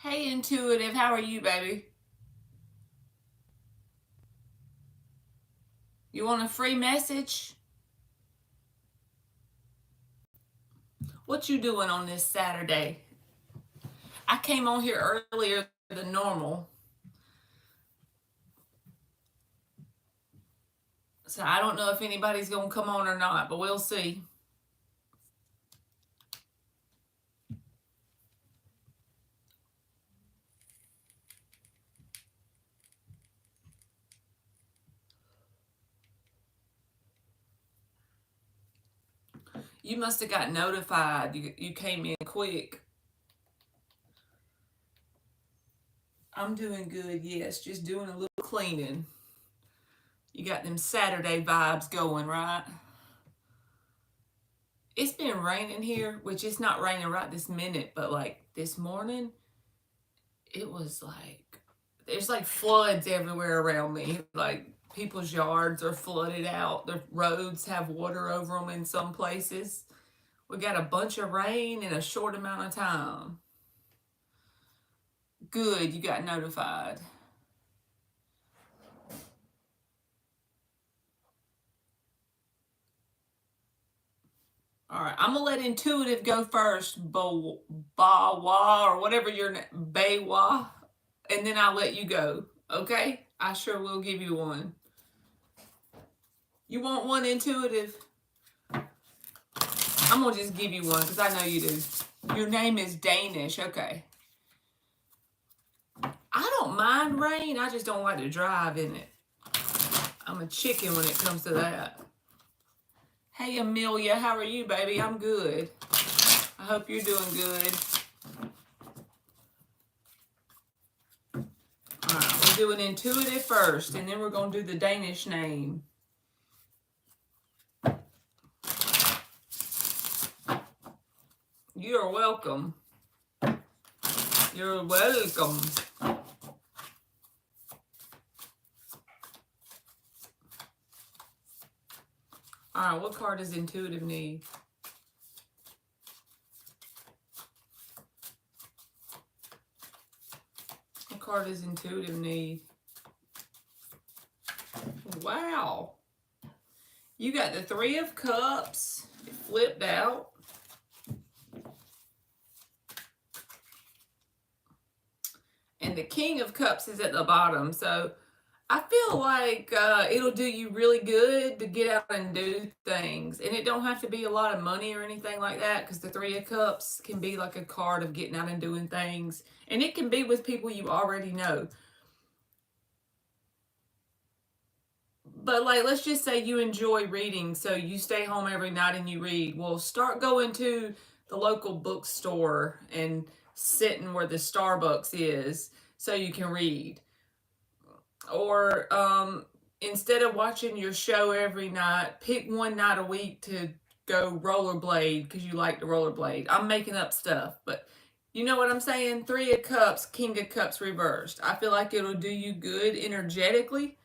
Hey, Intuitive, how are you, baby? You want a free message? What you doing on this Saturday? I came on here earlier than normal, so I don't know if anybody's gonna come on or not, but we'll see. You must have got notified. You came in quick. I'm doing good, yes, just doing a little cleaning. You got them Saturday vibes going, right? It's been raining here, which it's not raining right this minute, but like this morning, it was like there's like floods everywhere around me. Like people's yards are flooded out. The roads have water over them in some places. We got a bunch of rain in a short amount of time. Good, you got notified. All right, I'm gonna let Intuitive go first, Bawa or whatever your name, Baywa, and then I'll let you go. Okay? I sure will give you one. You want one, Intuitive? I'm gonna just give you one because I know you do. Your name is Danish. Okay. I don't mind rain. I just don't like to drive in it. I'm a chicken when it comes to that. Hey, Amelia. How are you, baby? I'm good. I hope you're doing good. All right. We're doing intuitive first, and then we're going to do the Danish name. You're welcome. You're welcome. All right, what card does Intuitive need? What card does Intuitive need? Wow. You got the Three of Cups. It flipped out. And the King of Cups is at the bottom. So I feel like it'll do you really good to get out and do things. And it don't have to be a lot of money or anything like that, because the Three of Cups can be like a card of getting out and doing things. And it can be with people you already know. But like, let's just say you enjoy reading, so you stay home every night and you read. Well, start going to the local bookstore and sitting where the Starbucks is so you can read. Or instead of watching your show every night, pick one night a week to go rollerblade because you like to rollerblade. I'm making up stuff, but you know what I'm saying? Three of Cups, King of Cups reversed. I feel like it'll do you good energetically.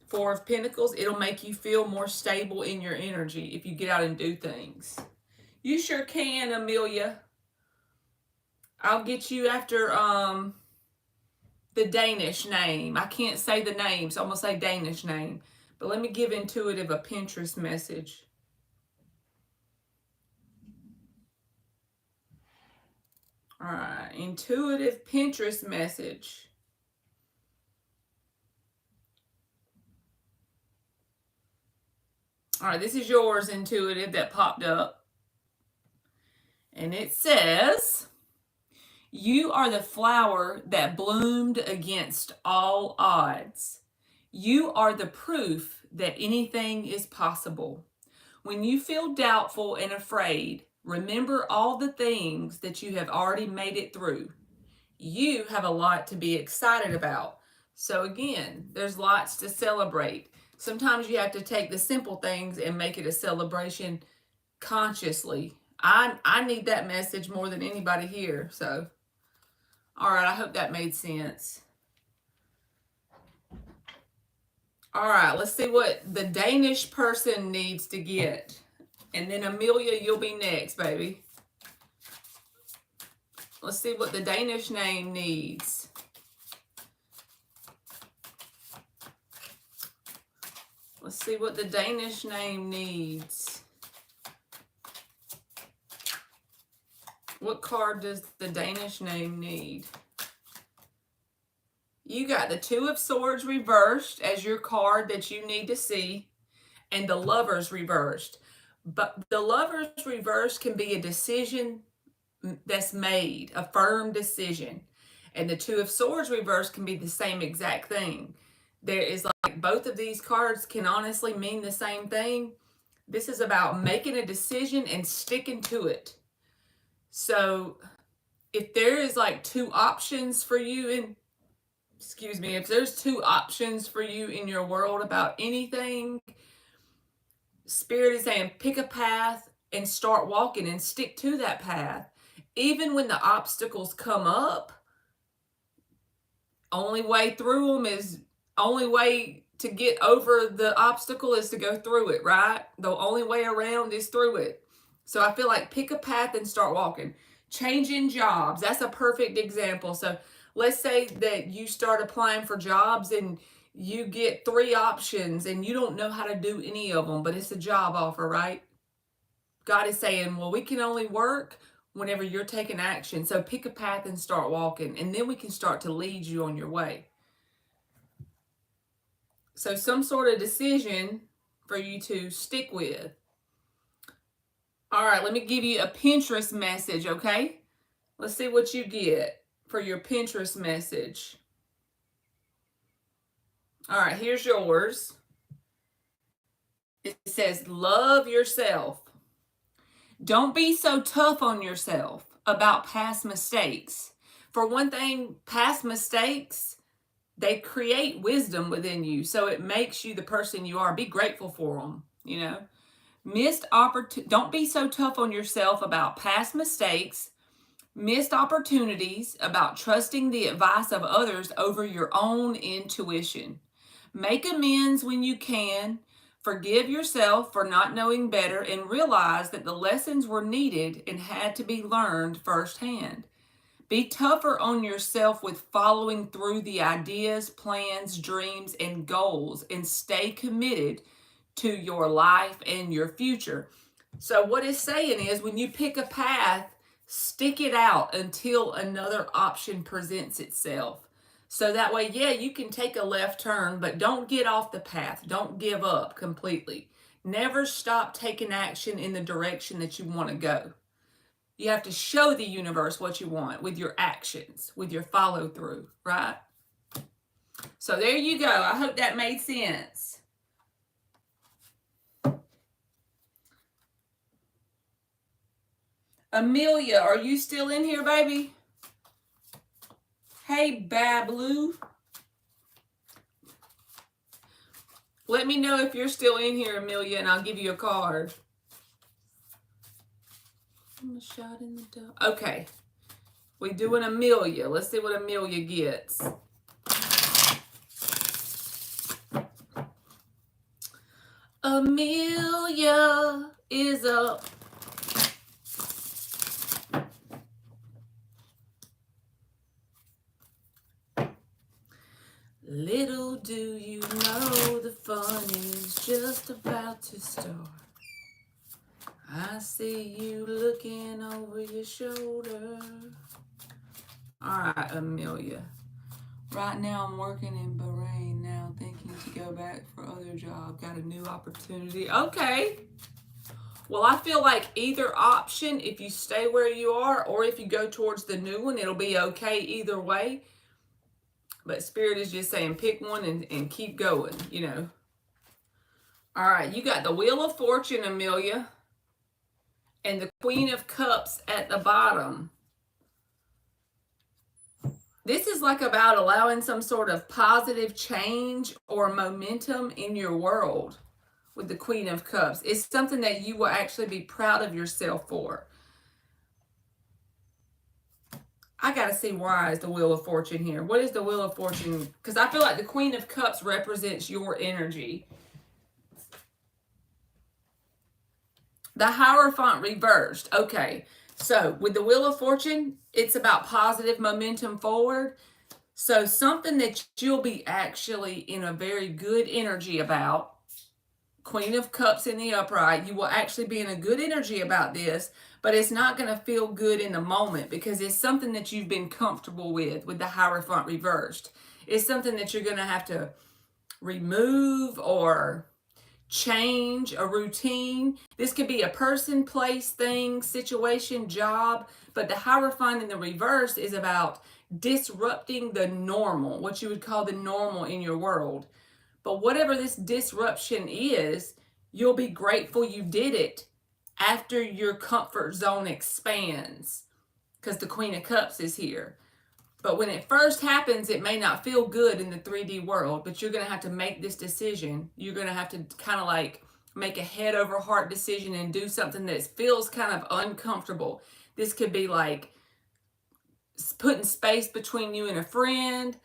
Four of Pentacles, it'll make you feel more stable in your energy if you get out and do things. You sure can, Amelia. I'll get you after the Danish name. I can't say the name, so I'm going to say Danish name. But let me give Intuitive a Pinterest message. All right, Intuitive Pinterest message. All right, this is yours, Intuitive, that popped up. And it says, you are the flower that bloomed against all odds. You are the proof that anything is possible. When you feel doubtful and afraid, remember all the things that you have already made it through. You have a lot to be excited about. So again, there's lots to celebrate. Sometimes you have to take the simple things and make it a celebration consciously. I need that message more than anybody here. So, all right, I hope that made sense. All right, let's see what the Danish person needs to get. And then Amelia, you'll be next, baby. Let's see what the Danish name needs. Let's see what the Danish name needs. What card does the Danish name need? You got the Two of Swords reversed as your card that you need to see, and the Lovers reversed. But the Lovers reversed can be a decision that's made, a firm decision. And the Two of Swords reversed can be the same exact thing. There is like both of these cards can honestly mean the same thing. This is about making a decision and sticking to it. So if there is like two options for you in, if there's two options for you in your world about anything, Spirit is saying pick a path and start walking and stick to that path. Even when the obstacles come up, only way to get over the obstacle is to go through it, right? The only way around is through it. So I feel like pick a path and start walking. Changing jobs, that's a perfect example. So let's say that you start applying for jobs and you get 3 options and you don't know how to do any of them, but it's a job offer, right? God is saying, well, we can only work whenever you're taking action. So pick a path and start walking, and then we can start to lead you on your way. So some sort of decision for you to stick with. All right, let me give you a Pinterest message, okay? Let's see what you get for your Pinterest message. All right, here's yours. It says, love yourself. Don't be so tough on yourself about past mistakes. For one thing, past mistakes, they create wisdom within you. So it makes you the person you are. Be grateful for them, you know. Don't be so tough on yourself about past mistakes, missed opportunities, about trusting the advice of others over your own intuition. Make amends when you can. Forgive yourself for not knowing better and realize that the lessons were needed and had to be learned firsthand. Be tougher on yourself with following through the ideas, plans, dreams, and goals, and stay committed to your life and your future. So what it's saying is when you pick a path, stick it out until another option presents itself. So that way, yeah, you can take a left turn, but don't get off the path. Don't give up completely. Never stop taking action in the direction that you want to go. You have to show the universe what you want with your actions, with your follow through, right? So there you go. I hope that made sense. Amelia, are you still in here, baby? Hey, Bablu. Let me know if you're still in here, Amelia, and I'll give you a card. I'm a shot in the dark. Okay. We're doing Amelia. Let's see what Amelia gets. Amelia is up. Little do you know the fun is just about to start. I see you looking over your shoulder. All right, Amelia. Right now I'm working in Bahrain now, thinking to go back for other job. Got a new opportunity. Okay. Well, I feel like either option, if you stay where you are or if you go towards the new one, it'll be okay either way. But Spirit is just saying pick one and keep going, you know. All right, you got the Wheel of Fortune, Amelia, and the Queen of Cups at the bottom. This is like about allowing some sort of positive change or momentum in your world with the Queen of Cups. It's something that you will actually be proud of yourself for. I got to see why is the Wheel of Fortune here. What is the Wheel of Fortune? Because I feel like the Queen of Cups represents your energy. The Hierophant reversed. Okay. So with the Wheel of Fortune, it's about positive momentum forward. So something that you'll be actually in a very good energy about, Queen of Cups in the upright, you will actually be in a good energy about this, but it's not going to feel good in the moment because it's something that you've been comfortable with the Hierophant reversed. It's something that you're going to have to remove or change a routine. This could be a person, place, thing, situation, job, but the Hierophant in the reverse is about disrupting the normal, what you would call the normal in your world. But whatever this disruption is, you'll be grateful you did it after your comfort zone expands because the Queen of Cups is here. But when it first happens, it may not feel good in the 3D world, but you're going to have to make this decision. You're going to have to kind of like make a head over heart decision and do something that feels kind of uncomfortable. This could be like putting space between you and a friend,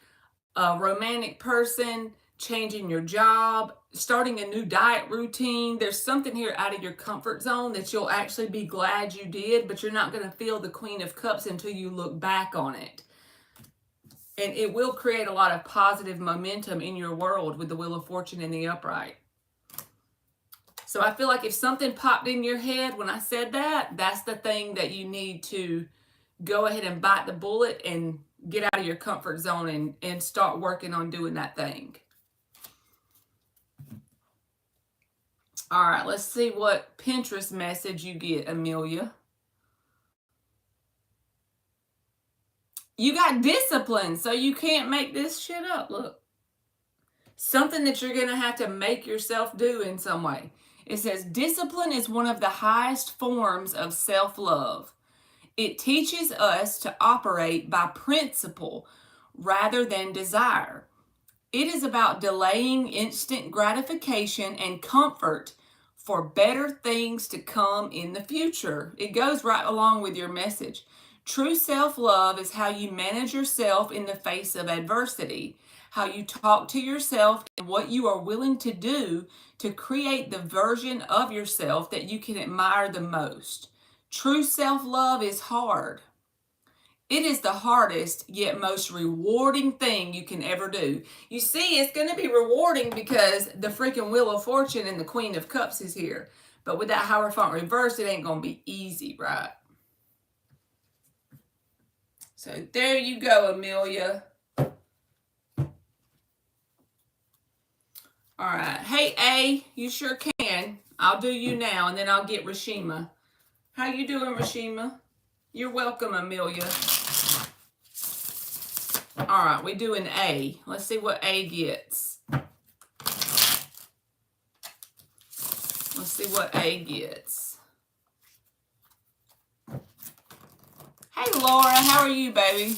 a romantic person, changing your job, starting a new diet routine. There's something here out of your comfort zone that you'll actually be glad you did, but you're not going to feel the Queen of Cups until you look back on it. And it will create a lot of positive momentum in your world with the Wheel of Fortune in the upright. So I feel like if something popped in your head when I said that, that's the thing that you need to go ahead and bite the bullet and get out of your comfort zone and start working on doing that thing. All right, let's see what Pinterest message you get, Amelia. You got discipline, so you can't make this shit up. Look. Something that you're going to have to make yourself do in some way. It says, discipline is one of the highest forms of self-love. It teaches us to operate by principle rather than desire. It is about delaying instant gratification and comfort for better things to come in the future. It goes right along with your message. True self-love is how you manage yourself in the face of adversity, how you talk to yourself, and what you are willing to do to create the version of yourself that you can admire the most. True self-love is hard. It is the hardest yet most rewarding thing you can ever do. You see, it's going to be rewarding because the freaking Wheel of Fortune and the Queen of Cups is here. But with that Hierophant reversed, it ain't going to be easy, right? So there you go, Amelia. All right. Hey, A, you sure can. I'll do you now, and then I'll get Rashima. How you doing, Rashima? You're welcome, Amelia. All right, we're doing A. Let's see what A gets. Let's see what A gets. Hey, Laura, how are you, baby?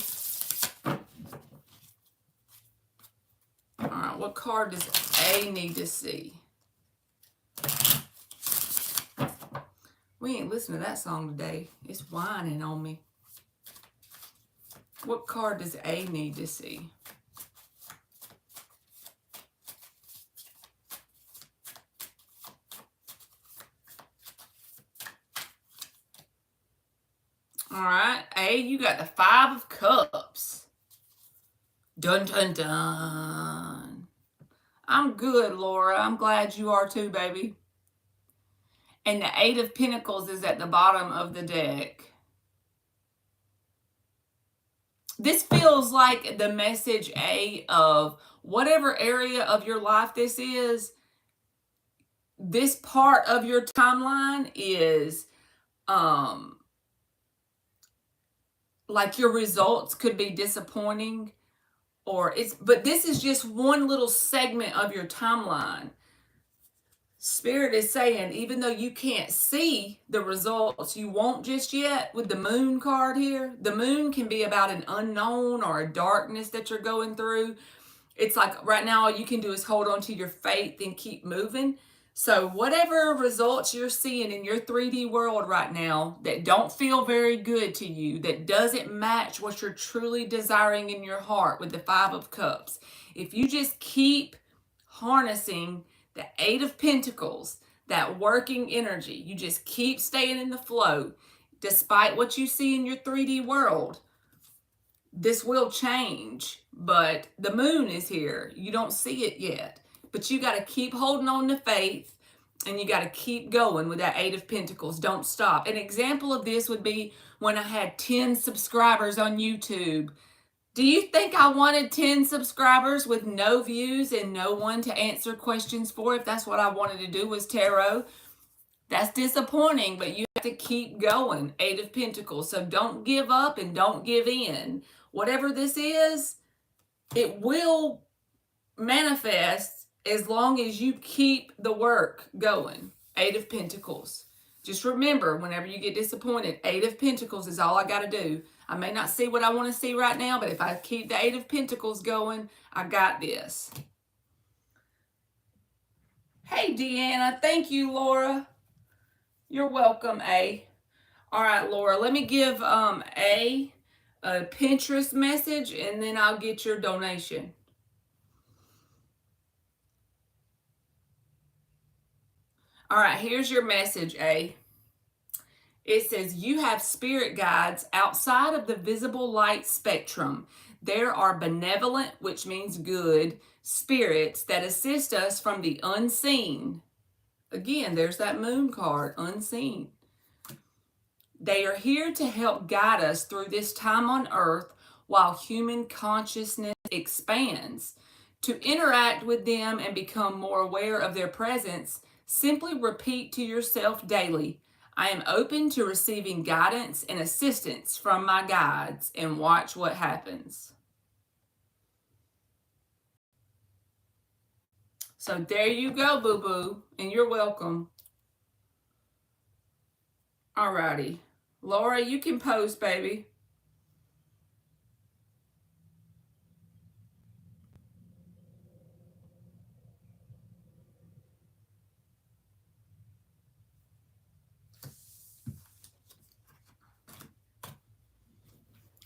All right, what card does A need to see? We ain't listening to that song today. It's whining on me. What card does A need to see? All right, A, you got the 5 of Cups. Dun, dun, dun. I'm good, Laura. I'm glad you are too, baby. And the 8 of Pentacles is at the bottom of the deck. This feels like the message, A, of whatever area of your life this is, this part of your timeline is like your results could be disappointing, but this is just one little segment of your timeline. Spirit is saying, even though you can't see the results, you won't just yet. With the Moon card here, the Moon can be about an unknown or a darkness that you're going through. It's like right now all you can do is hold on to your faith and keep moving. So whatever results you're seeing in your 3D world right now that don't feel very good to you, that doesn't match what you're truly desiring in your heart with the 5 of Cups, if you just keep harnessing the 8 of Pentacles, that working energy, you just keep staying in the flow, Despite what you see in your 3D world, this will change, but the moon is here. You don't see it yet, but you got to keep holding on to faith, and you got to keep going with that 8 of Pentacles. Don't stop. An example of this would be when I had 10 subscribers on YouTube. Do you think I wanted 10 subscribers with no views and no one to answer questions for? If that's what I wanted to do was tarot, that's disappointing, but you have to keep going. 8 of Pentacles. So don't give up and don't give in. Whatever this is, it will manifest as long as you keep the work going. 8 of Pentacles. Just remember, whenever you get disappointed, 8 of Pentacles is all I got to do. I may not see what I want to see right now, but if I keep the 8 of Pentacles going, I got this. Hey, Deanna. Thank you, Laura. You're welcome, A. All right, Laura, let me give A Pinterest message, and then I'll get your donation. All right, here's your message, A. It says, you have spirit guides outside of the visible light spectrum. There are benevolent, which means good, spirits that assist us from the unseen. Again, there's that moon card, unseen. They are here to help guide us through this time on earth while human consciousness expands. To interact with them and become more aware of their presence, simply repeat to yourself daily, I am open to receiving guidance and assistance from my guides, and watch what happens. So there you go, boo-boo, and you're welcome. Alrighty. Laura, you can post, baby.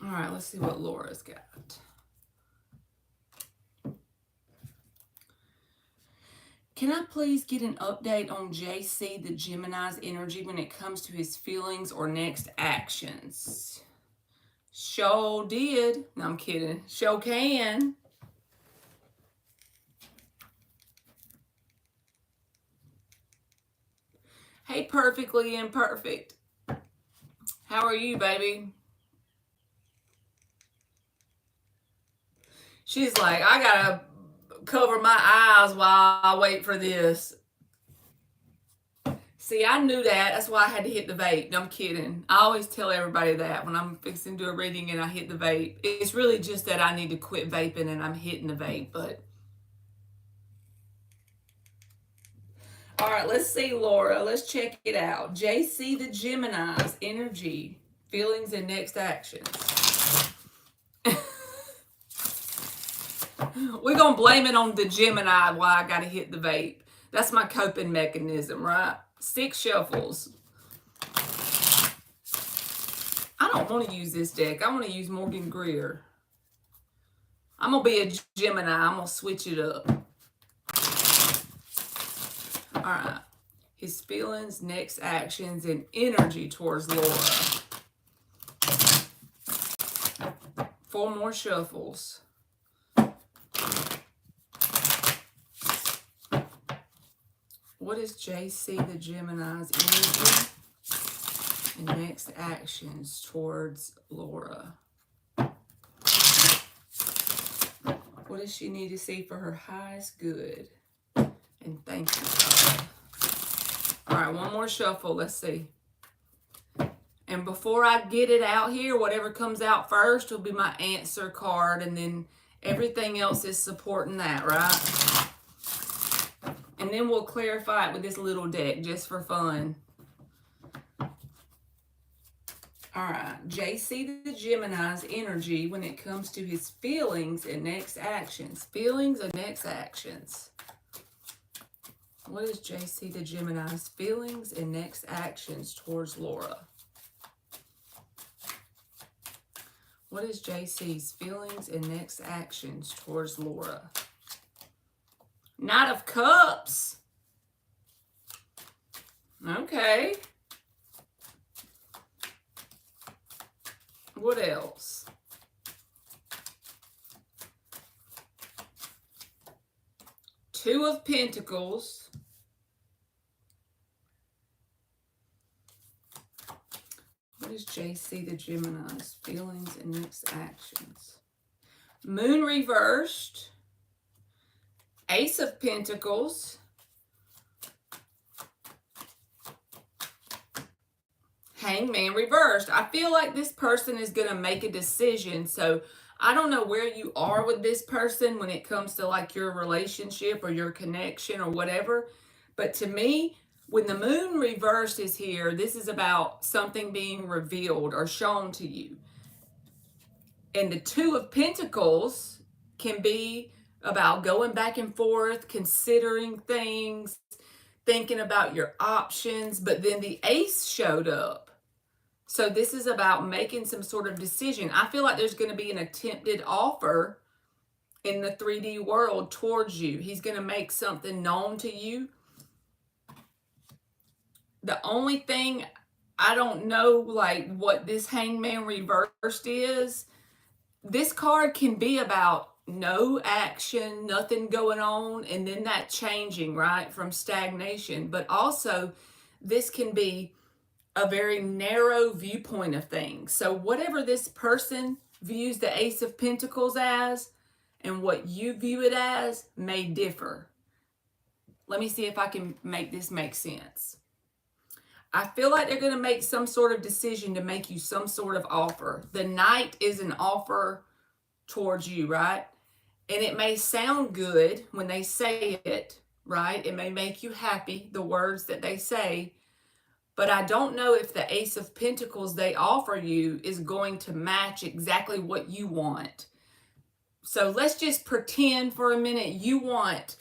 All right, let's see what Laura's got. Can I please get an update on JC, the Gemini's energy, when it comes to his feelings or next actions? Sure did. No, I'm kidding. Sure can. Hey, perfectly imperfect. How are you, baby? She's like, I gotta cover my eyes while I wait for this. See, I knew that. That's why I had to hit the vape. No, I'm kidding. I always tell everybody that when I'm fixing to do a reading and I hit the vape. It's really just that I need to quit vaping and I'm hitting the vape. But all right, let's see, Laura. Let's check it out. JC, the Gemini's energy, feelings, and next actions. We're going to blame it on the Gemini why I got to hit the vape. That's my coping mechanism, right? 6 shuffles. I don't want to use this deck. I want to use Morgan Greer. I'm going to be a Gemini. I'm going to switch it up. All right. His feelings, next actions, and energy towards Laura. 4 more shuffles. What is JC, the Gemini's energy and next actions towards Laura? What does she need to see for her highest good? And thank you, God. All right, 1 more shuffle. Let's see. And before I get it out here, whatever comes out first will be my answer card, and then everything else is supporting that, right? And then we'll clarify it with this little deck just for fun. All right, JC, the Gemini's energy when it comes to his feelings and next actions. Feelings and next actions. What is JC, the Gemini's feelings and next actions towards Laura? What is JC's feelings and next actions towards Laura? Knight of Cups. Okay. What else? Two of Pentacles. What is JC the Gemini's feelings and next actions? Moon reversed. Ace of Pentacles. Hangman reversed. I feel like this person is going to make a decision. So I don't know where you are with this person when it comes to like your relationship or your connection or whatever. But to me, when the moon reversed is here, this is about something being revealed or shown to you. And the Two of Pentacles can be about going back and forth, considering things, thinking about your options. But then the Ace showed up. So this is about making some sort of decision. I feel like there's going to be an attempted offer in the 3D world towards you. He's going to make something known to you. The only thing I don't know, like what this Hangman reversed is, this card can be about no action, nothing going on, and then that changing, right, from stagnation. But also, this can be a very narrow viewpoint of things. So whatever this person views the Ace of Pentacles as and what you view it as may differ. Let me see if I can make this make sense. I feel like they're going to make some sort of decision to make you some sort of offer. The Knight is an offer towards you, right? And it may sound good when they say it, right? It may make you happy, the words that they say. But I don't know if the Ace of Pentacles they offer you is going to match exactly what you want. So let's just pretend for a minute you want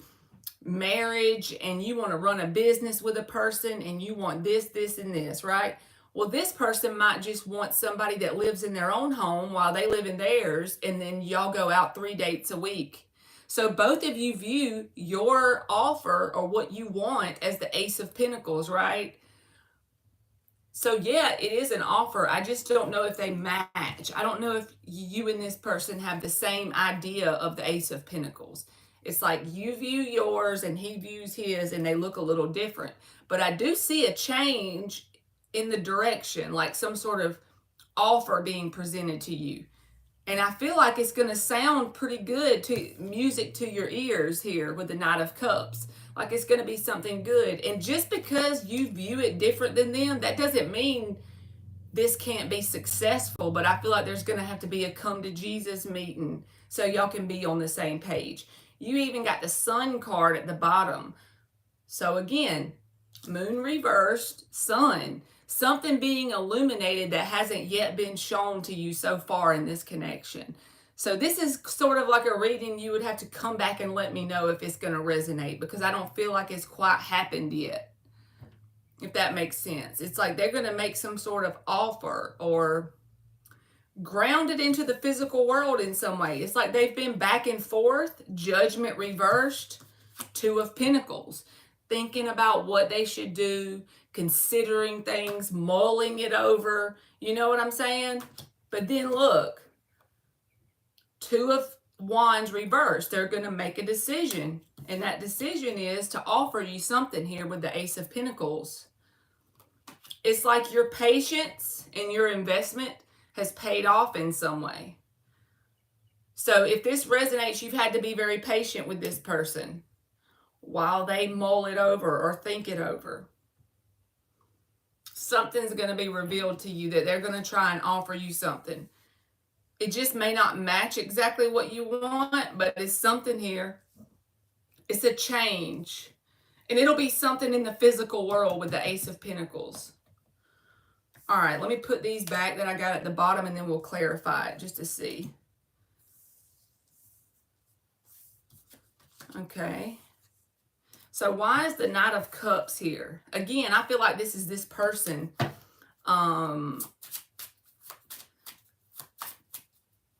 marriage and you want to run a business with a person and you want this, this, and this, right? Well, this person might just want somebody that lives in their own home while they live in theirs, and then y'all go out 3 dates a week. So both of you view your offer or what you want as the Ace of Pentacles, right? So yeah, it is an offer. I just don't know if they match. I don't know if you and this person have the same idea of the Ace of Pentacles. It's like you view yours and he views his and they look a little different. But I do see a change in the direction, like some sort of offer being presented to you. And I feel like it's going to sound pretty good to music to your ears here with the Knight of Cups. Like it's going to be something good. And just because you view it different than them, that doesn't mean this can't be successful. But I feel like there's going to have to be a come to Jesus meeting so y'all can be on the same page. You even got the Sun card at the bottom. So again, moon reversed, sun. Something being illuminated that hasn't yet been shown to you so far in this connection. So this is sort of like a reading you would have to come back and let me know if it's going to resonate, because I don't feel like it's quite happened yet, if that makes sense. It's like they're going to make some sort of offer or ground it into the physical world in some way. It's like they've been back and forth, Judgment reversed, Two of Pentacles, thinking about what they should do, considering things, mulling it over. You know what I'm saying? But then look, Two of Wands reversed. They're going to make a decision. And that decision is to offer you something here with the Ace of Pentacles. It's like your patience and your investment has paid off in some way. So if this resonates, you've had to be very patient with this person while they mull it over or think it over. Something's going to be revealed to you that they're going to try and offer you something. It just may not match exactly what you want, but it's something here. It's a change. And it'll be something in the physical world with the Ace of Pentacles. All right, let me put these back that I got at the bottom and then we'll clarify it just to see. Okay. So why is the Knight of Cups here? Again, I feel like this is this person.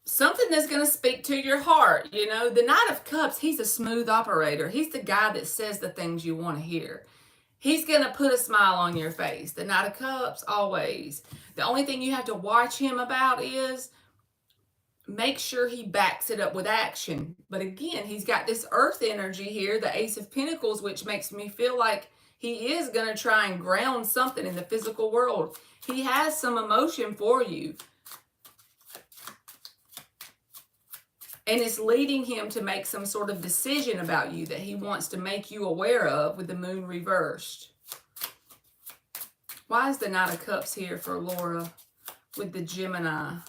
Something that's going to speak to your heart. You know, the Knight of Cups, he's a smooth operator. He's the guy that says the things you want to hear. He's going to put a smile on your face. The Knight of Cups, always. The only thing you have to watch him about is make sure he backs it up with action. But again, he's got this earth energy here, the Ace of Pentacles, which makes me feel like he is going to try and ground something in the physical world. He has some emotion for you. And it's leading him to make some sort of decision about you that he wants to make you aware of with the Moon reversed. Why is the Knight of Cups here for Laura with the Gemini?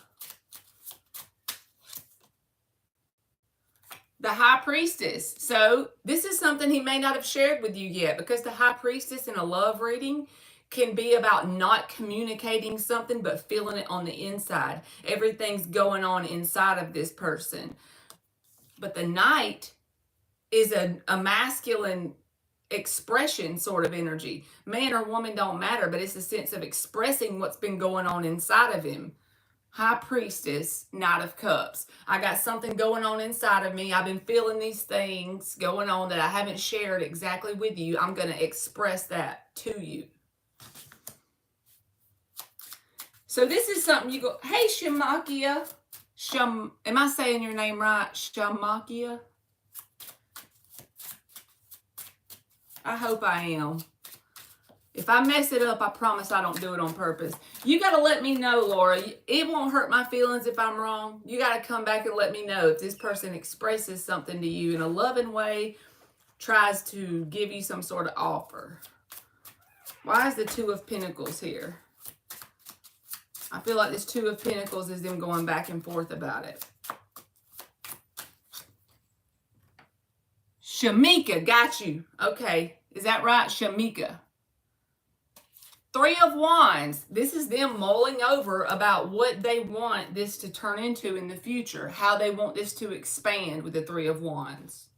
The High Priestess. So this is something he may not have shared with you yet, because the High Priestess in a love reading can be about not communicating something but feeling it on the inside. Everything's going on inside of this person. But the Knight is a masculine expression sort of energy. Man or woman don't matter, but it's a sense of expressing what's been going on inside of him. High Priestess, Knight of Cups. I got something going on inside of me. I've been feeling these things going on that I haven't shared exactly with you. I'm going to express that to you. So this is something you go, hey, Shamakia. Am I saying your name right? Shamakia? I hope I am. If I mess it up, I promise I don't do it on purpose. You got to let me know, Laura. It won't hurt my feelings if I'm wrong. You got to come back and let me know if this person expresses something to you in a loving way, tries to give you some sort of offer. Why is the Two of Pentacles here? I feel like this Two of Pentacles is them going back and forth about it. Shamika, got you. Okay, is that right? Shamika. Three of Wands. This is them mulling over about what they want this to turn into in the future. How they want this to expand with the Three of Wands.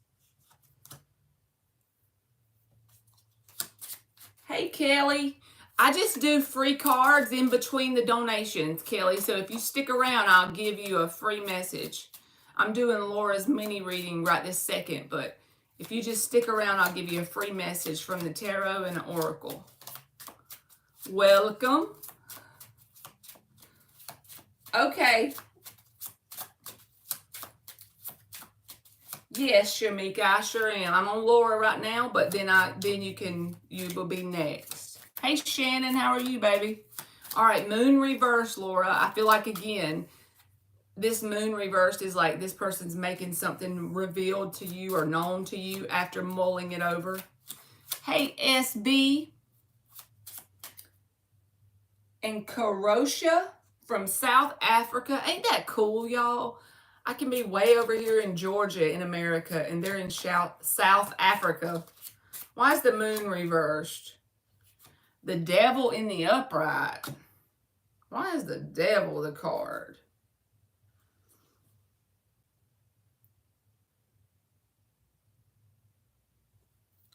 Hey, Kelly. I just do free cards in between the donations, Kelly. So if you stick around, I'll give you a free message. I'm doing Laura's mini reading right this second, but if you just stick around, I'll give you a free message from the Tarot and the Oracle. Welcome. Okay. Yes, Shamika, I sure am. I'm on Laura right now, but then you will be next. Hey, Shannon, how are you, baby? All right, Moon reverse, Laura. I feel like, again, this Moon reversed is like this person's making something revealed to you or known to you after mulling it over. Hey, SB. And Karosha from South Africa. Ain't that cool, y'all? I can be way over here in Georgia in America, and they're in South Africa. Why is the Moon reversed? The Devil in the upright. Why is the Devil the card?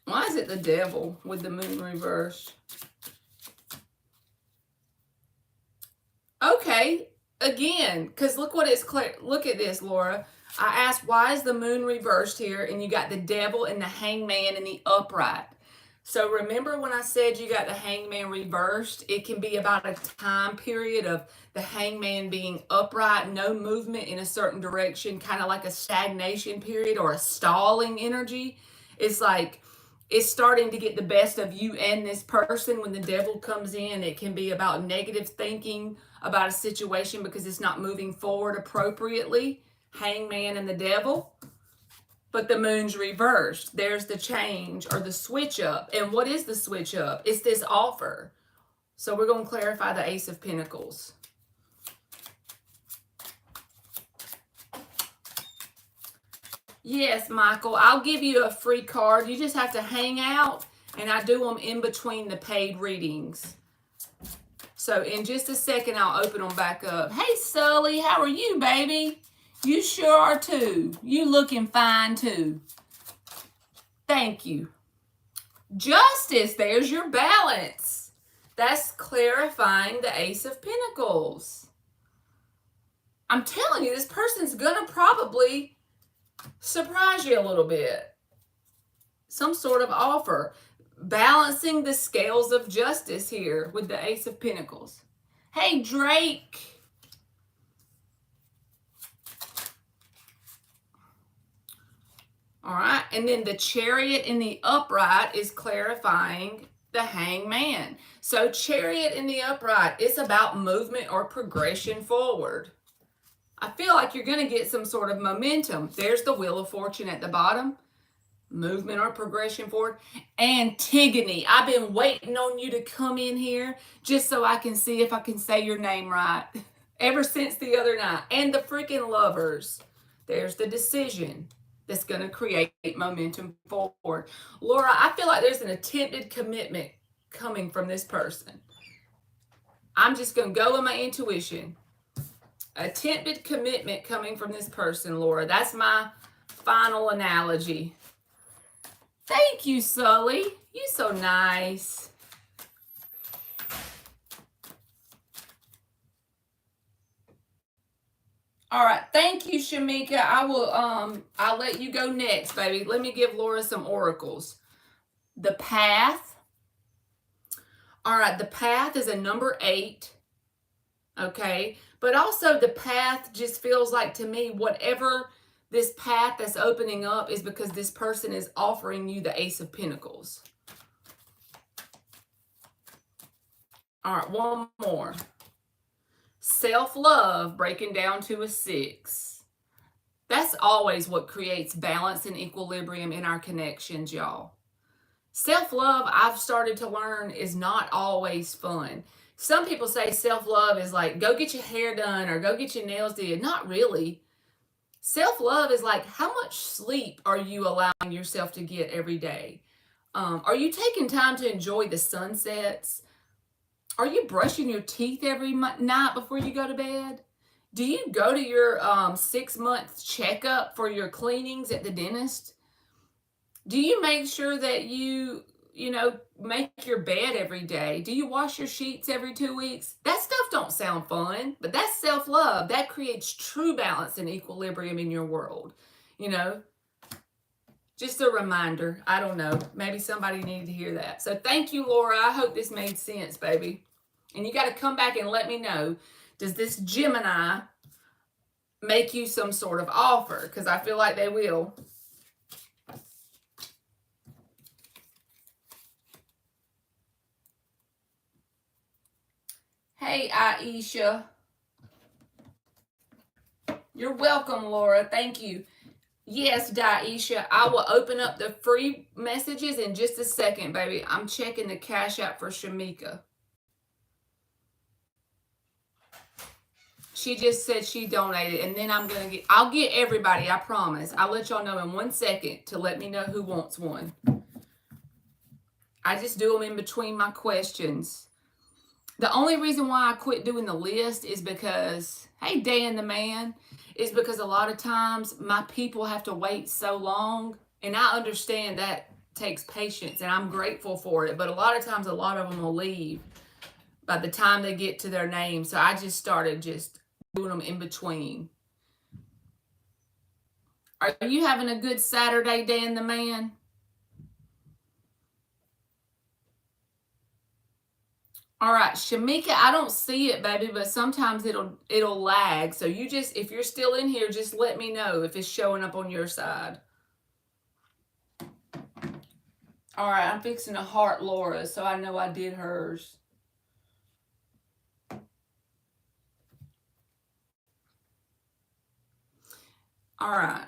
Why is it the Devil with the Moon reversed? Okay, again, because look what it's clear. Look at this, Laura. I asked, why is the Moon reversed here? And you got the Devil and the Hangman in the upright. So remember when I said you got the Hangman reversed? It can be about a time period of the Hangman being upright, no movement in a certain direction, kind of like a stagnation period or a stalling energy. It's like it's starting to get the best of you and this person. When the Devil comes in, it can be about negative thinking about a situation because it's not moving forward appropriately. Hangman and the Devil. But the Moon's reversed. There's the change or the switch up. And what is the switch up? It's this offer. So we're going to clarify the Ace of Pentacles. Yes, Michael, I'll give you a free card. You just have to hang out, and I do them in between the paid readings. So in just a second, I'll open them back up. Hey, Sully, how are you, baby? You sure are too. You looking fine too. Thank you. Justice, there's your balance. That's clarifying the Ace of Pentacles. I'm telling you, this person's gonna probably surprise you a little bit. Some sort of offer. balancing the scales of justice here with the Ace of Pentacles. Hey, Drake. All right, and then the Chariot in the upright is clarifying the Hangman. So Chariot in the upright is about movement or progression forward. I feel like you're going to get some sort of momentum. There's the Wheel of Fortune at the bottom. Movement or progression forward. Antigone, I've been waiting on you to come in here just so I can see if I can say your name right. Ever since the other night. And the freaking Lovers. There's the Decision that's going to create momentum forward. Laura, I feel like there's an attempted commitment coming from this person. I'm just going to go with my intuition. Attempted commitment coming from this person, Laura. That's my final analogy. Thank you, Sully. You're so nice. All right, thank you, Shamika. I'll let you go next, baby. Let me give Laura some oracles. The Path. All right, the Path is a number 8. Okay, but also the Path just feels like to me, whatever this path that's opening up is because this person is offering you the Ace of Pentacles. All right, one more. Self-love breaking down to a 6. That's always what creates balance and equilibrium in our connections, y'all. Self-love, I've started to learn, is not always fun. Some people say self-love is like, go get your hair done or go get your nails did. Not really. Self-love is like, how much sleep are you allowing yourself to get every day? Are you taking time to enjoy the sunsets? Are you brushing your teeth every night before you go to bed? Do you go to your 6-month checkup for your cleanings at the dentist? Do you make sure that you make your bed every day? Do you wash your sheets every 2 weeks? That stuff don't sound fun, but that's self-love. That creates true balance and equilibrium in your world. Just a reminder. I don't know. Maybe somebody needed to hear that. So thank you, Laura. I hope this made sense, baby. And you got to come back and let me know, does this Gemini make you some sort of offer? Because I feel like they will. Hey, Aisha. You're welcome, Laura. Thank you. Yes, Daisha, I will open up the free messages in just a second, baby. I'm checking the Cash App for Shamika. She just said she donated, and then I'll get everybody, I promise. I'll let y'all know in 1 second to let me know who wants one. I just do them in between my questions. The only reason why I quit doing the list is because, hey, Dan the man, is because a lot of times my people have to wait so long, and I understand that takes patience, and I'm grateful for it, but a lot of times a lot of them will leave by the time they get to their name, so I just started just doing them in between. Are you having a good Saturday, Dan the man? All right, Shamika, I don't see it, baby, but sometimes it'll lag. So you just, if you're still in here, just let me know if it's showing up on your side. All right, I'm fixing to heart Laura, so I know I did hers. All right.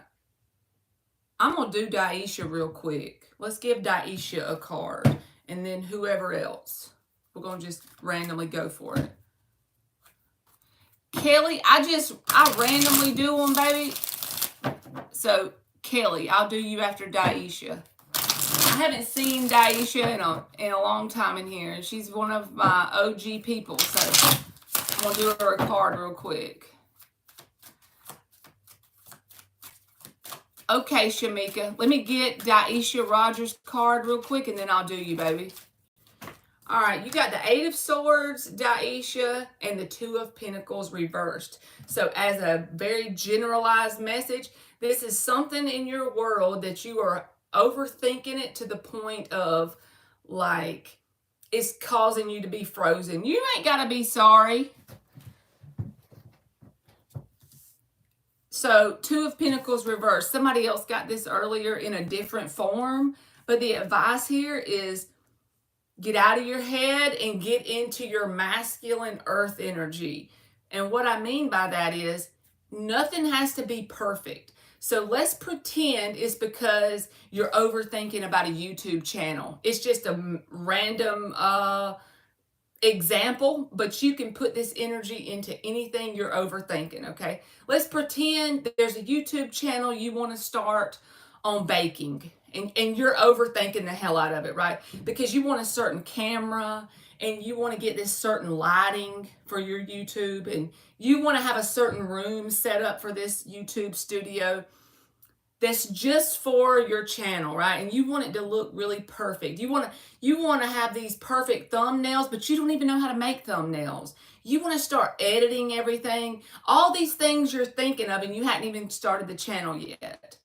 I'm going to do Daisha real quick. Let's give Daisha a card, and then whoever else. We're going to just randomly go for it. Kelly, I randomly do them, baby. So, Kelly, I'll do you after Daisha. I haven't seen Daisha in a long time in here. She's one of my OG people, so I'm going to do her a card real quick. Okay, Shamika, let me get Daisha Rogers' card real quick, and then I'll do you, baby. All right, you got the 8 of Swords, Daisha, and the 2 of Pentacles reversed. So as a very generalized message, this is something in your world that you are overthinking it to the point of like it's causing you to be frozen. You ain't got to be sorry. So, Two of Pentacles reversed. Somebody else got this earlier in a different form, but the advice here is get out of your head and get into your masculine earth energy. And what I mean by that is nothing has to be perfect. So let's pretend it's because you're overthinking about a YouTube channel. It's just a random example, but you can put this energy into anything you're overthinking, okay? Let's pretend that there's a YouTube channel you want to start on baking, and you're overthinking the hell out of it, right? Because you want a certain camera, and you want to get this certain lighting for your YouTube, and you want to have a certain room set up for this YouTube studio that's just for your channel, right? And you want it to look really perfect. You want to have these perfect thumbnails, but you don't even know how to make thumbnails. You want to start editing everything. All these things you're thinking of, and you hadn't even started the channel yet.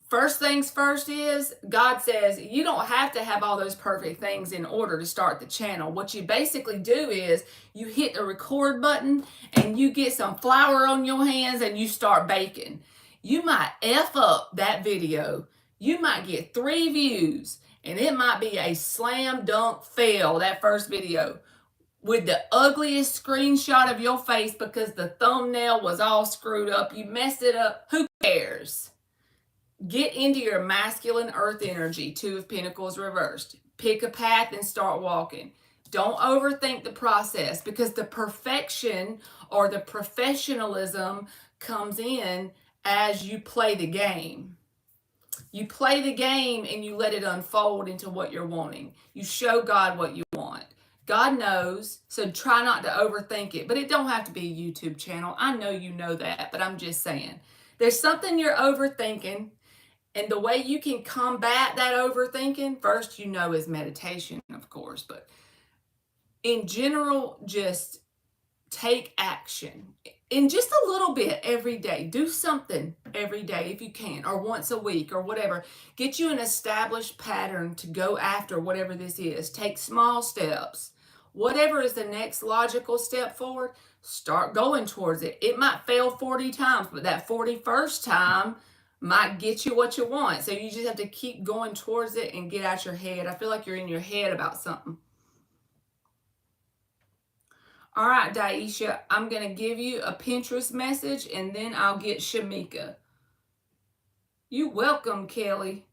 First things first is, God says you don't have to have all those perfect things in order to start the channel. What you basically do is you hit the record button and you get some flour on your hands and you start baking. You might F up that video. You might get 3 views and it might be a slam dunk fail, that first video, with the ugliest screenshot of your face because the thumbnail was all screwed up. You messed it up. Who cares? Get into your masculine earth energy. Two of Pentacles reversed. Pick a path and start walking. Don't overthink the process, because the perfection or the professionalism comes in as you play the game. You play the game and you let it unfold into what you're wanting. You show God what you want. God knows, so try not to overthink it. But it don't have to be a YouTube channel. I know you know that, but I'm just saying. There's something you're overthinking. And the way you can combat that overthinking, first, is meditation, of course. But in general, just take action. In just a little bit every day. Do something every day if you can, or once a week, or whatever. Get you an established pattern to go after whatever this is. Take small steps. Whatever is the next logical step forward, start going towards it. It might fail 40 times, but that 41st time might get you what you want. So you just have to keep going towards it and get out your head. I feel like you're in your head about something. All right, Daisha, I'm going to give you a Pinterest message and then I'll get Shamika. You're welcome, Kelly.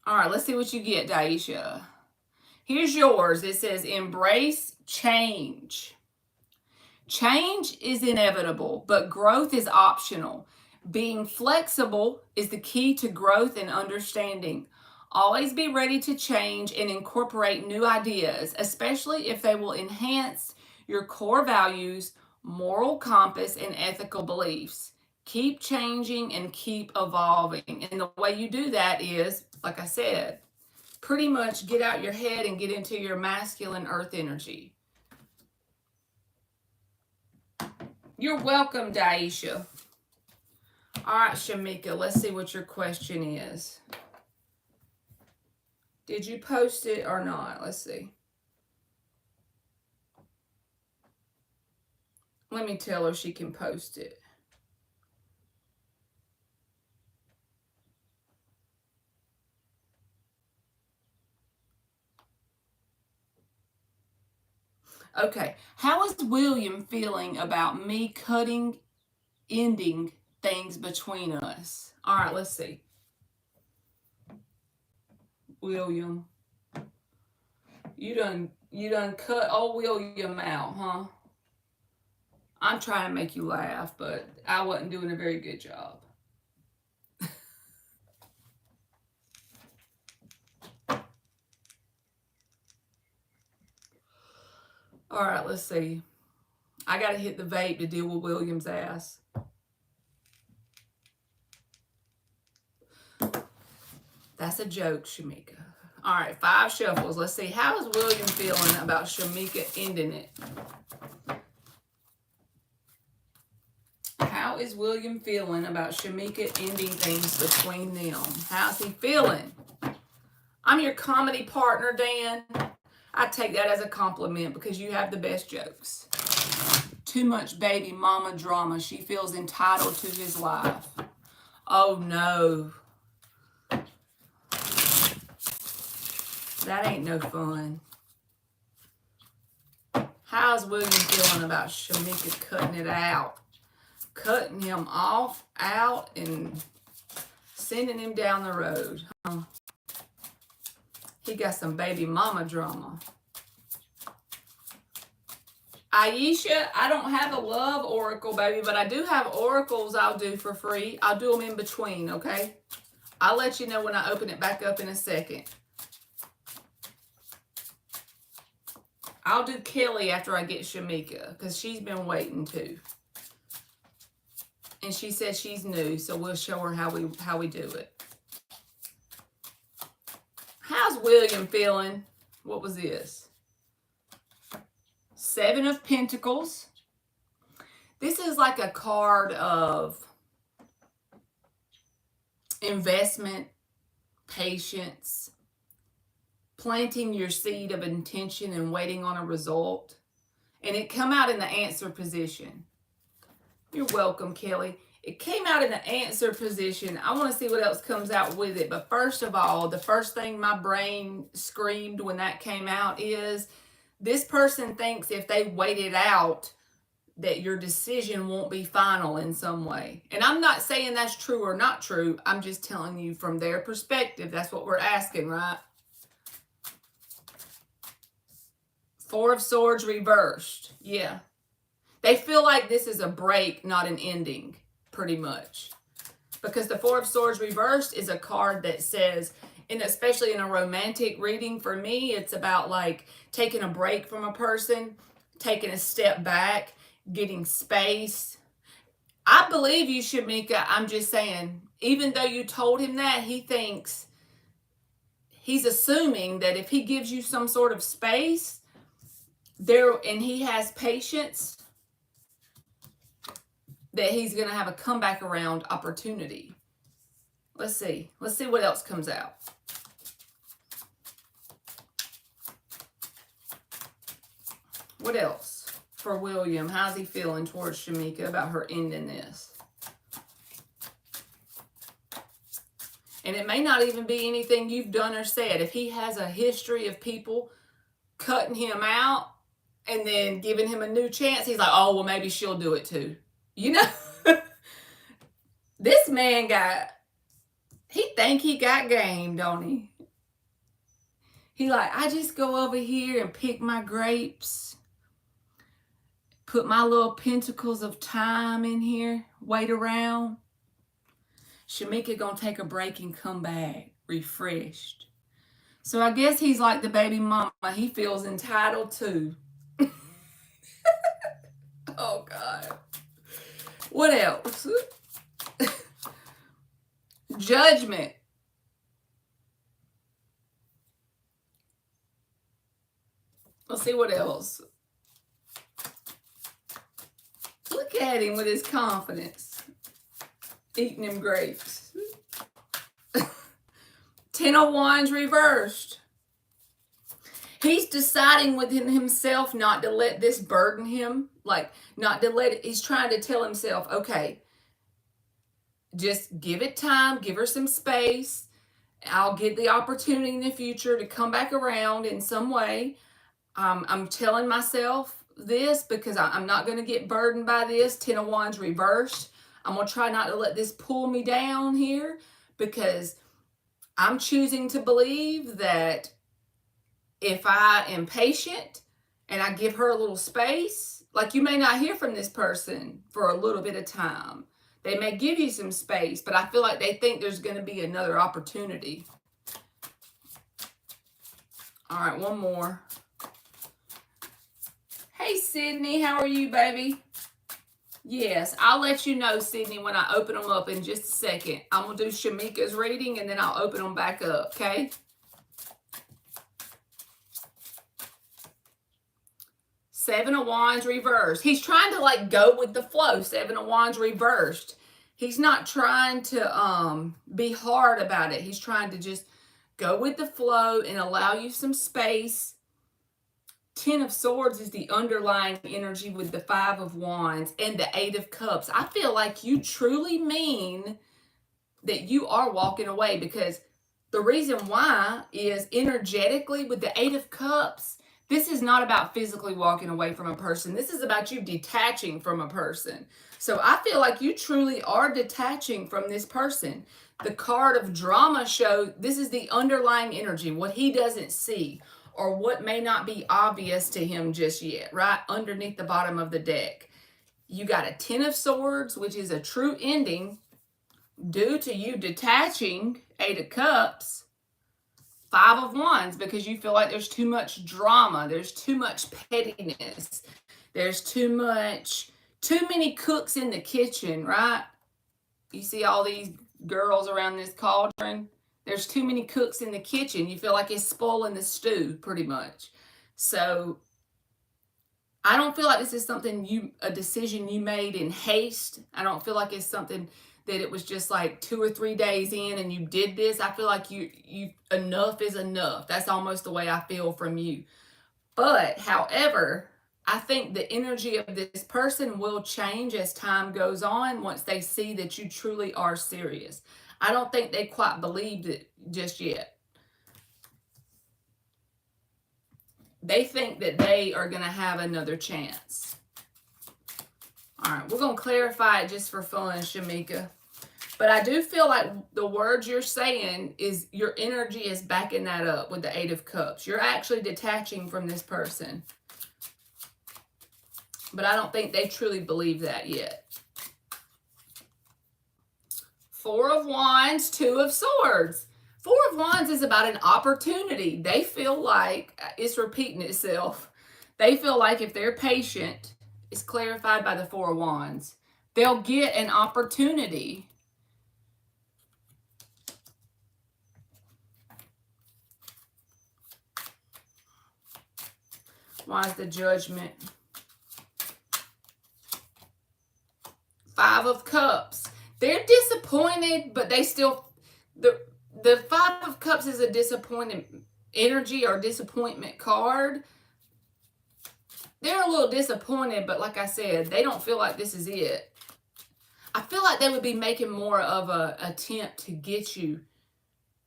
All right, let's see what you get, Daisha. Here's yours. It says, embrace change. Change is inevitable, but growth is optional. Being flexible is the key to growth and understanding. Always be ready to change and incorporate new ideas, especially if they will enhance your core values, moral compass, and ethical beliefs. Keep changing and keep evolving. And the way you do that is, like I said, pretty much get out your head and get into your masculine earth energy. You're welcome, Daisha. All right, Shamika, let's see what your question is. Did you post it or not? Let's see. Let me tell her she can post it. Okay, how is William feeling about me ending things between us? All right, let's see. William, you done cut old William out, huh? I'm trying to make you laugh, but I wasn't doing a very good job. All right, let's see. I got to hit the vape to deal with William's ass. That's a joke, Shamika. All right, 5 shuffles. Let's see. How is William feeling about Shamika ending it? How How is William feeling about Shamika ending things between them? How's he feeling? I'm your comedy partner, Dan. I take that as a compliment because you have the best jokes. Too much baby mama drama. She feels entitled to his life. Oh no. That ain't no fun. How's William feeling about Shamika cutting it out? Cutting him off, out, and sending him down the road. Huh? He got some baby mama drama. Aisha, I don't have a love oracle, baby, but I do have oracles I'll do for free. I'll do them in between, okay? I'll let you know when I open it back up in a second. I'll do Kelly after I get Shamika because she's been waiting too. And she said she's new, so we'll show her how we do it. How's William feeling? What was this? 7 of Pentacles. This is like a card of investment, patience, planting your seed of intention and waiting on a result. And it come out in the answer position. You're welcome, Kelly. It came out in the answer position. I want to see what else comes out with it. But first of all, the first thing my brain screamed when that came out is this person thinks if they wait it out, that your decision won't be final in some way. And I'm not saying that's true or not true. I'm just telling you from their perspective. That's what we're asking, right? 4 of Swords reversed. Yeah. They feel like this is a break, not an ending, pretty much. Because the 4 of Swords reversed is a card that says, and especially in a romantic reading, for me, it's about like taking a break from a person, taking a step back, getting space. I believe you, Shamika. I'm just saying, even though you told him that, he thinks, he's assuming that if he gives you some sort of space there and he has patience, that he's going to have a comeback around opportunity. Let's see. Let's see what else comes out. What else for William? How's he feeling towards Shamika about her ending this? And it may not even be anything you've done or said. If he has a history of people cutting him out and then giving him a new chance, he's like, oh, well, maybe she'll do it too. You know, this man he think he got game, don't he? He like, I just go over here and pick my grapes, put my little pentacles of time in here, wait around. Shamika gonna take a break and come back refreshed. So I guess he's like the baby mama. He feels entitled too. Oh, God. What else? Judgment. Let's see what else. Look at him with his confidence. Eating them grapes. 10 of Wands reversed. He's deciding within himself not to let this burden him. Like, not to let it. He's trying to tell himself, okay, just give it time. Give her some space. I'll get the opportunity in the future to come back around in some way. I'm telling myself this because I'm not going to get burdened by this. 10 of Wands reversed. I'm going to try not to let this pull me down here because I'm choosing to believe that if I am patient and I give her a little space, like you may not hear from this person for a little bit of time. They may give you some space, but I feel like they think there's going to be another opportunity. All right, one more. Hey, Sydney, how are you, baby? Yes, I'll let you know, Sydney, when I open them up in just a second. I'm going to do Shamika's reading, and then I'll open them back up, okay? Seven of Wands reversed. He's trying to like go with the flow. Seven of Wands reversed. He's not trying to be hard about it. He's trying to just go with the flow and allow you some space. Ten of Swords is the underlying energy with the Five of Wands and the Eight of Cups. I feel like you truly mean that you are walking away, because the reason why is energetically with the Eight of Cups, this is not about physically walking away from a person. This is about you detaching from a person. So I feel like you truly are detaching from this person. The card of drama shows this is the underlying energy, what he doesn't see or what may not be obvious to him just yet, right? Underneath the bottom of the deck. You got a Ten of Swords, which is a true ending due to you detaching. Eight of Cups. Five of Wands, because you feel like there's too much drama. There's too much pettiness. There's too many cooks in the kitchen, right? You see all these girls around this cauldron. There's too many cooks in the kitchen. You feel like it's spoiling the stew, pretty much. So I don't feel like this is a decision you made in haste. I don't feel like it's something that it was just like 2 or 3 days in and you did this. I feel like you enough is enough. That's almost the way I feel from you. But however, I think the energy of this person will change as time goes on once they see that you truly are serious. I don't think they quite believed it just yet. They think that they are going to have another chance. All right, we're going to clarify it just for fun, Shamika. But I do feel like the words you're saying is your energy is backing that up with the Eight of Cups. You're actually detaching from this person. But I don't think they truly believe that yet. Four of Wands, Two of Swords. Four of Wands is about an opportunity. They feel like it's repeating itself. They feel like if they're patient, it's clarified by the Four of Wands, they'll get an opportunity. Why is the Judgment? Five of Cups. They're disappointed, but they still... The Five of Cups is a disappointed energy or disappointment card. They're a little disappointed, but like I said, they don't feel like this is it. I feel like they would be making more of an attempt to get you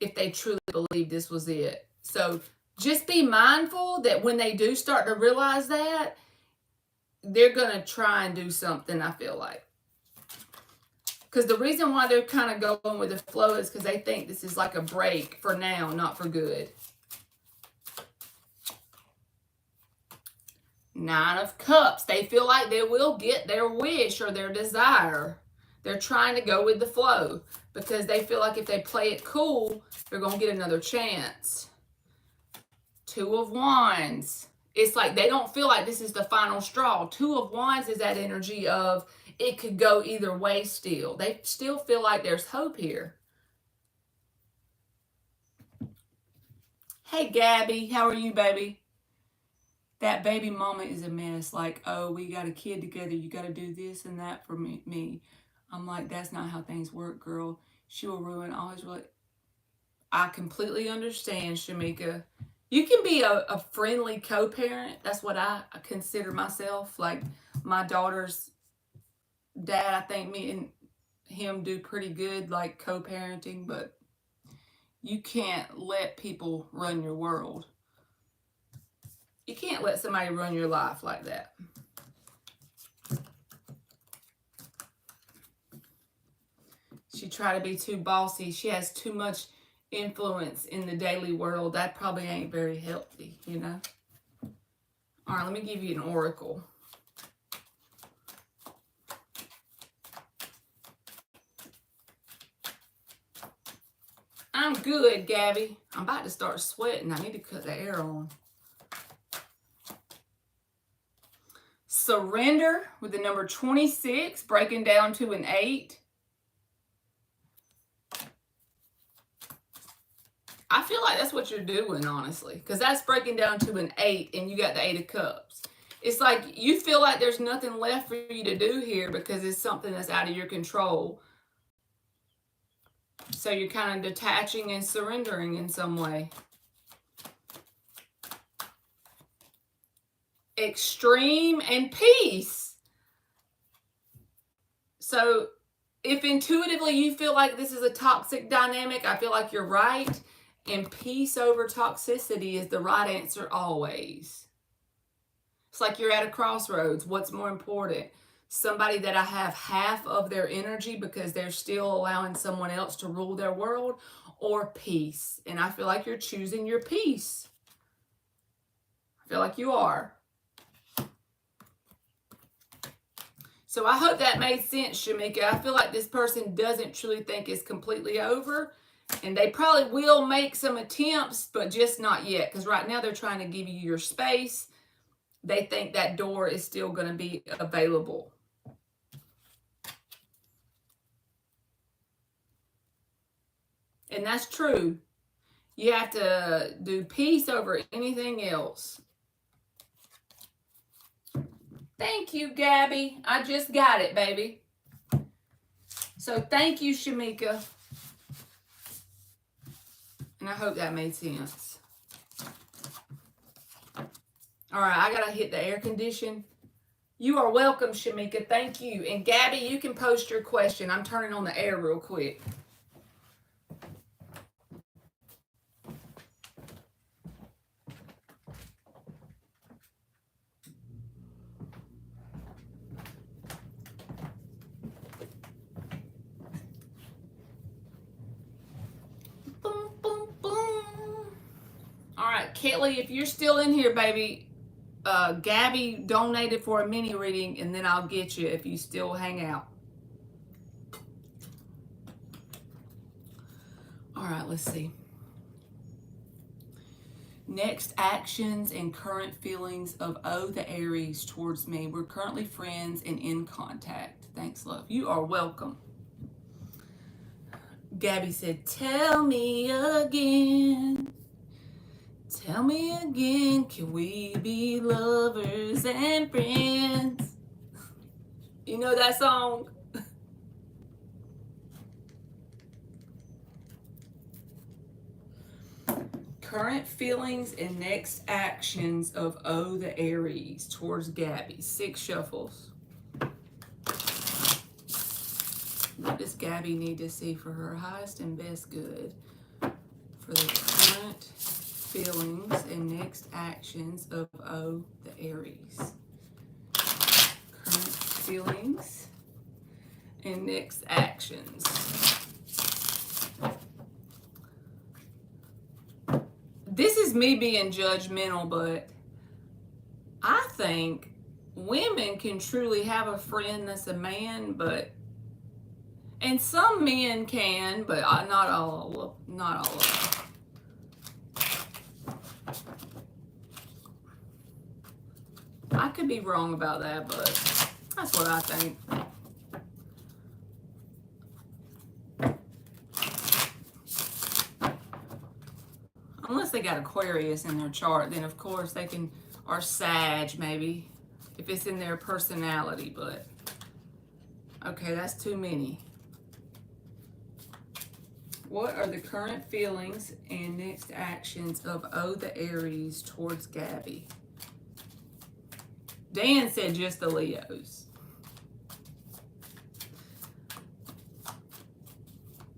if they truly believe this was it. So just be mindful that when they do start to realize that, they're going to try and do something, I feel like. Because the reason why they're kind of going with the flow is because they think this is like a break for now, not for good. Nine of Cups. They feel like they will get their wish or their desire. They're trying to go with the flow because they feel like if they play it cool, they're going to get another chance. Two of Wands. It's like they don't feel like this is the final straw. Two of Wands is that energy of it could go either way still. They still feel like there's hope here. Hey, Gabby. How are you, baby? That baby mama is a mess. Like, oh, we got a kid together. You got to do this and that for me. I'm like, that's not how things work, girl. She will ruin all his... I completely understand, Shamika. You can be a friendly co-parent. That's what I consider myself. Like, my daughter's dad, I think me and him do pretty good, like, co-parenting. But you can't let people run your world. You can't let somebody run your life like that. She tried to be too bossy. She has too much influence in the daily world. That probably ain't very healthy, you know? All right, let me give you an oracle. I'm good, Gabby. I'm about to start sweating. I need to cut the air on. Surrender with the number 26, breaking down to an 8. I feel like that's what you're doing, honestly, because that's breaking down to an 8, and you got the 8 of Cups. It's like you feel like there's nothing left for you to do here because it's something that's out of your control. So you're kind of detaching and surrendering in some way. Extreme and peace. So if intuitively you feel like this is a toxic dynamic, I feel like you're right. And peace over toxicity is the right answer always. It's like you're at a crossroads. What's more important? Somebody that I have half of their energy because they're still allowing someone else to rule their world, or peace. And I feel like you're choosing your peace. I feel like you are. So I hope that made sense, Shamika. I feel like this person doesn't truly think it's completely over. And they probably will make some attempts, but just not yet. Because right now they're trying to give you your space. They think that door is still going to be available. And that's true. You have to do peace over anything else. Thank you, Gabby. I just got it, baby. So thank you, Shamika. And I hope that made sense. All right, I got to hit the air condition. You are welcome, Shamika. Thank you. And Gabby, you can post your question. I'm turning on the air real quick. Boom, boom, boom. All right, Kelly, if you're still in here, baby, Gabby donated for a mini reading, and then I'll get you if you still hang out. All right, let's see. Next actions and current feelings of the Aries towards me. We're currently friends and in contact. Thanks, love. You are welcome. Gabby said, tell me again. Tell me again, can we be lovers and friends? You know that song? Current feelings and next actions of the Aries towards Gabby. 6 shuffles. What does Gabby need to see for her highest and best good? For the current feelings and next actions of the Aries. Current feelings and next actions. This is me being judgmental, but I think women can truly have a friend that's a man, and some men can, but not all of them. I could be wrong about that, but that's what I think. Unless they got Aquarius in their chart, then of course they can, or Sag maybe, if it's in their personality, but okay, that's too many. What are the current feelings and next actions of the Aries towards Gabby? Dan said just the Leos.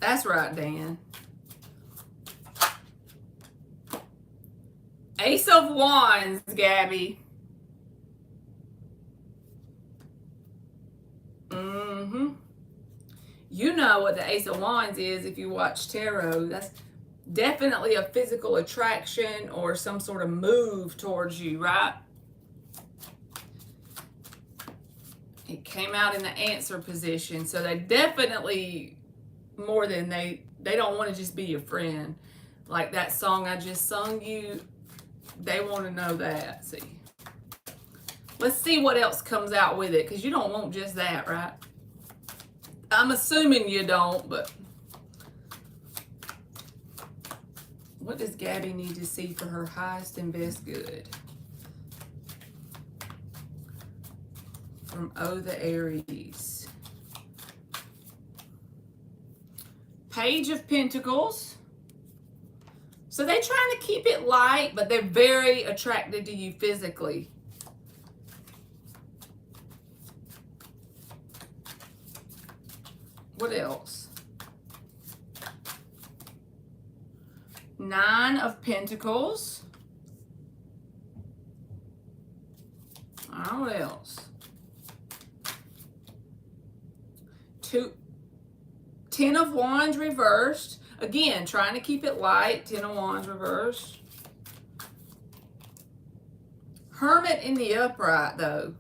That's right, Dan. Ace of Wands, Gabby. You know what the Ace of Wands is if you watch tarot. That's definitely a physical attraction or some sort of move towards you, right? It came out in the answer position, so they definitely, more than they don't want to just be your friend. Like that song I just sung you, they want to know that. See, let's see what else comes out with it, because you don't want just that, right? I'm assuming you don't, but what does Gabby need to see for her highest and best good? from O the Aries. Page of Pentacles. So they're trying to keep it light, but they're very attracted to you physically. What else? Nine of Pentacles. What else? 10 of Wands reversed. Again, trying to keep it light. 10 of Wands reversed. Hermit in the upright, though.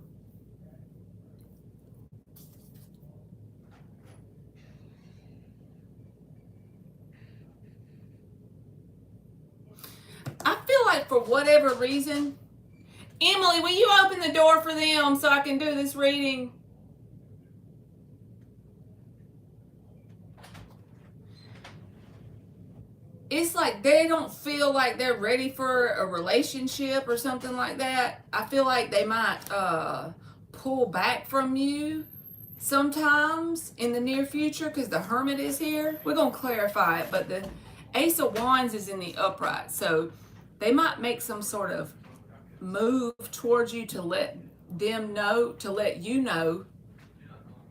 I feel like for whatever reason, Emily, will you open the door for them so I can do this reading? It's like they don't feel like they're ready for a relationship or something like that. I feel like they might pull back from you sometimes in the near future because the Hermit is here. We're going to clarify it, but the Ace of Wands is in the upright. So they might make some sort of move towards you to let them know, to let you know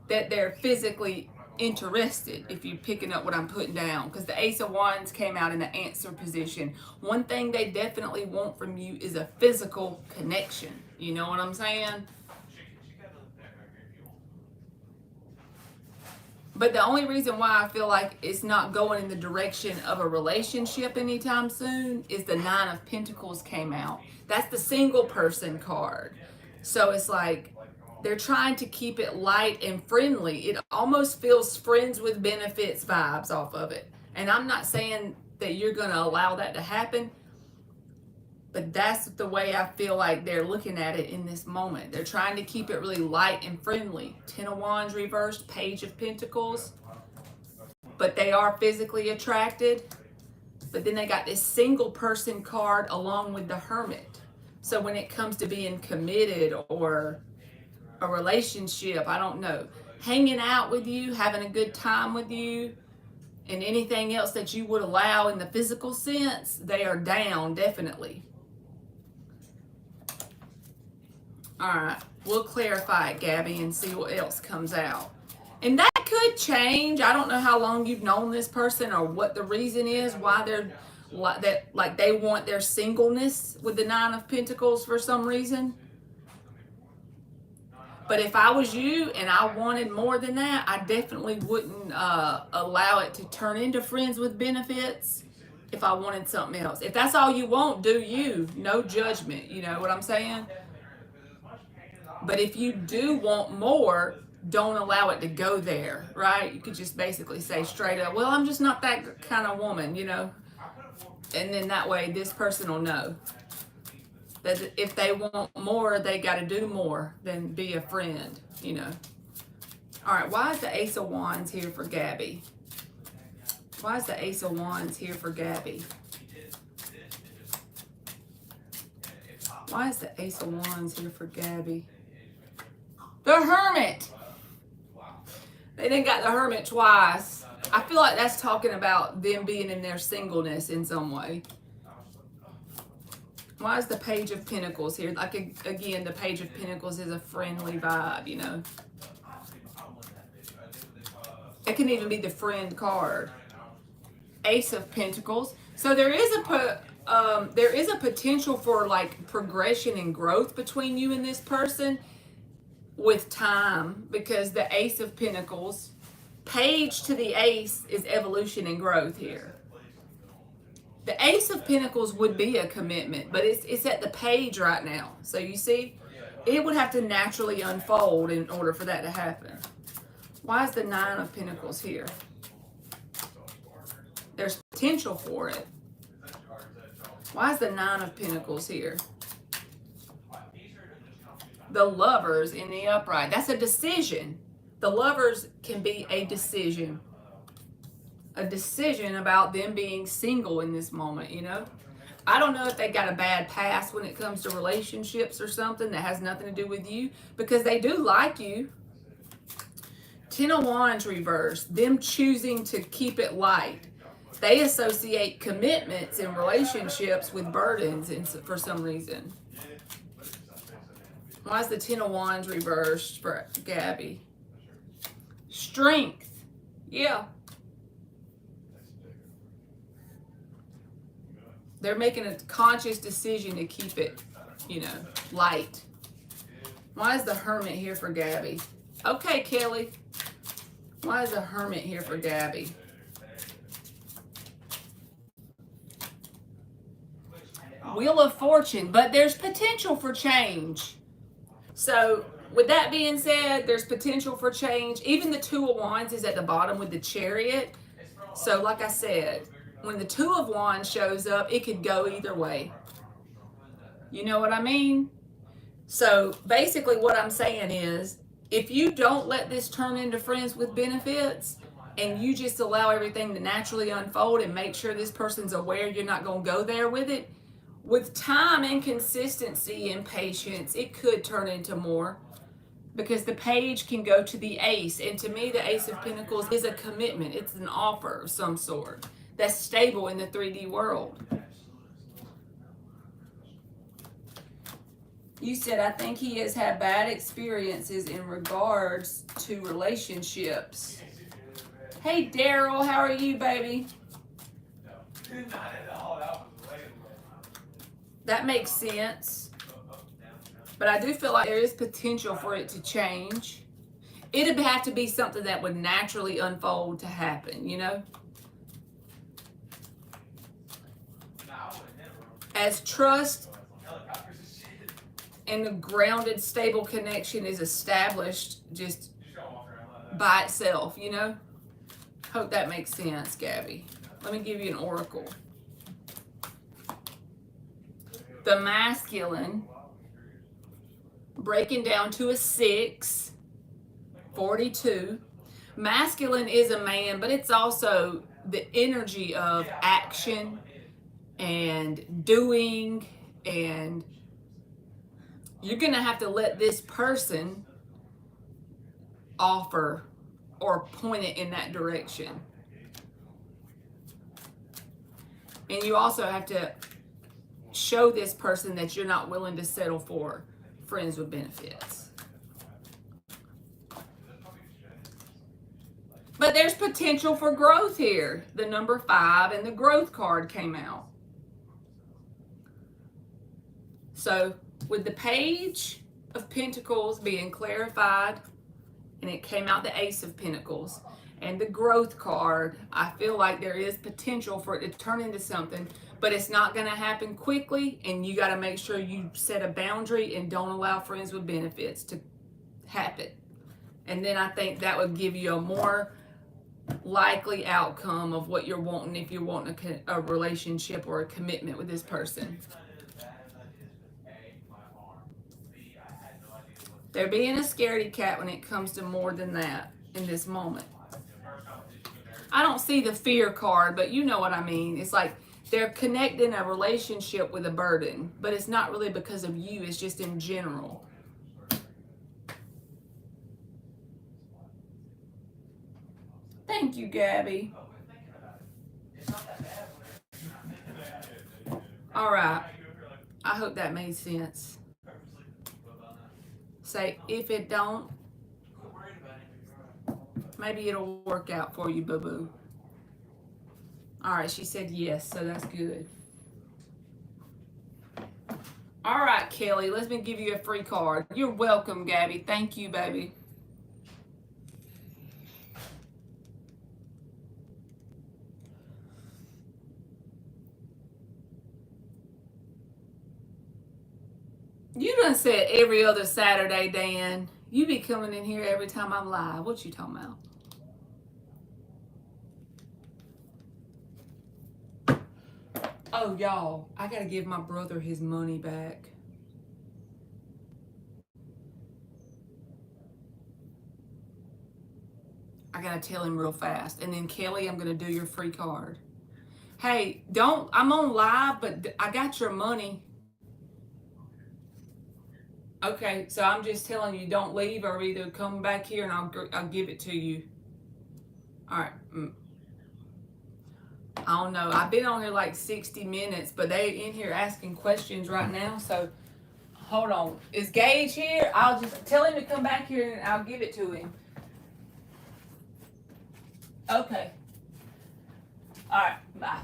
that they're physically interested, if you're picking up what I'm putting down, because the Ace of Wands came out in the answer position. One thing they definitely want from you is a physical connection. You know what I'm saying? But the only reason why I feel like it's not going in the direction of a relationship anytime soon is the Nine of Pentacles came out. That's the single person card. So it's like they're trying to keep it light and friendly. It almost feels friends with benefits vibes off of it. And I'm not saying that you're going to allow that to happen, but that's the way I feel like they're looking at it in this moment. They're trying to keep it really light and friendly. 10 of Wands reversed, Page of Pentacles. But they are physically attracted. But then they got this single person card along with the Hermit. So when it comes to being committed or a relationship, I don't know, hanging out with you, having a good time with you, and anything else that you would allow in the physical sense, they are down, definitely. All right, we'll clarify it, Gabby, and see what else comes out. And that could change. I don't know how long you've known this person or what the reason is why they're like they want their singleness with the Nine of Pentacles for some reason. But if I was you and I wanted more than that, I definitely wouldn't allow it to turn into friends with benefits if I wanted something else. If that's all you want, do you. No judgment. You know what I'm saying? But if you do want more, don't allow it to go there, right? You could just basically say straight up, well, I'm just not that kind of woman, you know? And then that way this person will know that if they want more, they got to do more than be a friend, you know? All right, why is the Ace of Wands here for Gabby? Why is the Ace of Wands here for Gabby? Why is the Ace of Wands here for Gabby? The Hermit. They done got the Hermit twice. I feel like that's talking about them being in their singleness in some way. Why is the Page of Pentacles here? Like, again, the Page of Pentacles is a friendly vibe, you know. It can even be the friend card. Ace of Pentacles. So there is a potential for like progression and growth between you and this person with time, because the Ace of Pentacles, Page to the Ace is evolution and growth here. The Ace of Pentacles would be a commitment, but it's at the Page right now. So you see, it would have to naturally unfold in order for that to happen. Why is the Nine of Pentacles here? There's potential for it. Why is the Nine of Pentacles here? The Lovers in the upright. That's a decision. The Lovers can be a decision. A decision about them being single in this moment, you know? I don't know if they got a bad past when it comes to relationships or something that has nothing to do with you, because they do like you. Ten of Wands reverse, them choosing to keep it light. They associate commitments in relationships with burdens for some reason. Why is the Ten of Wands reversed for Gabby? Strength. Yeah. They're making a conscious decision to keep it, light. Why is the Hermit here for Gabby? Okay, Kelly. Why is the Hermit here for Gabby? Wheel of Fortune, but there's potential for change. So, with that being said, there's potential for change. Even the Two of Wands is at the bottom with the Chariot. So, like I said, when the Two of Wands shows up, it could go either way. You know what I mean? So, basically what I'm saying is, if you don't let this turn into friends with benefits, and you just allow everything to naturally unfold and make sure this person's aware you're not going to go there with it, with time and consistency and patience, it could turn into more, because the Page can go to the Ace. And to me, the Ace of Pentacles is a commitment. It's an offer of some sort that's stable in the 3D world. You said, I think he has had bad experiences in regards to relationships. Hey, Daryl, how are you, baby? That makes sense. But I do feel like there is potential for it to change. It'd have to be something that would naturally unfold to happen, As trust and a grounded, stable connection is established just by itself, Hope that makes sense, Gabby. Let me give you an oracle. The Masculine, breaking down to a 6, 42. Masculine is a man, but it's also the energy of action and doing, and you're going to have to let this person offer or point it in that direction. And you also have to show this person that you're not willing to settle for friends with benefits. But there's potential for growth here. The number 5 and the growth card came out. So with the Page of Pentacles being clarified, and it came out the Ace of Pentacles, and the growth card, I feel like there is potential for it to turn into something, but it's not going to happen quickly, and you got to make sure you set a boundary and don't allow friends with benefits to happen. And then I think that would give you a more likely outcome of what you're wanting if you're wanting a relationship or a commitment with this person. They're being a scaredy cat when it comes to more than that in this moment. I don't see the fear card, but you know what I mean. It's like they're connecting a relationship with a burden, but it's not really because of you. It's just in general. Thank you, Gabby. All right. I hope that made sense. Say, if it don't, maybe it'll work out for you, boo-boo. All right, she said yes, so that's good. All right, Kelly, let me give you a free card. You're welcome, Gabby. Thank you, baby. You done said every other Saturday, Dan. You be coming in here every time I'm live. What you talking about? Oh, y'all, I gotta give my brother his money back. I gotta tell him real fast. And then, Kelly, I'm gonna do your free card. Hey, I'm on live, but I got your money. Okay, so I'm just telling you, don't leave, or either come back here and I'll give it to you. All right. I don't know. I've been on here like 60 minutes, but they in here asking questions right now. So hold on. Is Gage here? I'll just tell him to come back here and I'll give it to him. Okay. All right. Bye.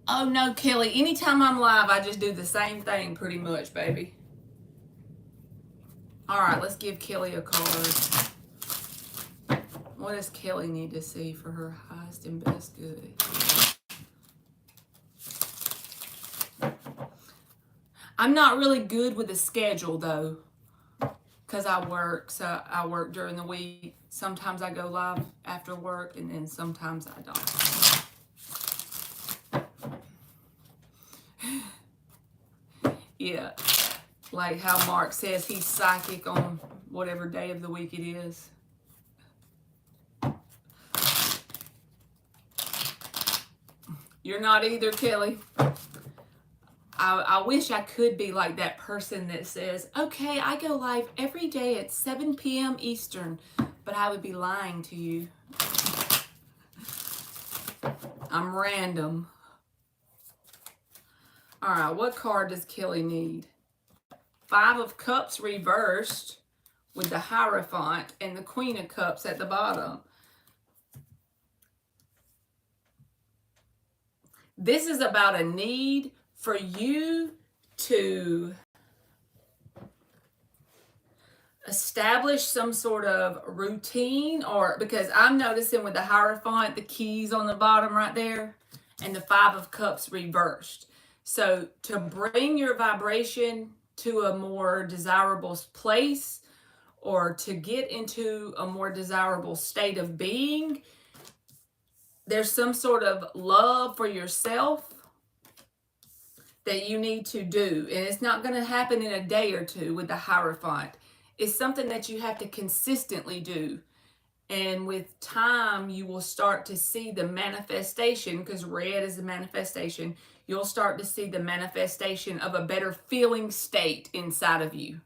Oh no, Kelly. Anytime I'm live, I just do the same thing pretty much, baby. All right, let's give Kelly a card. What does Kelly need to see for her highest and best good? I'm not really good with the schedule though, because I work. So I work during the week. Sometimes I go live after work, and then sometimes I don't. Yeah, like how Mark says he's psychic on whatever day of the week it is. You're not either, Kelly. I wish I could be like that person that says, okay, I go live every day at 7 p.m. Eastern, but I would be lying to you. I'm random. All right, what card does Kelly need? 5 of Cups reversed with the Hierophant and the Queen of Cups at the bottom. This is about a need for you to establish some sort of routine, or because I'm noticing with the Hierophant, the keys on the bottom right there, and the 5 of Cups reversed. So to bring your vibration to a more desirable place, or to get into a more desirable state of being, there's some sort of love for yourself that you need to do. And it's not going to happen in a day or two with the Hierophant. It's something that you have to consistently do. And with time, you will start to see the manifestation, because red is a manifestation. You'll start to see the manifestation of a better feeling state inside of you.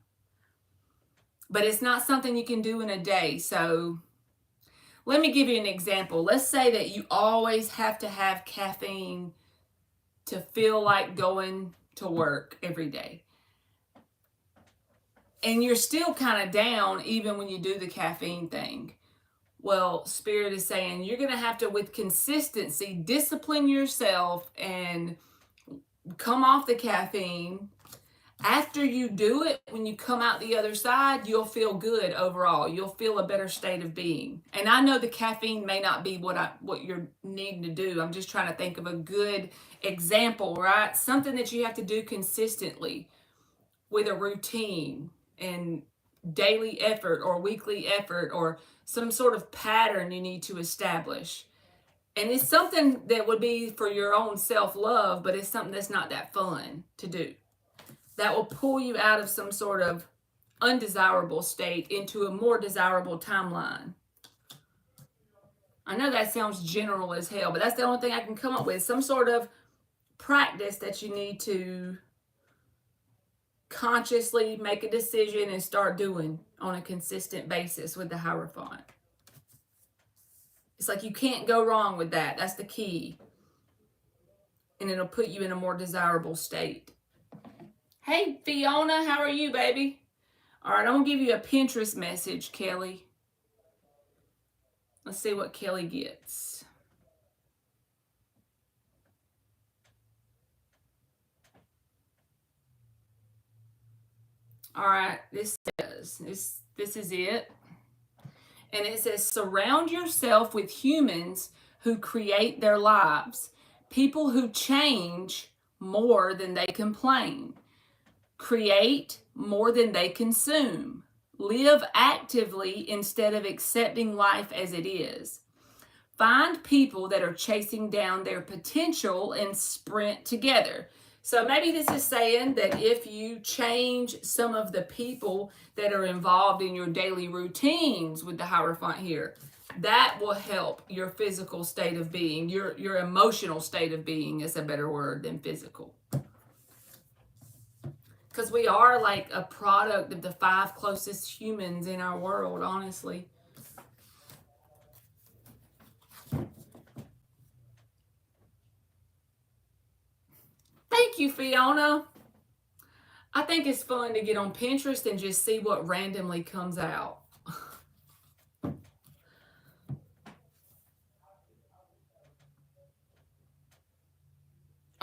But it's not something you can do in a day. So let me give you an example. Let's say that you always have to have caffeine to feel like going to work every day. And you're still kind of down even when you do the caffeine thing. Well, Spirit is saying you're going to have to, with consistency, discipline yourself and come off the caffeine. After you do it, when you come out the other side, you'll feel good overall. You'll feel a better state of being. And I know the caffeine may not be what you're needing to do. I'm just trying to think of a good example, right? Something that you have to do consistently with a routine and daily effort or weekly effort, or some sort of pattern you need to establish. And it's something that would be for your own self-love, but it's something that's not that fun to do. That will pull you out of some sort of undesirable state into a more desirable timeline. I know that sounds general as hell, but that's the only thing I can come up with. Some sort of practice that you need to consciously make a decision and start doing on a consistent basis with the Hierophant. It's like you can't go wrong with that. That's the key. And it'll put you in a more desirable state. Hey, Fiona, how are you, baby? All right, I'm going to give you a Pinterest message, Kelly. Let's see what Kelly gets. All right, this is it. And it says, surround yourself with humans who create their lives. People who change more than they complain. Create more than they consume. Live actively instead of accepting life as it is. Find people that are chasing down their potential and sprint together. So maybe this is saying that if you change some of the people that are involved in your daily routines with the Hierophant here, that will help your physical state of being. Your emotional state of being is a better word than physical. Because we are like a product of the 5 closest humans in our world, honestly. Thank you, Fiona. I think it's fun to get on Pinterest and just see what randomly comes out.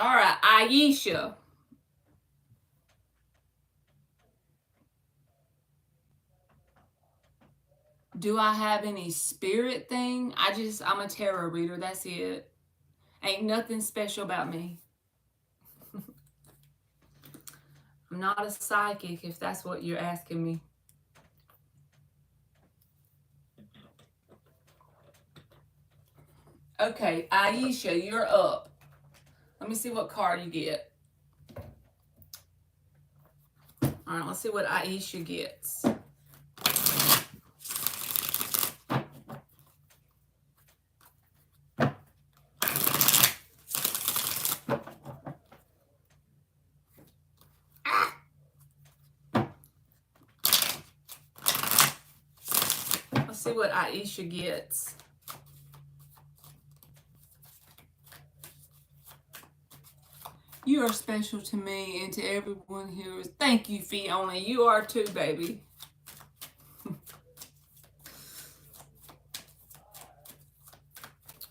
All right, Aisha. Do I have any spirit thing? I'm a tarot reader. That's it. Ain't nothing special about me. I'm not a psychic, if that's what you're asking me. Okay, Aisha, you're up. Let me see what card you get. All right, let's see what Aisha gets. Let's see what Aisha gets. You are special to me and to everyone here. Thank you, Fiona. You are too, baby.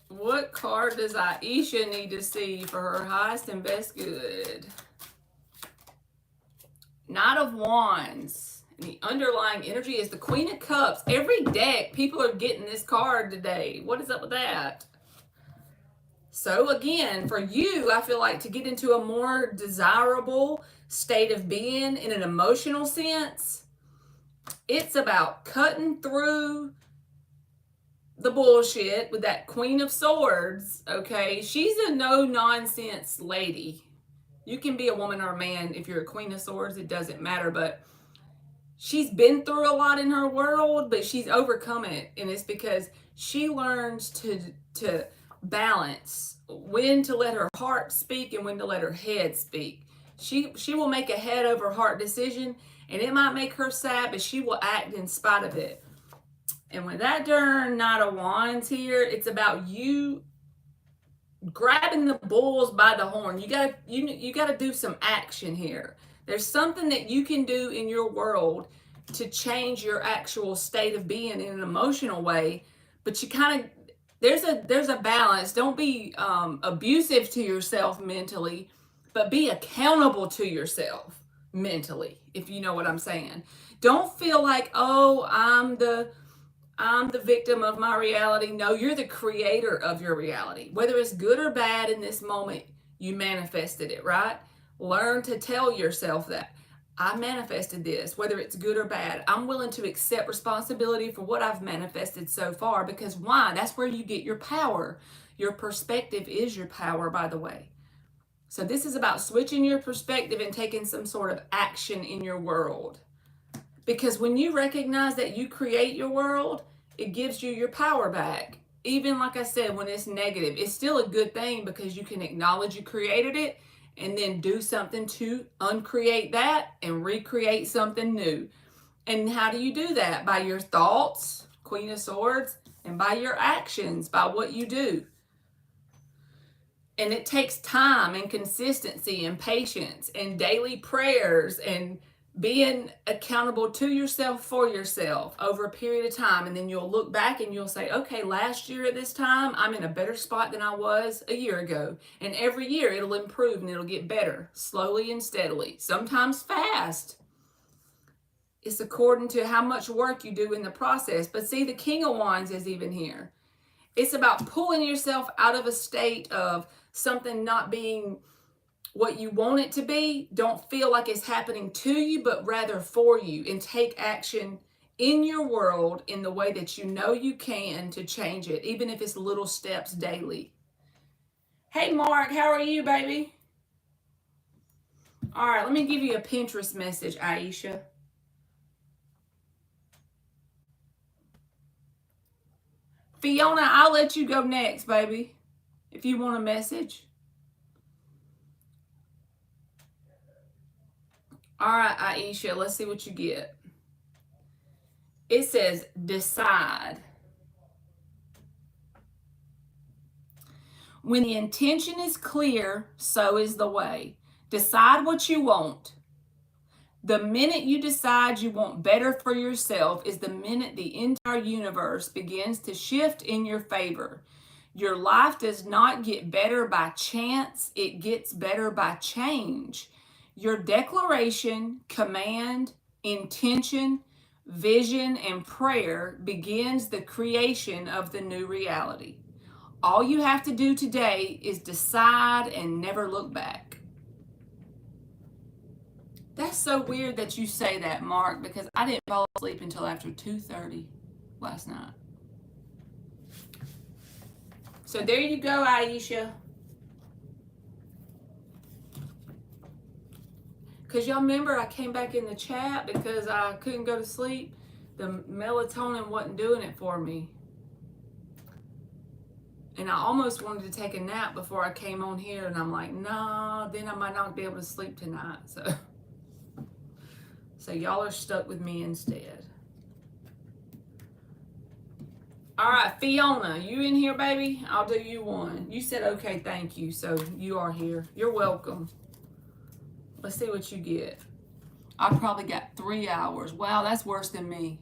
What card does Aisha need to see for her highest and best good? Knight of Wands. And the underlying energy is the Queen of Cups. Every deck, people are getting this card today. What is up with that? So again, for you, I feel like to get into a more desirable state of being in an emotional sense, it's about cutting through the bullshit with that Queen of Swords, okay? She's a no-nonsense lady. You can be a woman or a man if you're a Queen of Swords. It doesn't matter, but she's been through a lot in her world, but she's overcome it, and it's because she learns to balance when to let her heart speak and when to let her head speak. She will make a head over heart decision, and it might make her sad, but she will act in spite of it. And with that darn Knight of Wands here, it's about you grabbing the bulls by the horn. You gotta do some action here. There's something that you can do in your world to change your actual state of being in an emotional way, but you kind of there's a balance. Don't be abusive to yourself mentally, but be accountable to yourself mentally, if you know what I'm saying. Don't feel like, oh, I'm the victim of my reality. No, you're the creator of your reality. Whether it's good or bad in this moment, you manifested it, right? Learn to tell yourself that. I manifested this, whether it's good or bad. I'm willing to accept responsibility for what I've manifested so far, because why? That's where you get your power. Your perspective is your power, by the way. So this is about switching your perspective and taking some sort of action in your world. Because when you recognize that you create your world, it gives you your power back. Even like I said, when it's negative, it's still a good thing because you can acknowledge you created it and then do something to uncreate that and recreate something new. And how do you do that? By your thoughts, Queen of Swords, and by your actions, by what you do. And it takes time and consistency and patience and daily prayers and being accountable to yourself for yourself over a period of time. And then you'll look back and you'll say, okay, last year at this time, I'm in a better spot than I was a year ago. And every year it'll improve and it'll get better, slowly and steadily, sometimes fast. It's according to how much work you do in the process. But see, the King of Wands is even here. It's about pulling yourself out of a state of something not being what you want it to be. Don't feel like it's happening to you, but rather for you, and take action in your world in the way that you know you can to change it, even if it's little steps daily. Hey, Mark, how are you, baby? All right, let me give you a Pinterest message, Aisha. Fiona, I'll let you go next, baby, if you want a message. All right, Aisha, let's see what you get. It says, decide. When the intention is clear, so is the way. Decide what you want. The minute you decide you want better for yourself is the minute the entire universe begins to shift in your favor. Your life does not get better by chance, it gets better by change. Your declaration, command, intention, vision, and prayer begins the creation of the new reality. All you have to do today is decide and never look back. That's so weird that you say that, Mark, because I didn't fall asleep until after 2:30 last night. So there you go, Aisha. Because y'all remember I came back in the chat because I couldn't go to sleep. The melatonin wasn't doing it for me. And I almost wanted to take a nap before I came on here, and I'm like, nah, then I might not be able to sleep tonight. So y'all are stuck with me instead. All right, Fiona, you in here, baby? I'll do you one. You said, okay, thank you. So you are here. You're welcome. Let's see what you get. I probably got 3 hours. Wow, that's worse than me.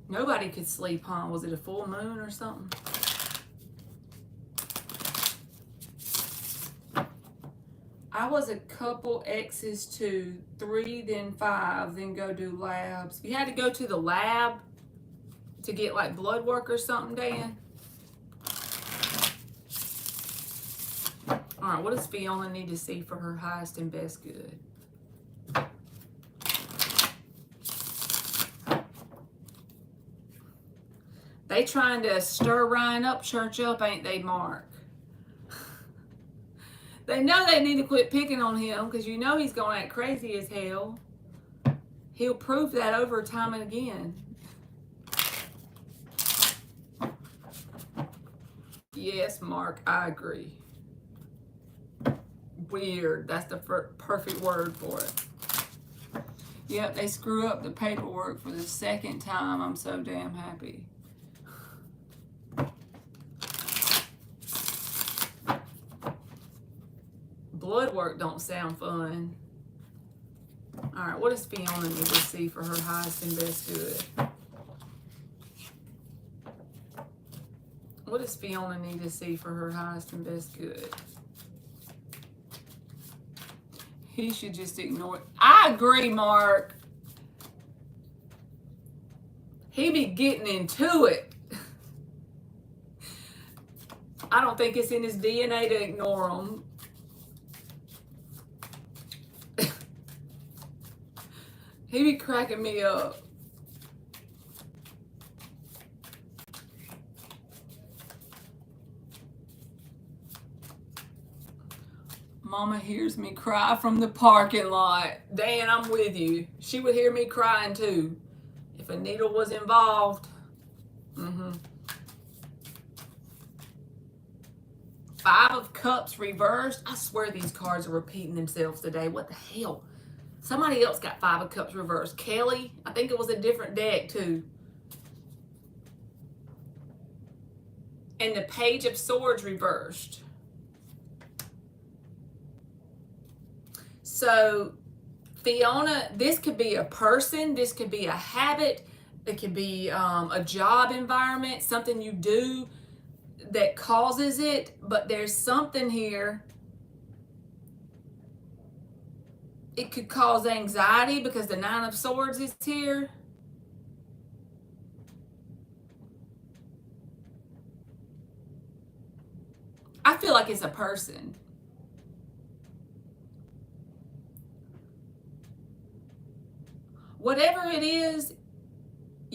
Nobody could sleep, huh? Was it a full moon or something? I was a couple X's to 3, then 5, then go do labs. You had to go to the lab to get like blood work or something, Dan? All right, what does Fiona need to see for her highest and best good? They trying to stir Ryan up, church up, ain't they, Mark? They know they need to quit picking on him because you know he's going to act crazy as hell. He'll prove that over time and again. Yes, Mark, I agree. Weird. That's the perfect word for it. Yep, they screw up the paperwork for the second time. I'm so damn happy. Blood work don't sound fun. All right, what does Fiona need to see for her highest and best good? What does Fiona need to see for her highest and best good? He should just ignore it. I agree, Mark. He be getting into it. I don't think it's in his DNA to ignore him. He be cracking me up. Mama hears me cry from the parking lot. Dan, I'm with you. She would hear me crying too if a needle was involved. 5 of Cups reversed. I swear these cards are repeating themselves today. What the hell? Somebody else got 5 of Cups reversed. Kelly, I think it was a different deck too. And the Page of Swords reversed. So, Fiona, this could be a person. This could be a habit. It could be a job environment, something you do that causes it. But there's something here. It could cause anxiety because the 9 of Swords is here. I feel like it's a person. Whatever it is,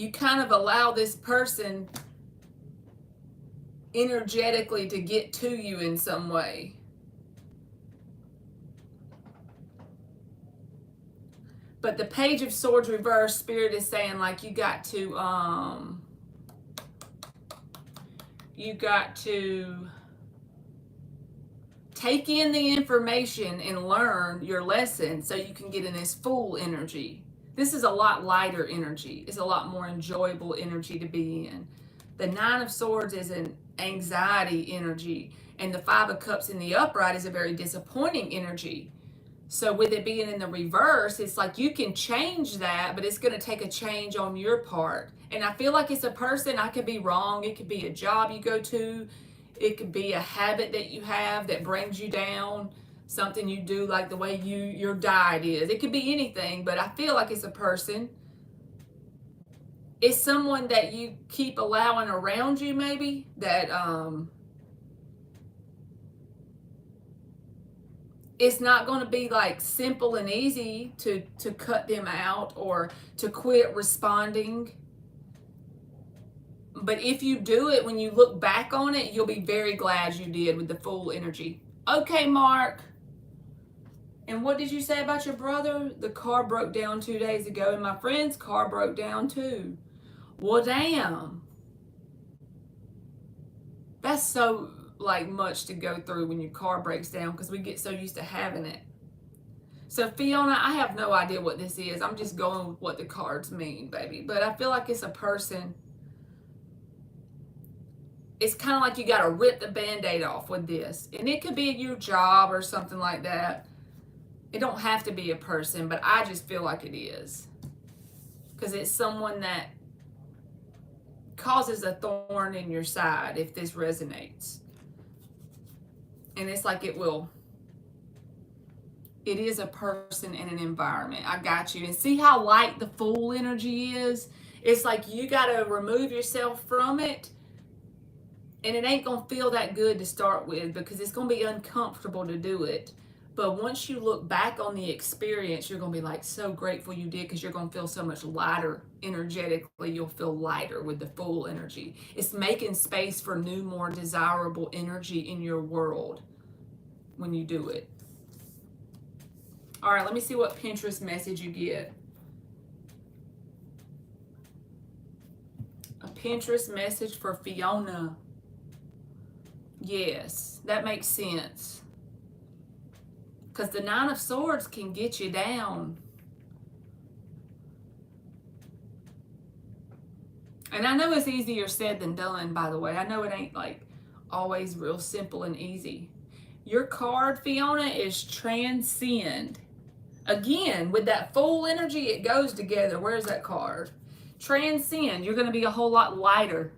you kind of allow this person energetically to get to you in some way. But the Page of Swords reverse, Spirit is saying like you got to take in the information and learn your lesson so you can get in this Fool energy. This is a lot lighter energy. It's a lot more enjoyable energy to be in. The Nine of Swords is an anxiety energy, and the Five of Cups in the upright is a very disappointing energy. So with it being in the reverse, it's like you can change that, but it's going to take a change on your part. And I feel like it's a person. I could be wrong. It could be a job you go to. It could be a habit that you have that brings you down, something you do like the way your diet is. It could be anything, but I feel like it's a person. It's someone that you keep allowing around you, maybe, that it's not going to be like simple and easy to cut them out or to quit responding. But if you do it, when you look back on it, you'll be very glad you did with the Fool energy. Okay, Mark. And what did you say about your brother? The car broke down 2 days ago, and my friend's car broke down too. Well, damn. That's so like much to go through when your car breaks down, because we get so used to having it. So Fiona, I have no idea what this is. I'm just going with what the cards mean, baby. But I feel like it's a person. It's kind of like you got to rip the Band-Aid off with this. And it could be your job or something like that. It don't have to be a person, but I just feel like it is. Because it's someone that causes a thorn in your side if this resonates. And it's like it is a person in an environment. I got you. And see how light the Fool energy is? It's like you got to remove yourself from it. And it ain't going to feel that good to start with, because it's going to be uncomfortable to do it. But once you look back on the experience, you're going to be like so grateful you did, because you're going to feel so much lighter energetically. You'll feel lighter with the Fool energy. It's making space for new, more desirable energy in your world when you do it. All right, let me see what Pinterest message you get. A Pinterest message for Fiona. Yes, that makes sense. Because the Nine of Swords can get you down. And I know it's easier said than done, by the way. I know it ain't like always real simple and easy. Your card, Fiona, is Transcend. Again, with that Fool energy, it goes together. Where's that card? Transcend. You're going to be a whole lot lighter.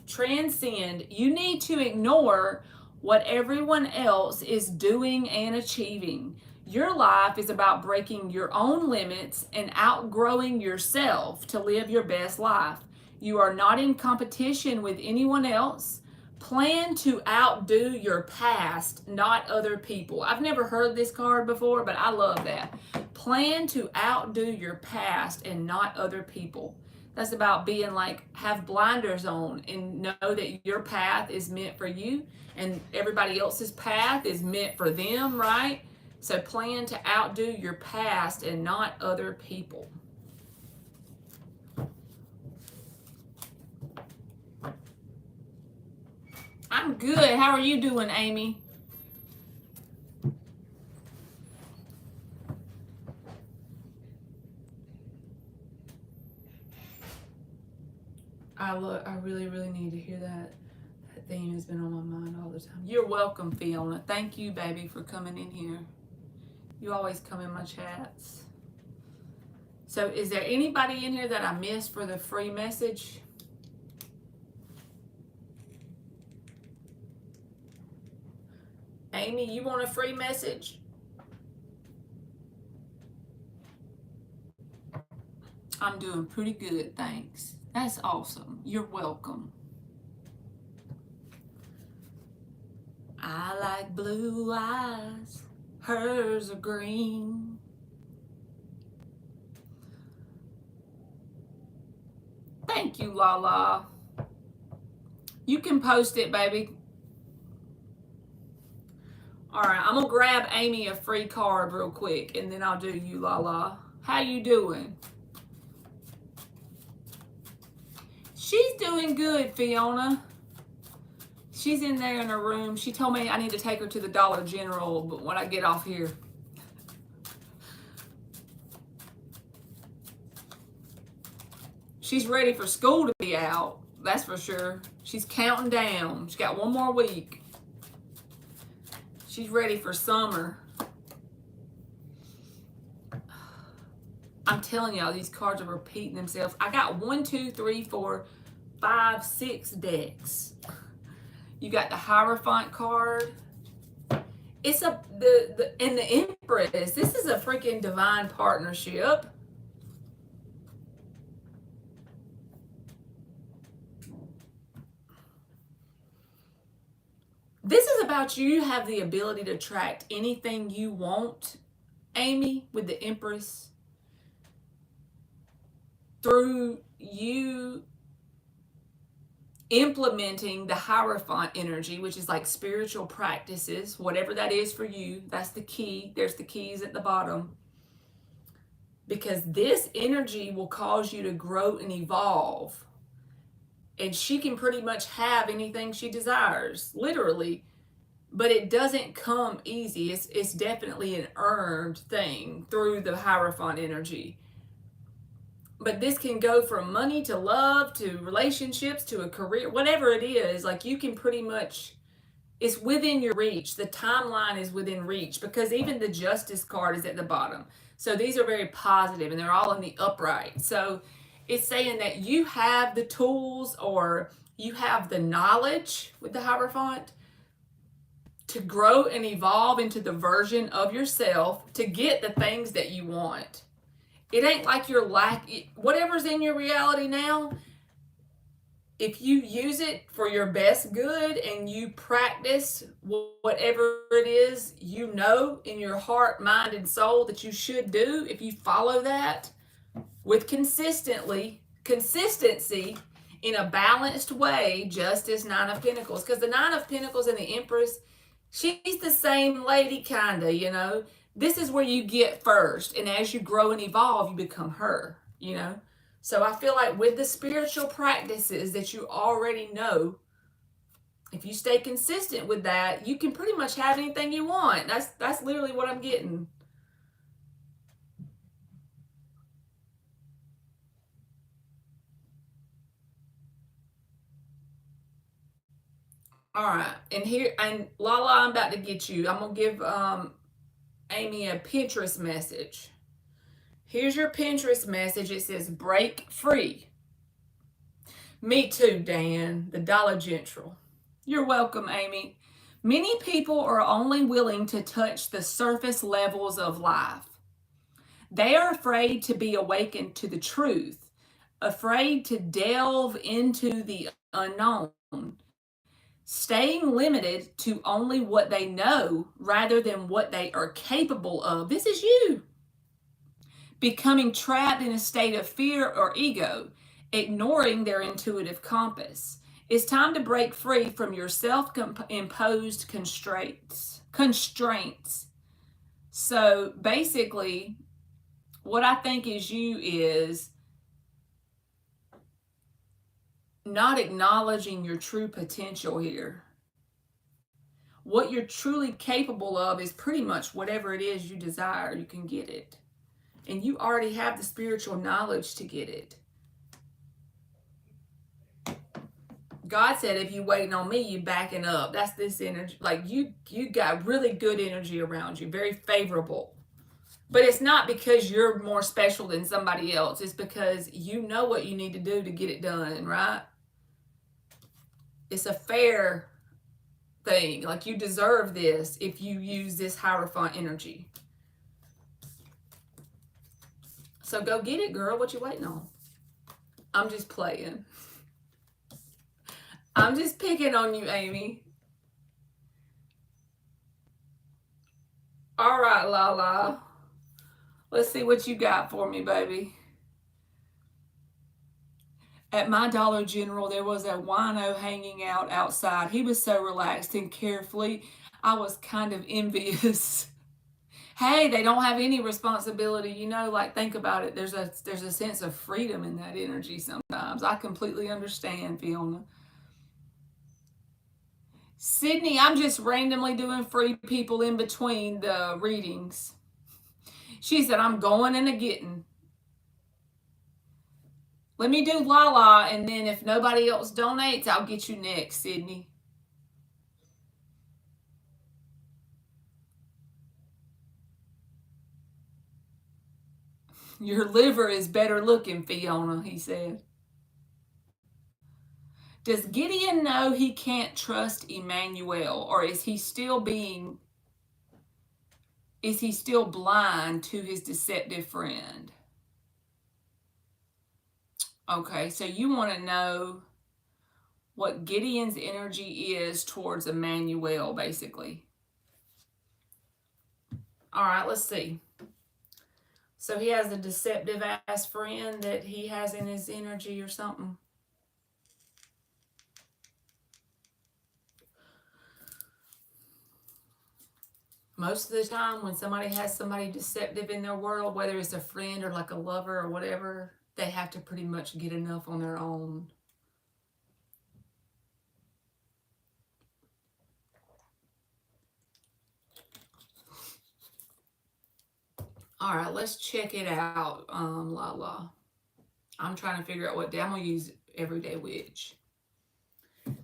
Transcend. You need to ignore what everyone else is doing and achieving. Your life is about breaking your own limits and outgrowing yourself to live your best life. You are not in competition with anyone else. Plan to outdo your past, not other people. I've never heard this card before, but I love that. Plan to outdo your past and not other people. That's about being like, have blinders on and know that your path is meant for you and everybody else's path is meant for them, right? So plan to outdo your past and not other people. I'm good. How are you doing, Amy? I really, really need to hear that. That theme has been on my mind all the time. You're welcome, Fiona. Thank you, baby, for coming in here. You always come in my chats. So is there anybody in here that I missed for the free message? Amy, you want a free message? I'm doing pretty good, thanks. That's awesome. You're welcome. I like blue eyes, hers are green. Thank you, Lala. You can post it, baby. All right, I'm gonna grab Amy a free card real quick, and then I'll do you, Lala. How you doing? She's doing good, Fiona. She's in there in her room. She told me I need to take her to the Dollar General, but when I get off here. She's ready for school to be out, that's for sure. She's counting down. She's got one more week. She's ready for summer. I'm telling y'all, these cards are repeating themselves. I got 1, 2, 3, 4, 5, 6 decks. You got the Hierophant card. It's and the Empress. This is a freaking divine partnership. This is about you have the ability to attract anything you want, Amy, with the Empress, through you implementing the Hierophant energy, which is like spiritual practices, whatever that is for you. That's the key. There's the keys at the bottom. Because this energy will cause you to grow and evolve. And she can pretty much have anything she desires, literally. But it doesn't come easy. It's definitely an earned thing through the Hierophant energy. But this can go from money to love to relationships to a career, whatever it is. Like you can pretty much, it's within your reach. The timeline is within reach because even the Justice card is at the bottom. So these are very positive and they're all in the upright. So it's saying that you have the tools or you have the knowledge with the Hierophant to grow and evolve into the version of yourself to get the things that you want. It ain't like you're whatever's in your reality now, if you use it for your best good and you practice whatever it is you know in your heart, mind, and soul that you should do, if you follow that with consistency in a balanced way, just as Nine of Pentacles. Because the Nine of Pentacles and the Empress, she's the same lady, kind of, you know. This is where you get first. And as you grow and evolve, you become her, you know. So I feel like with the spiritual practices that you already know, if you stay consistent with that, you can pretty much have anything you want. That's literally what I'm getting. All right. And Lala, I'm about to get you. I'm going to give Amy a Pinterest message. Here's your Pinterest message. It says, break free. Me too, Dan, the Dollar General. You're welcome, Amy. Many people are only willing to touch the surface levels of life. They are afraid to be awakened to the truth, afraid to delve into the unknown, staying limited to only what they know rather than what they are capable of. This is you. Becoming trapped in a state of fear or ego, ignoring their intuitive compass. It's time to break free from your self-imposed constraints. So basically, what I think is you is not acknowledging your true potential here. What you're truly capable of is pretty much whatever it is you desire, you can get it. And you already have the spiritual knowledge to get it. God said, if you waiting on me, you backing up. That's this energy. Like you got really good energy around you, very favorable. But it's not because you're more special than somebody else. It's because you know what you need to do to get it done, right? It's a fair thing. Like you deserve this if you use this Hierophant energy. So go get it, girl. What you waiting on? I'm just playing. I'm just picking on you, Amy. All right, Lala. Let's see what you got for me, baby. At my Dollar General, there was a wino hanging out outside. He was so relaxed and carefree. I was kind of envious. Hey, they don't have any responsibility. You know, like, think about it. There's a sense of freedom in that energy sometimes. I completely understand, Fiona. Sydney, I'm just randomly doing free people in between the readings. She said, I'm going and a getting. Let me do Lala, and then if nobody else donates, I'll get you next, Sydney. Your liver is better looking, Fiona, he said. Does Gideon know he can't trust Emmanuel, or is he still blind to his deceptive friend? Okay, so you want to know what Gideon's energy is towards Emmanuel, basically. All right, let's see. So he has a deceptive ass friend that he has in his energy or something. Most of the time when somebody has somebody deceptive in their world, whether it's a friend or like a lover or whatever, they have to pretty much get enough on their own. All right, let's check it out, Lala. I'm trying to figure out what day. I'm going to use Everyday Witch.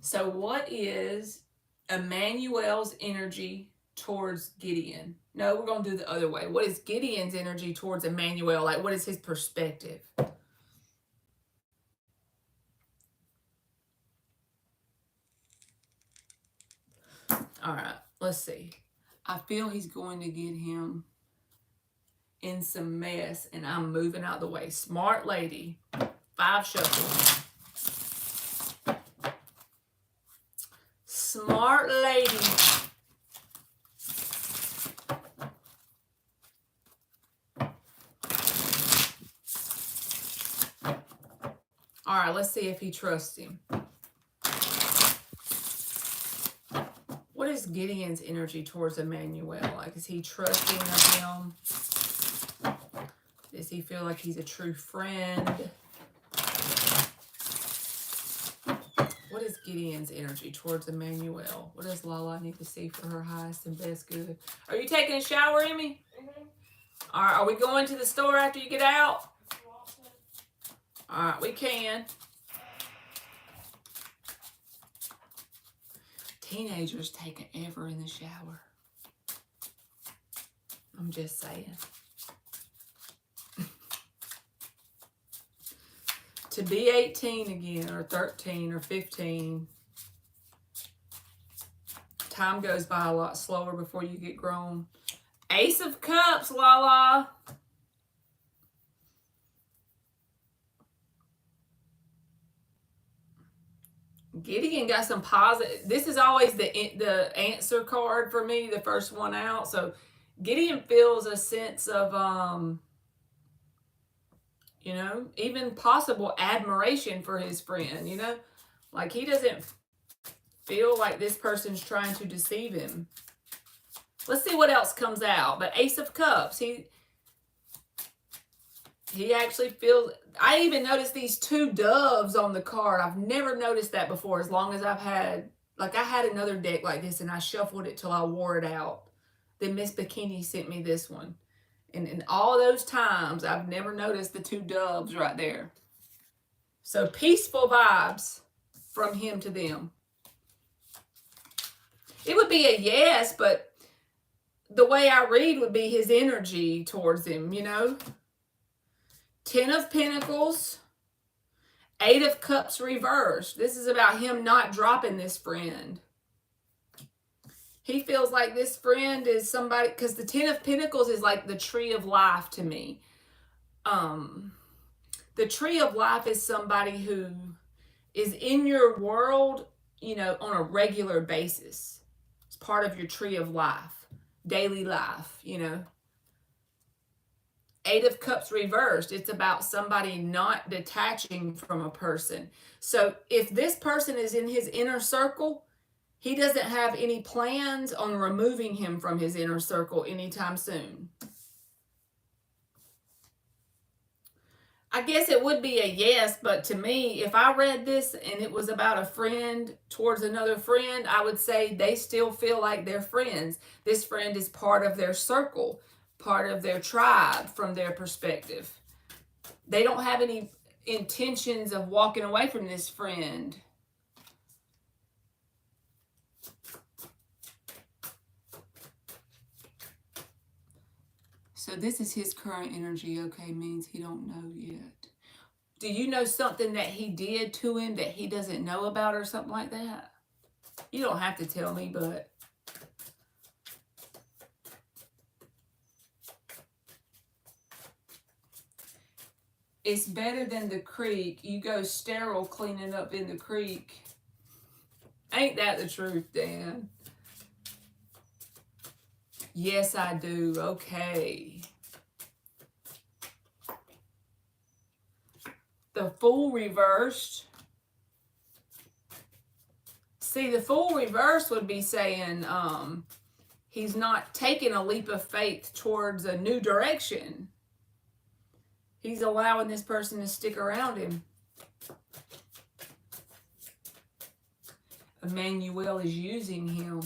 So what is Emmanuel's energy towards Gideon? No, we're going to do the other way. What is Gideon's energy towards Emmanuel? Like, what is his perspective? All right, let's see. I feel he's going to get him in some mess, and I'm moving out of the way. Smart lady. 5 shuffles. Smart lady. All right, let's see if he trusts him. What is Gideon's energy towards Emmanuel? Like, is he trusting of him? Does he feel like he's a true friend? What is Gideon's energy towards Emmanuel? What does Lala need to see for her highest and best good? Are you taking a shower, Emmy? Mm-hmm. All right, are we going to the store after you get out? All right, we can. Teenagers taking ever in the shower. I'm just saying. To be 18 again, or 13, or 15, time goes by a lot slower before you get grown. Ace of Cups, Lala. Gideon got some positive. This is always the answer card for me, the first one out. So Gideon feels a sense of, you know, even possible admiration for his friend, you know? Like, he doesn't feel like this person's trying to deceive him. Let's see what else comes out. But Ace of Cups, he actually feels... I even noticed these 2 doves on the card. I've never noticed that before, as long as I've had... Like, I had another deck like this, and I shuffled it till I wore it out. Then Miss Bikini sent me this one. And in all those times, I've never noticed the 2 doves right there. So, peaceful vibes from him to them. It would be a yes, but the way I read would be his energy towards him, you know? 10 of Pentacles, 8 of Cups reversed. This is about him not dropping this friend. He feels like this friend is somebody, because the 10 of Pentacles is like the tree of life to me. The tree of life is somebody who is in your world, you know, on a regular basis. It's part of your tree of life, daily life, you know. Eight of Cups reversed, it's about somebody not detaching from a person. So if this person is in his inner circle, he doesn't have any plans on removing him from his inner circle anytime soon. I guess it would be a yes, but to me, if I read this and it was about a friend towards another friend, I would say they still feel like they're friends. This friend is part of their circle, part of their tribe from their perspective. They don't have any intentions of walking away from this friend. So this is his current energy, okay, means he don't know yet. Do you know something that he did to him that he doesn't know about or something like that? You don't have to tell me, but it's better than the creek. You go sterile cleaning up in the creek. Ain't that the truth, Dan? Yes, I do. Okay. The Fool reversed. See, the Fool reversed would be saying he's not taking a leap of faith towards a new direction. He's allowing this person to stick around him. Emmanuel is using him.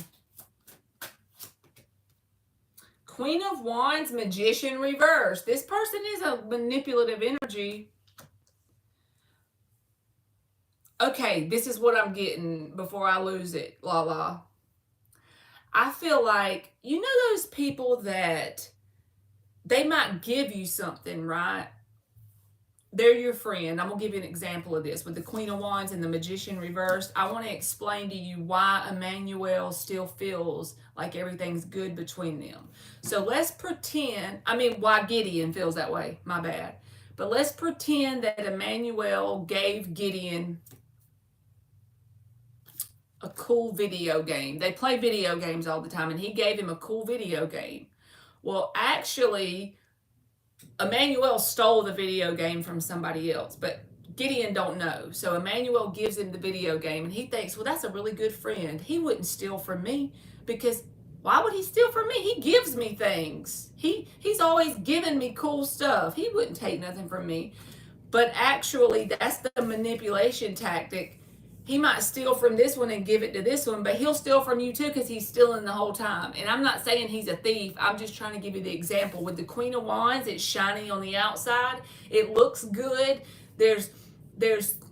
Queen of Wands, Magician reversed. This person is a manipulative energy. Okay, this is what I'm getting before I lose it, Lala. I feel like, you know those people that they might give you something, right? They're your friend. I'm going to give you an example of this. With the Queen of Wands and the Magician reversed, I want to explain to you why Emmanuel still feels like everything's good between them. So let's pretend, why Gideon feels that way, my bad. But let's pretend that Emmanuel gave Gideon a cool video game. They play video games all the time, and he gave him a cool video game. Well, actually, Emmanuel stole the video game from somebody else, but Gideon don't know. So Emmanuel gives him the video game, and he thinks, well, that's a really good friend. He wouldn't steal from me, because why would he steal from me? He gives me things. He's always giving me cool stuff. He wouldn't take nothing from me. But actually, that's the manipulation tactic. He might steal from this one and give it to this one, but he'll steal from you too because he's stealing the whole time. And I'm not saying he's a thief. I'm just trying to give you the example. With the Queen of Wands, it's shiny on the outside. It looks good. There's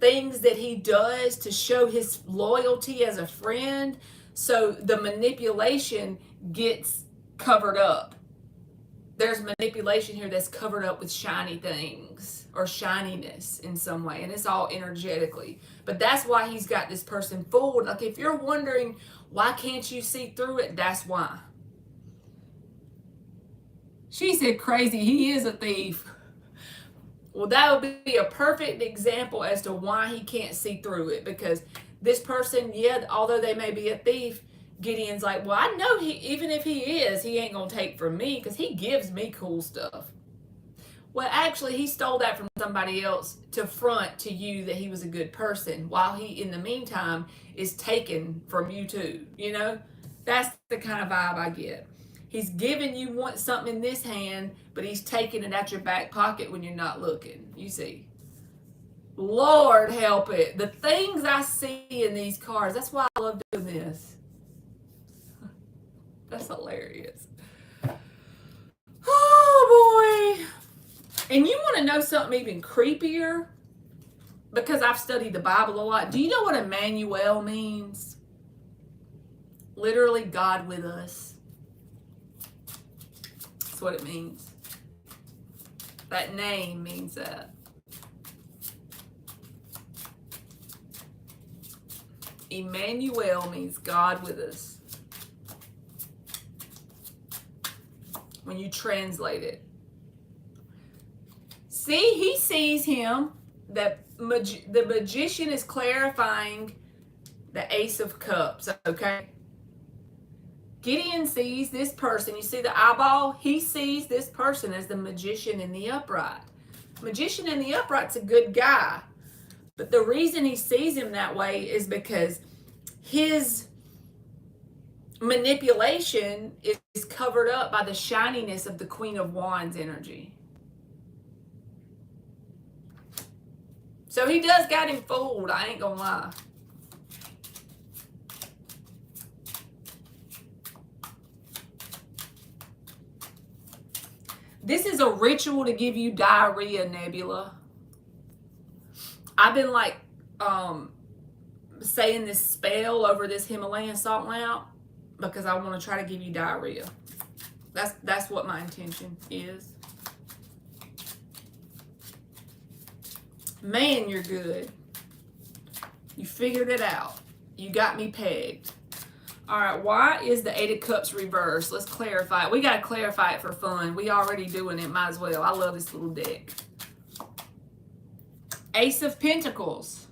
things that he does to show his loyalty as a friend. So the manipulation gets covered up. There's manipulation here that's covered up with shiny things or shininess in some way, and it's all energetically. But that's why he's got this person fooled. Like, if you're wondering why can't you see through it, that's why. She said crazy, he is a thief. Well, that would be a perfect example as to why he can't see through it, because this person, yeah, although they may be a thief, Gideon's like, well, I know even if he is, he ain't going to take from me because he gives me cool stuff. Well, actually, he stole that from somebody else to front to you that he was a good person, while he, in the meantime, is taken from you too. You know, that's the kind of vibe I get. He's giving you something in this hand, but he's taking it out your back pocket when you're not looking. You see. Lord help it. The things I see in these cards, that's why I love doing this. That's hilarious. Oh, boy. And you want to know something even creepier? Because I've studied the Bible a lot. Do you know what Emmanuel means? Literally, God with us. That's what it means. That name means that. Emmanuel means God with us. When you translate it. See, he sees him. The magician is clarifying the Ace of Cups, okay? Gideon sees this person. You see the eyeball? He sees this person as the magician in the upright. Magician in the upright's a good guy. But the reason he sees him that way is because his manipulation is covered up by the shininess of the Queen of Wands energy. So he does got him fooled, I ain't gonna lie. This is a ritual to give you diarrhea, Nebula. I've been like saying this spell over this Himalayan salt lamp because I want to try to give you diarrhea. That's what my intention is. Man, you're good. You figured it out. You got me pegged. All right, why is the Eight of Cups reversed? Let's clarify it. We got to clarify it for fun. We already doing it. Might as well. I love this little deck. Ace of Pentacles.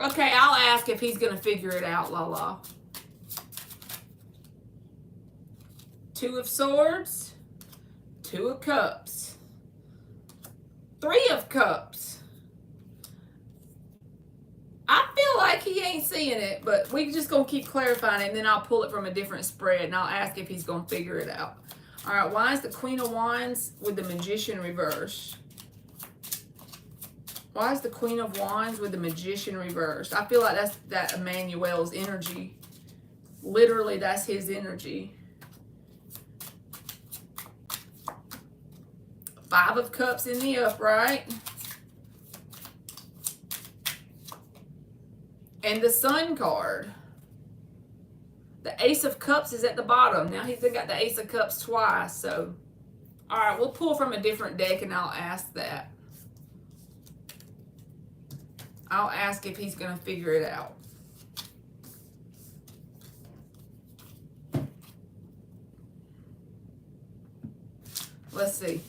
Okay, I'll ask if he's going to figure it out, Lala. Two of Swords. Two of Cups. Three of Cups. I feel like he ain't seeing it, but we just going to keep clarifying it, and then I'll pull it from a different spread, and I'll ask if he's going to figure it out. All right, why is the Queen of Wands with the Magician reversed? Why is the Queen of Wands with the Magician reversed? I feel like that's that Emmanuel's energy. Literally, that's his energy. Five of Cups in the upright. And the Sun card. The Ace of Cups is at the bottom. Now he's got the Ace of Cups twice. So, all right, we'll pull from a different deck and I'll ask that. I'll ask if he's going to figure it out. Let's see.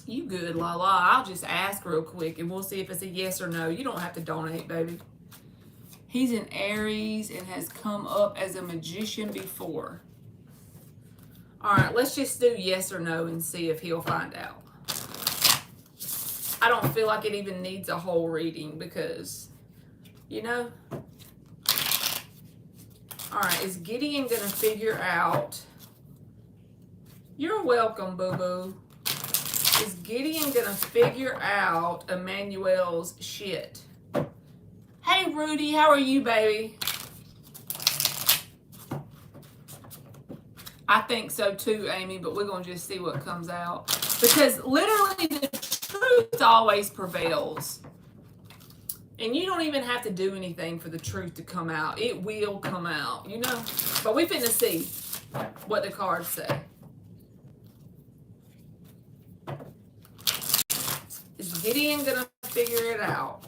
You good, Lala. I'll just ask real quick and we'll see if it's a yes or no. You don't have to donate, baby. He's in Aries and has come up as a magician before. All right, let's just do yes or no and see if he'll find out. I don't feel like it even needs a whole reading because, you know. All right, is Gideon going to figure out? You're welcome, boo-boo. Is Gideon going to figure out Emmanuel's shit? Hey, Rudy, how are you, baby? I think so too, Amy, but we're going to just see what comes out. Because literally the truth always prevails. And you don't even have to do anything for the truth to come out. It will come out, you know? But we finna see what the cards say. Is Gideon going to figure it out?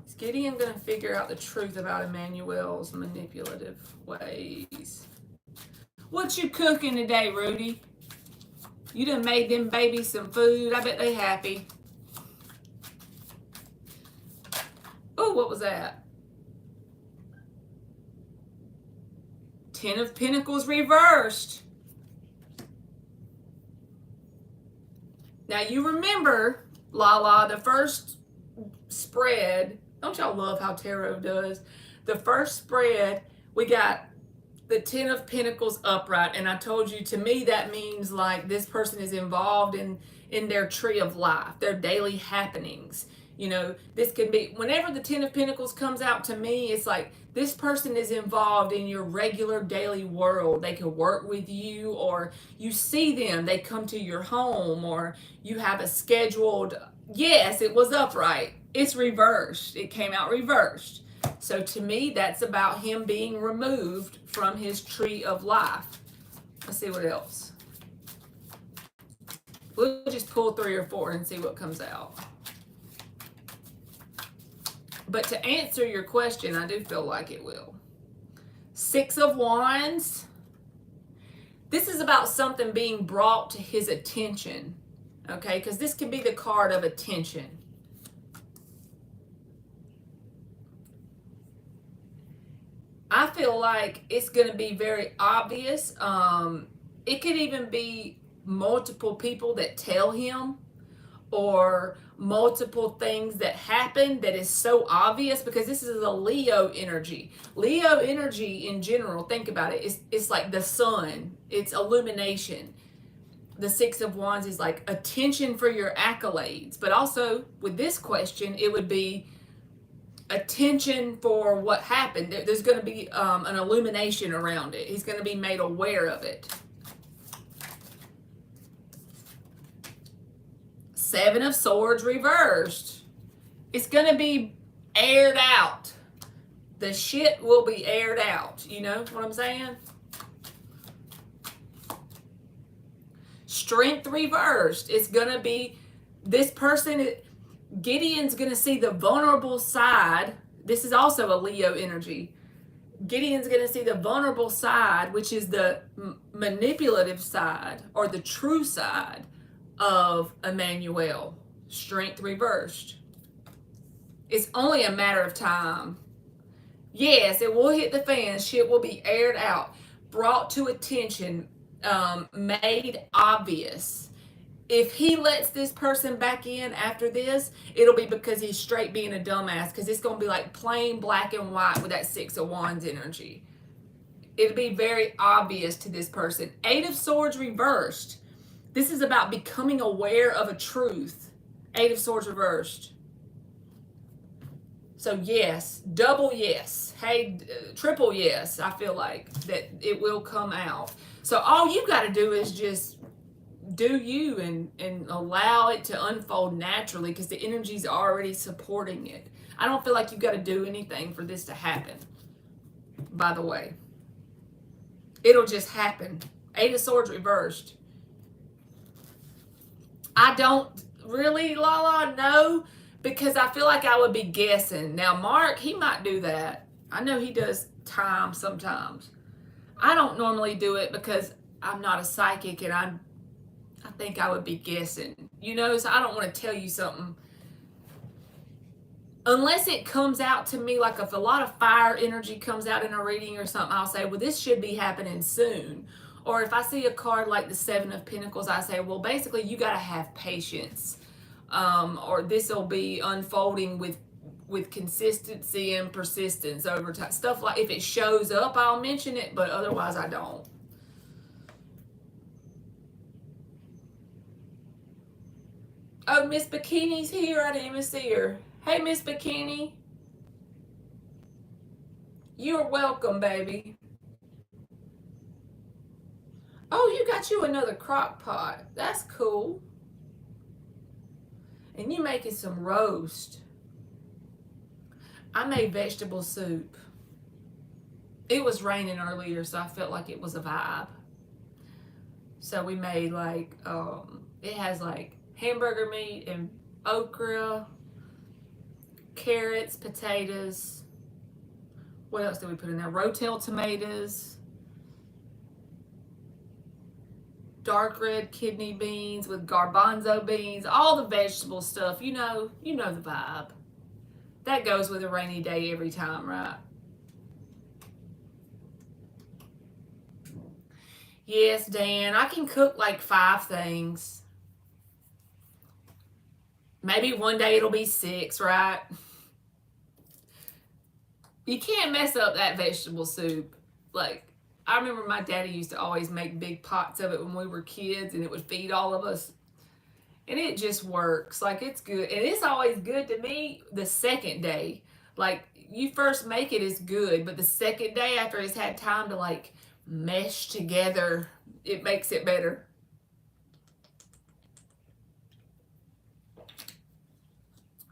Is Gideon going to figure out the truth about Emmanuel's manipulative ways? What you cooking today, Rudy? You done made them babies some food. I bet they happy. Oh, what was that? Ten of Pentacles reversed. Now, you remember, Lala, the first spread. Don't y'all love how tarot does? The first spread, we got the Ten of Pentacles upright. And I told you, to me, that means like this person is involved in their tree of life, their daily happenings. You know, this can be, whenever the Ten of Pentacles comes out to me, it's like this person is involved in your regular daily world. They could work with you, or you see them, they come to your home, or you have a scheduled, yes, it was upright. It's reversed. It came out reversed. So to me, that's about him being removed from his tree of life. Let's see what else. We'll just pull 3 or 4 and see what comes out. But to answer your question, I do feel like it will. 6 of Wands. This is about something being brought to his attention, okay? Because this could be the card of attention. I feel like it's going to be very obvious. It could even be multiple people that tell him, or multiple things that happen that is so obvious, because this is a Leo energy. Leo energy in general, think about it, it's like the sun, it's illumination. The Six of Wands is like attention for your accolades, but also with this question, it would be attention for what happened. There's going to be an illumination around it. He's going to be made aware of it. Seven of Swords reversed. It's going to be aired out. The shit will be aired out. You know what I'm saying? Strength reversed. It's going to be this person. Gideon's going to see the vulnerable side. This is also a Leo energy. Gideon's going to see the vulnerable side, which is the manipulative side or the true side of Emmanuel. Strength reversed. It's only a matter of time. Yes, it will hit the fan. Shit will be aired out, brought to attention, made obvious. If he lets this person back in after this, it'll be because he's straight being a dumbass, because it's going to be like plain black and white with that Six of Wands energy. It'll be very obvious to this person. Eight of Swords reversed. This is about becoming aware of a truth. Eight of Swords reversed. So yes, double yes. Hey, triple yes, I feel like that it will come out. So all you got to do is just do you and allow it to unfold naturally, because the energy's already supporting it. I don't feel like you got to do anything for this to happen, by the way. It'll just happen. Eight of Swords reversed. I don't really, Lala, know, because I feel like I would be guessing. Now, Mark, he might do that. I know he does time sometimes. I don't normally do it because I'm not a psychic, and I think I would be guessing. You know, so I don't want to tell you something. Unless it comes out to me, like if a lot of fire energy comes out in a reading or something, I'll say, well, this should be happening soon. Or if I see a card like the Seven of Pentacles, I say, well, basically, you got to have patience. Or this will be unfolding with consistency and persistence over time. Stuff like, if it shows up, I'll mention it, but otherwise I don't. Oh, Miss Bikini's here. I didn't even see her. Hey, Miss Bikini. You're welcome, baby. Oh, you got you another crock pot. That's cool. And you making some roast. I made vegetable soup. It was raining earlier, so I felt like it was a vibe. So we made like, it has like hamburger meat and okra, carrots, potatoes. What else did we put in there? Rotel tomatoes, dark red kidney beans with garbanzo beans, all the vegetable stuff. You know the vibe. That goes with a rainy day every time, right? Yes, Dan, I can cook like 5 things. Maybe one day it'll be 6, right? You can't mess up that vegetable soup. Like, I remember my daddy used to always make big pots of it when we were kids, and it would feed all of us. And it just works. Like, it's good. And it's always good to me the second day. Like, you first make it is good, but the second day after it's had time to, like, mesh together, it makes it better.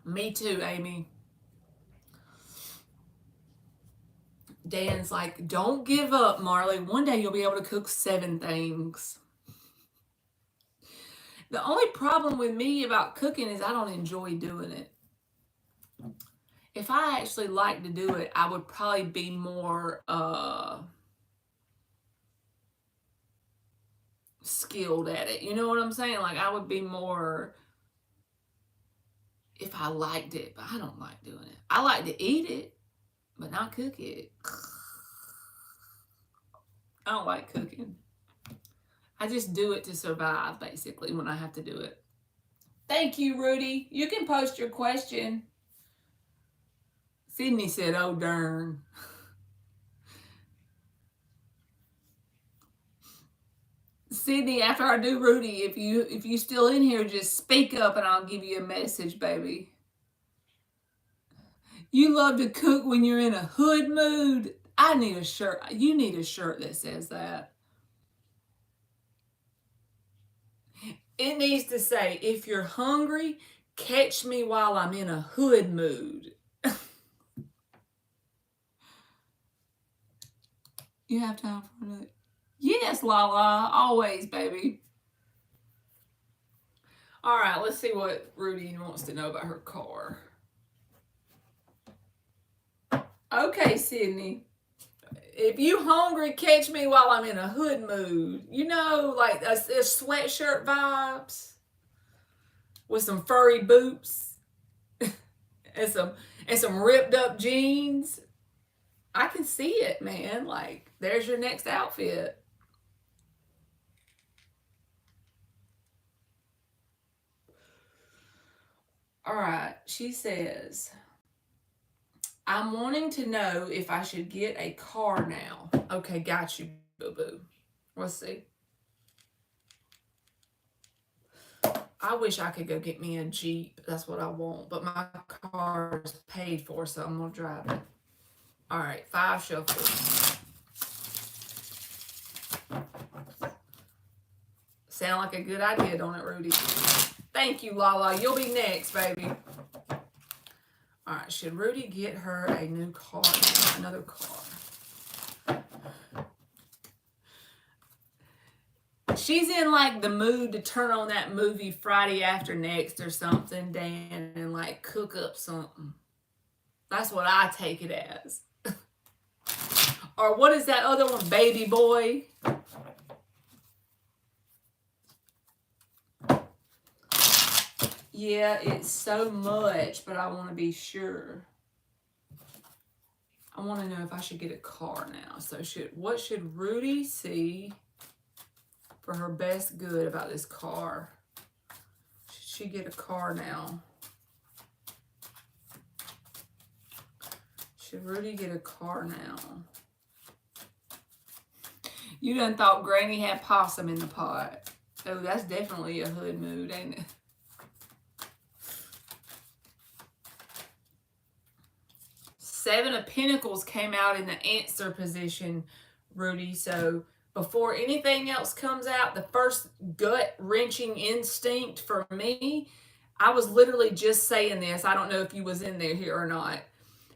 Me too, Amy. Dan's like, don't give up, Marley. One day you'll be able to cook 7 things. The only problem with me about cooking is I don't enjoy doing it. If I actually like to do it, I would probably be more skilled at it. You know what I'm saying? Like, I would be more if I liked it, but I don't like doing it. I like to eat it, but not cook it. I don't like cooking. I just do it to survive, basically, when I have to do it. Thank you, Rudy. You can post your question. Sydney said, oh, darn. Sydney, after I do Rudy, if you still in here, just speak up and I'll give you a message, baby. You love to cook when you're in a hood mood. I need a shirt. You need a shirt that says that. It needs to say, if you're hungry, catch me while I'm in a hood mood. You have time for it? Yes, Lala. Always, baby. All right, let's see what Rudy wants to know about her car. Okay, Sydney. If you hungry, catch me while I'm in a hood mood. You know, like a sweatshirt vibes with some furry boots and some ripped up jeans. I can see it, man. Like, there's your next outfit. All right, she says, I'm wanting to know if I should get a car now. Okay, got you, boo-boo. Let's see. I wish I could go get me a Jeep. That's what I want. But my car is paid for, so I'm going to drive it. All right, 5 shuffles. Sound like a good idea, don't it, Rudy? Thank you, Lala. You'll be next, baby. All right, should Rudy get her a new car now? Another car. She's in like the mood to turn on that movie Friday After Next or something, Dan, and like cook up something. That's what I take it as. Or what is that other one? Baby Boy. Yeah, it's so much, but I want to be sure. I want to know if I should get a car now. So what should Rudy see for her best good about this car? Should she get a car now? Should Rudy get a car now? You done thought Granny had possum in the pot. Oh, that's definitely a hood mood, ain't it? Seven of Pentacles came out in the answer position, Rudy. So before anything else comes out, the first gut-wrenching instinct for me, I was literally just saying this. I don't know if you was in there here or not,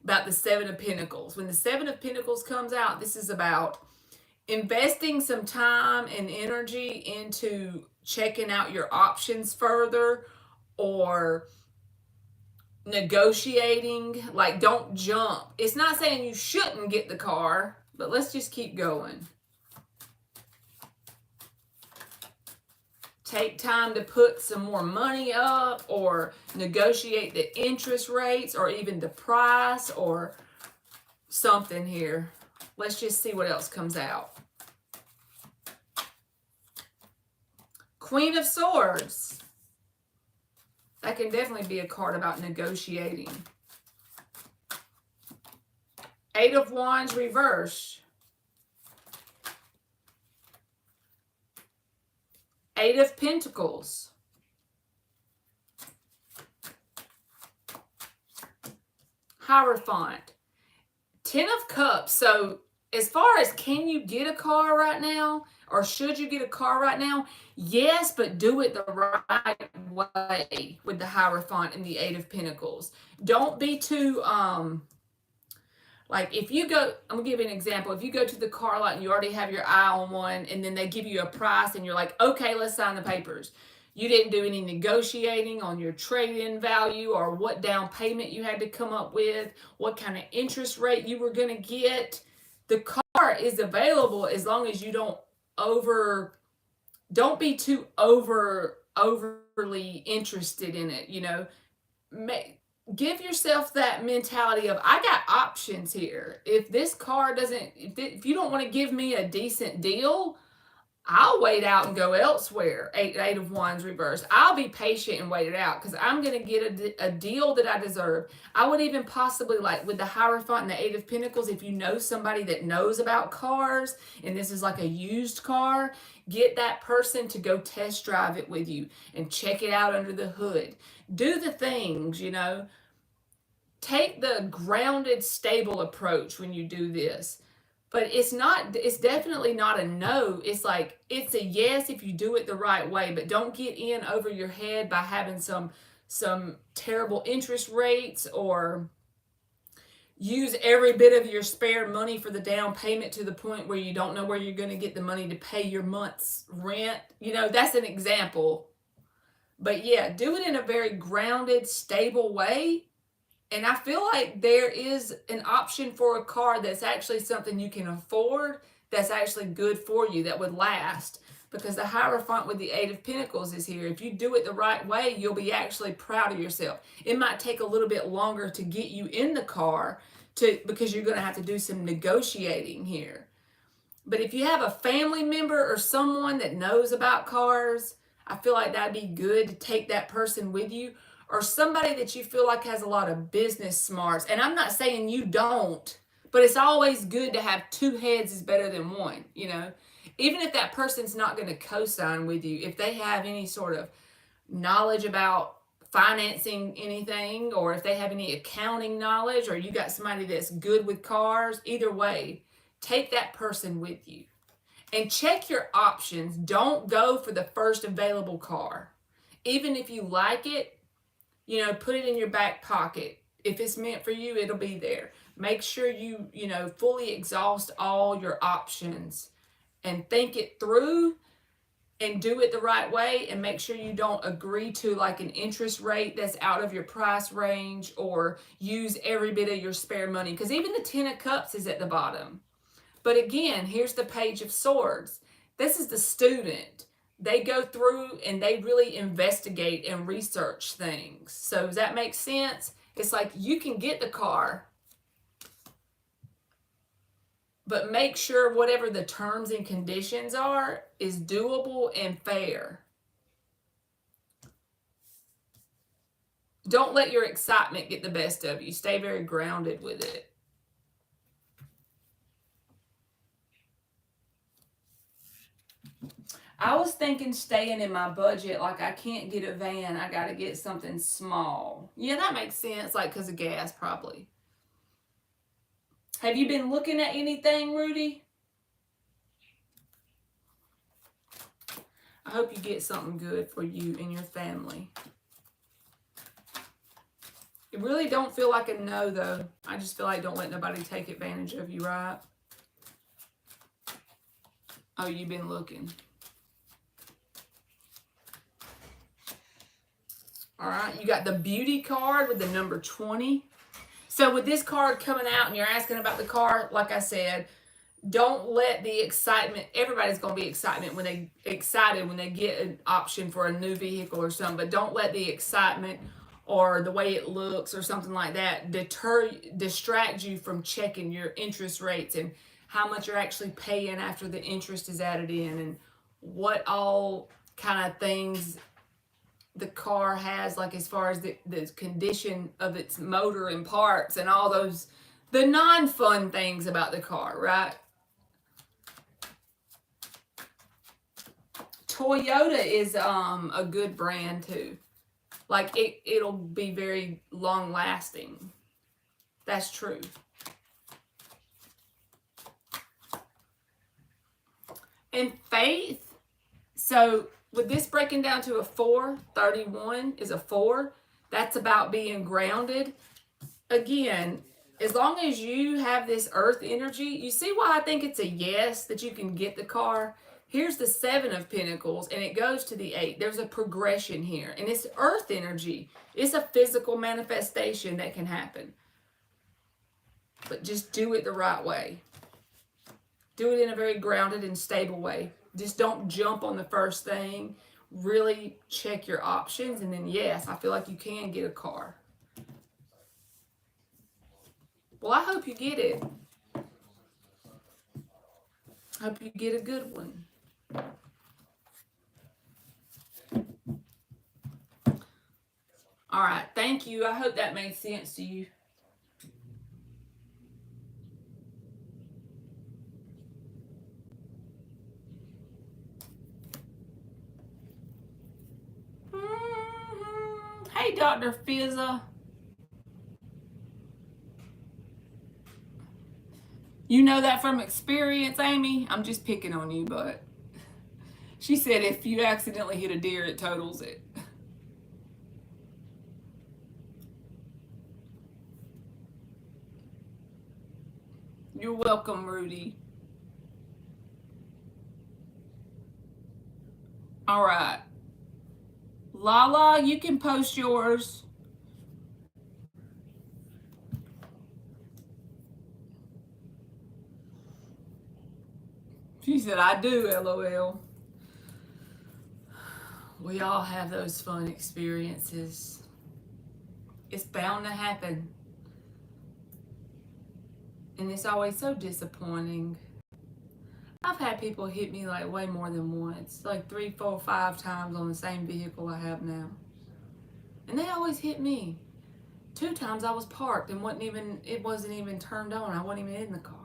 about the Seven of Pentacles. When the Seven of Pentacles comes out, this is about investing some time and energy into checking out your options further, or negotiating. Like, don't jump. It's not saying you shouldn't get the car, but let's just keep going. Take time to put some more money up, or negotiate the interest rates, or even the price, or something here. Let's just see what else comes out. Queen of Swords. That can definitely be a card about negotiating. Eight of Wands reversed. Eight of Pentacles. Hierophant. Ten of Cups. So as far as can you get a car right now, or should you get a car right now? Yes, but do it the right way with the Hierophant and the Eight of Pentacles. Don't be too, like if you go, I'm going to give you an example. If you go to the car lot and you already have your eye on one, and then they give you a price and you're like, okay, let's sign the papers. You didn't do any negotiating on your trade-in value, or what down payment you had to come up with, what kind of interest rate you were going to get. The car is available as long as you don't don't be too overly interested in it, you know. Give yourself that mentality of, I got options here. If this car doesn't, if you don't want to give me a decent deal, I'll wait out and go elsewhere. Eight of wands reversed. I'll be patient and wait it out because I'm going to get a deal that I deserve. I would even possibly, like with the Hierophant and the Eight of Pentacles, if you know somebody that knows about cars and this is like a used car, get that person to go test drive it with you and check it out under the hood. Do the things, you know. Take the grounded, stable approach when you do this. But it's definitely not a no. It's like, it's a yes if you do it the right way, but don't get in over your head by having some terrible interest rates, or use every bit of your spare money for the down payment to the point where you don't know where you're going to get the money to pay your month's rent. You know, that's an example. But yeah, do it in a very grounded, stable way. And I feel like there is an option for a car that's actually something you can afford, that's actually good for you, that would last. Because the Hierophant with the Eight of Pentacles is here. If you do it the right way, you'll be actually proud of yourself. It might take a little bit longer to get you in the car because you're going to have to do some negotiating here. But if you have a family member or someone that knows about cars, I feel like that'd be good to take that person with you, or somebody that you feel like has a lot of business smarts. And I'm not saying you don't, but it's always good to have two heads is better than one, you know. Even if that person's not going to co-sign with you, if they have any sort of knowledge about financing anything, or if they have any accounting knowledge, or you got somebody that's good with cars, either way, take that person with you. And check your options. Don't go for the first available car. Even if you like it, you know, put it in your back pocket. If it's meant for you, it'll be there. Make sure you know, fully exhaust all your options and think it through and do it the right way, and make sure you don't agree to like an interest rate that's out of your price range, or use every bit of your spare money, because even the Ten of Cups is at the bottom. But again, here's the Page of Swords. This is the student. They go through and they really investigate and research things. So does that make sense? It's like, you can get the car, but make sure whatever the terms and conditions are is doable and fair. Don't let your excitement get the best of you. Stay very grounded with it. I was thinking staying in my budget, like I can't get a van, I got to get something small. Yeah, that makes sense, like because of gas probably. Have you been looking at anything, Rudy? I hope you get something good for you and your family. It really don't feel like a no, though. I just feel like don't let nobody take advantage of you, right? Oh, you've been looking. All right, you got the Beauty card with the number 20. So with this card coming out and you're asking about the car, like I said, don't let the excitement, everybody's going to be excited when they get an option for a new vehicle or something, but don't let the excitement or the way it looks or something like that distract you from checking your interest rates and how much you're actually paying after the interest is added in, and what all kind of things the car has, like as far as the condition of its motor and parts and all those, the non-fun things about the car, right? Toyota is a good brand too. Like it'll be very long lasting. That's true. And faith, so with this breaking down to a 4, 31 is a 4. That's about being grounded. Again, as long as you have this earth energy, you see why I think it's a yes that you can get the car. Here's the 7 of Pentacles, and it goes to the 8. There's a progression here, and it's earth energy. It's a physical manifestation that can happen. But just do it the right way. Do it in a very grounded and stable way. Just don't jump on the first thing. Really check your options, and then yes, I feel like you can get a car. Well, I hope you get it. I hope you get a good one. All right, thank you. I hope that made sense to you. Hey, Dr. Fizza. You know that from experience, Amy? I'm just picking on you, but she said if you accidentally hit a deer, it totals it. You're welcome, Rudy. All right. Lala, you can post yours. She said, I do, LOL. We all have those fun experiences. It's bound to happen. And it's always so disappointing. I've had people hit me like way more than once, like 3, 4, 5 times on the same vehicle I have now. And they always hit me. 2 times I was parked and it wasn't even turned on. I wasn't even in the car.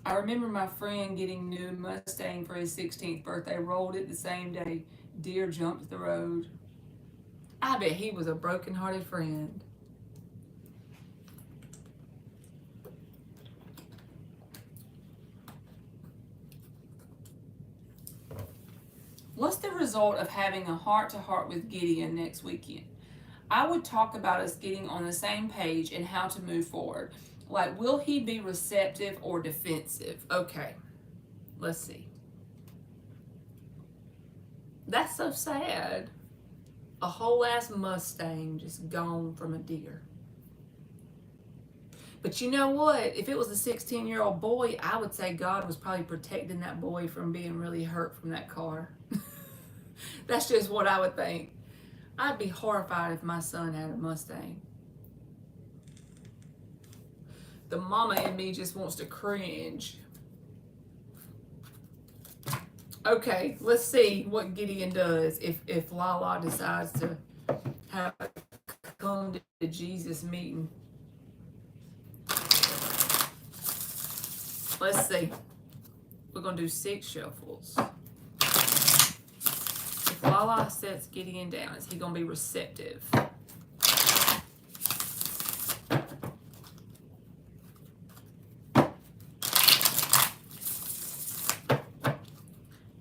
I remember my friend getting new Mustang for his 16th birthday, rolled it the same day. Deer jumped the road. I bet he was a broken-hearted friend. What's the result of having a heart-to-heart with Gideon next weekend? I would talk about us getting on the same page and how to move forward. Like, will he be receptive or defensive? Okay, let's see. That's so sad. A whole ass Mustang just gone from a deer. But you know what? If it was a 16-year-old boy, I would say God was probably protecting that boy from being really hurt from that car. That's just what I would think. I'd be horrified if my son had a Mustang. The mama in me just wants to cringe. Okay, let's see what Gideon does if Lala decides to have a come to Jesus meeting. Let's see. We're going to do 6 shuffles. If Lala sets Gideon down, is he going to be receptive?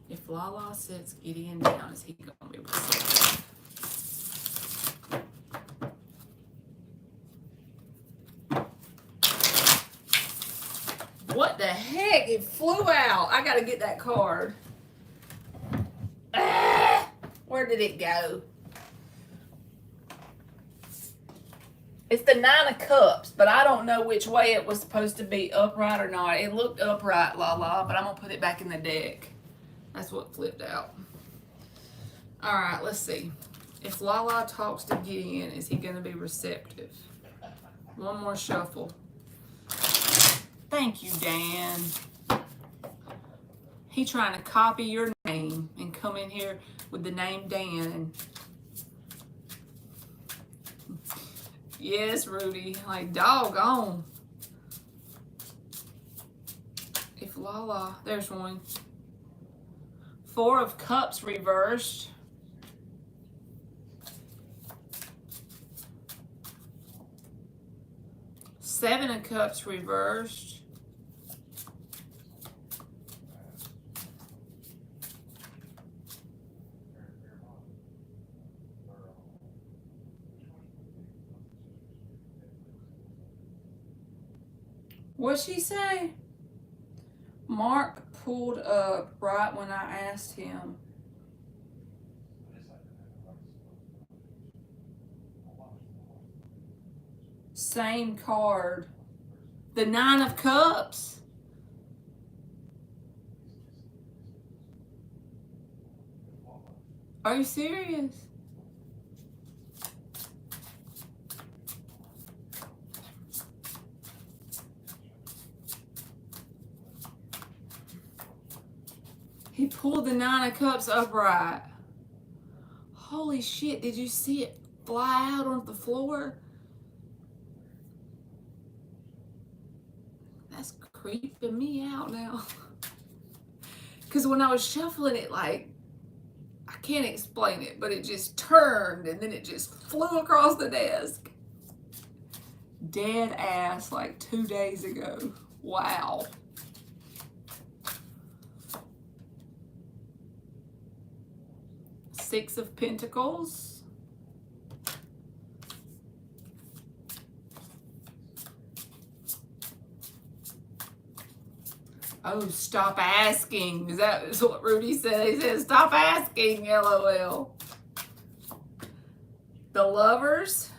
If Lala sets Gideon down, is he going to be receptive? What the heck? It flew out. I got to get that card. Where did it go? It's the 9 of Cups, but I don't know which way it was supposed to be, upright or not. It looked upright, Lala, but I'm going to put it back in the deck. That's what flipped out. All right, let's see. If Lala talks to Gideon, is he going to be receptive? One more shuffle. Thank you, Dan. He trying to copy your name and come in here with the name Dan. Yes, Rudy. Like, doggone. If Lala, there's one. 4 of Cups reversed. Seven of Cups reversed. What'd she say? Mark pulled up right when I asked him. Same card. The 9 of Cups. Are you serious? He pulled the Nine of Cups upright. Holy shit, did you see it fly out on the floor? That's creeping me out now. Because when I was shuffling it, like, I can't explain it, but it just turned and then it just flew across the desk. Dead ass like 2 days ago. Wow. Six of Pentacles. Oh, stop asking. Is that what Rudy said? He said, stop asking, LOL. The Lovers.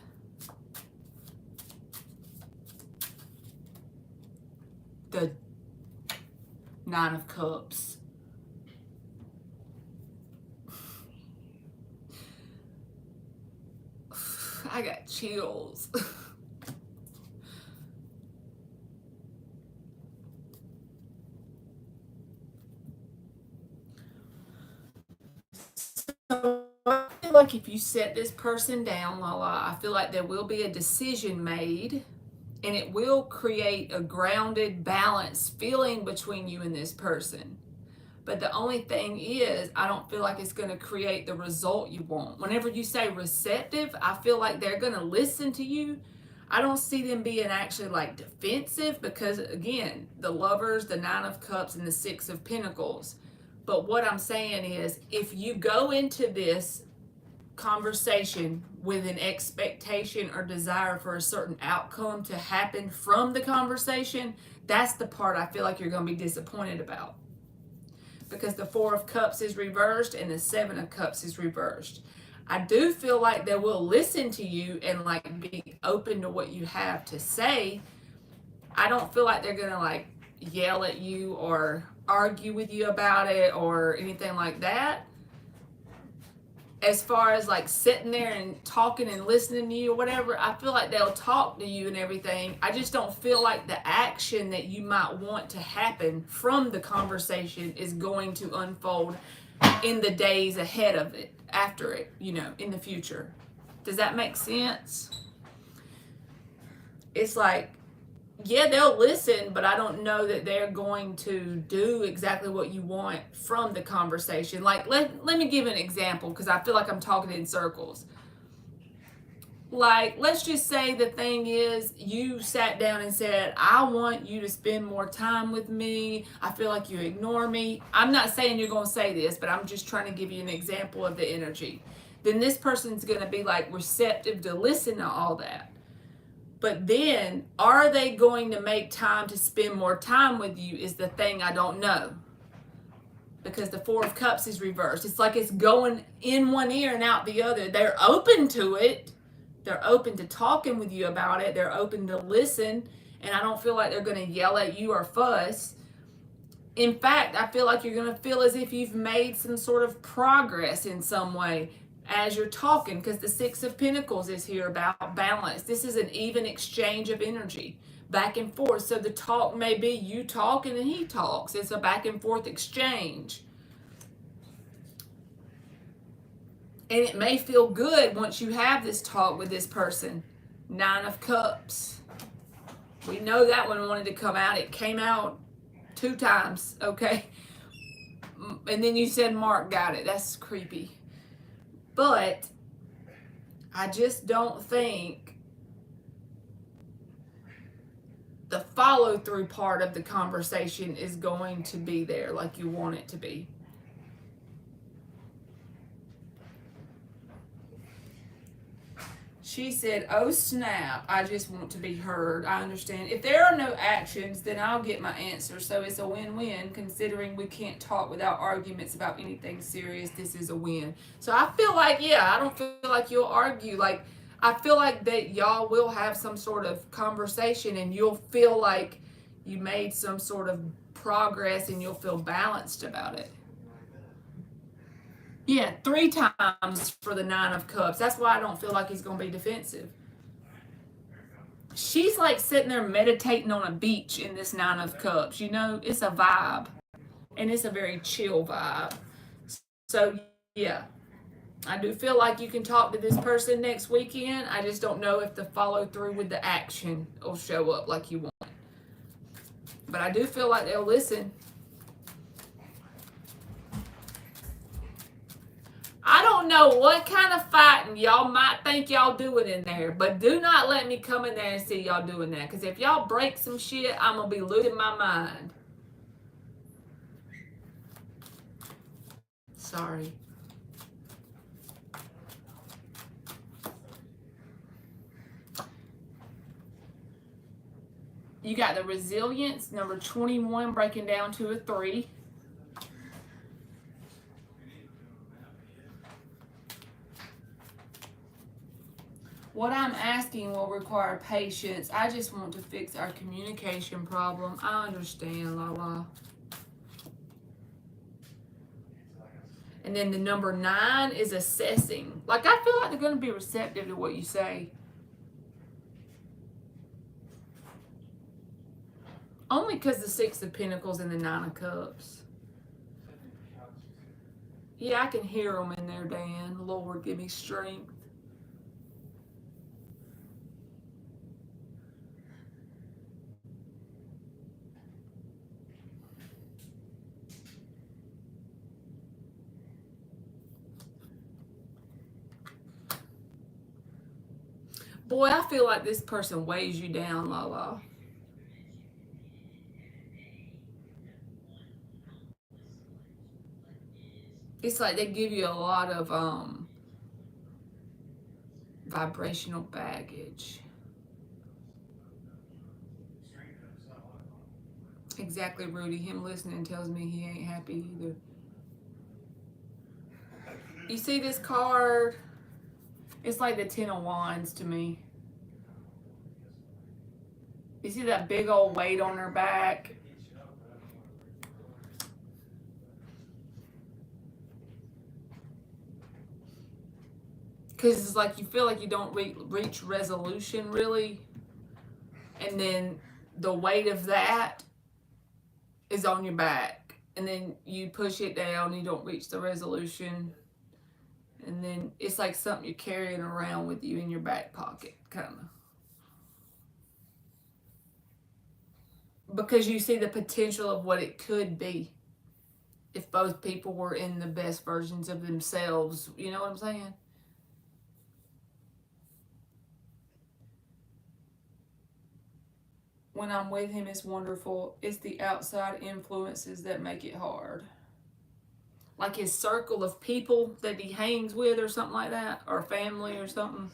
The Nine of Cups. I got chills. So I feel like if you set this person down, Lala, I feel like there will be a decision made and it will create a grounded, balanced feeling between you and this person. But the only thing is, I don't feel like it's going to create the result you want. Whenever you say receptive, I feel like they're going to listen to you. I don't see them being actually like defensive because, again, the Lovers, the Nine of Cups, and the Six of Pentacles. But what I'm saying is, if you go into this conversation with an expectation or desire for a certain outcome to happen from the conversation, that's the part I feel like you're going to be disappointed about. Because the Four of Cups is reversed and the Seven of Cups is reversed. I do feel like they will listen to you and like be open to what you have to say. I don't feel like they're going to like yell at you or argue with you about it or anything like that. As far as like sitting there and talking and listening to you or whatever, I feel like they'll talk to you and everything. I just don't feel like the action that you might want to happen from the conversation is going to unfold in the days ahead of it, after it, you know, in the future. Does that make sense? It's like, yeah, they'll listen, but I don't know that they're going to do exactly what you want from the conversation. Like, let me give an example because I feel like I'm talking in circles. Like, let's just say the thing is you sat down and said, I want you to spend more time with me. I feel like you ignore me. I'm not saying you're going to say this, but I'm just trying to give you an example of the energy. Then this person's going to be like receptive to listen to all that. But then, are they going to make time to spend more time with you is the thing I don't know. Because the Four of Cups is reversed. It's like it's going in one ear and out the other. They're open to it. They're open to talking with you about it. They're open to listen. And I don't feel like they're going to yell at you or fuss. In fact, I feel like you're going to feel as if you've made some sort of progress in some way as you're talking, because the Six of Pentacles is here about balance. This is an even exchange of energy, back and forth. So the talk may be you talking and he talks. It's a back and forth exchange. And it may feel good once you have this talk with this person. Nine of Cups. We know that one wanted to come out. It came out 2 times, okay? And then you said Mark got it. That's creepy. But I just don't think the follow-through part of the conversation is going to be there like you want it to be. She said, oh snap, I just want to be heard. I understand. If there are no actions, then I'll get my answer. So it's a win-win, considering we can't talk without arguments about anything serious. This is a win. So I feel like, yeah, I don't feel like you'll argue. Like, I feel like that y'all will have some sort of conversation and you'll feel like you made some sort of progress and you'll feel balanced about it. Yeah, 3 times for the 9 of Cups. That's why I don't feel like he's going to be defensive. She's like sitting there meditating on a beach in this 9 of Cups. It's a vibe, and it's a very chill vibe. So, yeah, I do feel like you can talk to this person next weekend. I just don't know if the follow through with the action will show up like you want. But I do feel like they'll listen. I don't know what kind of fighting y'all might think y'all doing in there, but do not let me come in there and see y'all doing that. Because if y'all break some shit, I'm going to be losing my mind. Sorry. You got the resilience, number 21, breaking down to a 3. What I'm asking will require patience. I just want to fix our communication problem. I understand, Lala. And then the number 9 is assessing. Like, I feel like they're going to be receptive to what you say. Only because the 6 of Pentacles and the 9 of Cups. Yeah, I can hear them in there, Dan. Lord, give me strength. Boy, I feel like this person weighs you down, Lala. It's like they give you a lot of vibrational baggage. Exactly, Rudy. Him listening tells me he ain't happy either. You see this card? It's like the 10 of Wands to me. You see that big old weight on her back? Because it's like you feel like you don't reach resolution, really. And then the weight of that is on your back. And then you push it down, you don't reach the resolution. And then it's like something you're carrying around with you in your back pocket, kind of. Because you see the potential of what it could be if both people were in the best versions of themselves. You know what I'm saying? When I'm with him, it's wonderful. It's the outside influences that make it hard. Like his circle of people that he hangs with or something like that, or family or something.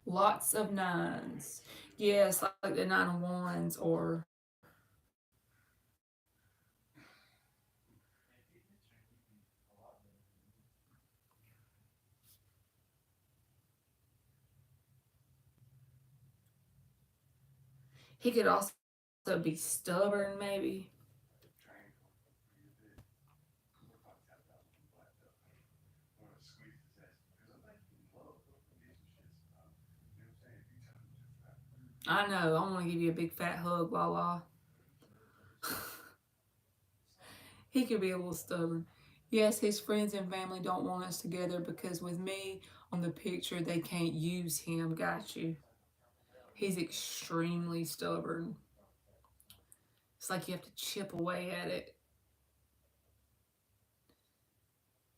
Lots of 9s. Yes, like the 9 of Wands, or he could also be stubborn, maybe. I know. I want to give you a big fat hug, Lala. He could be a little stubborn. Yes, his friends and family don't want us together because with me on the picture, they can't use him. Got you. He's extremely stubborn. It's like you have to chip away at it.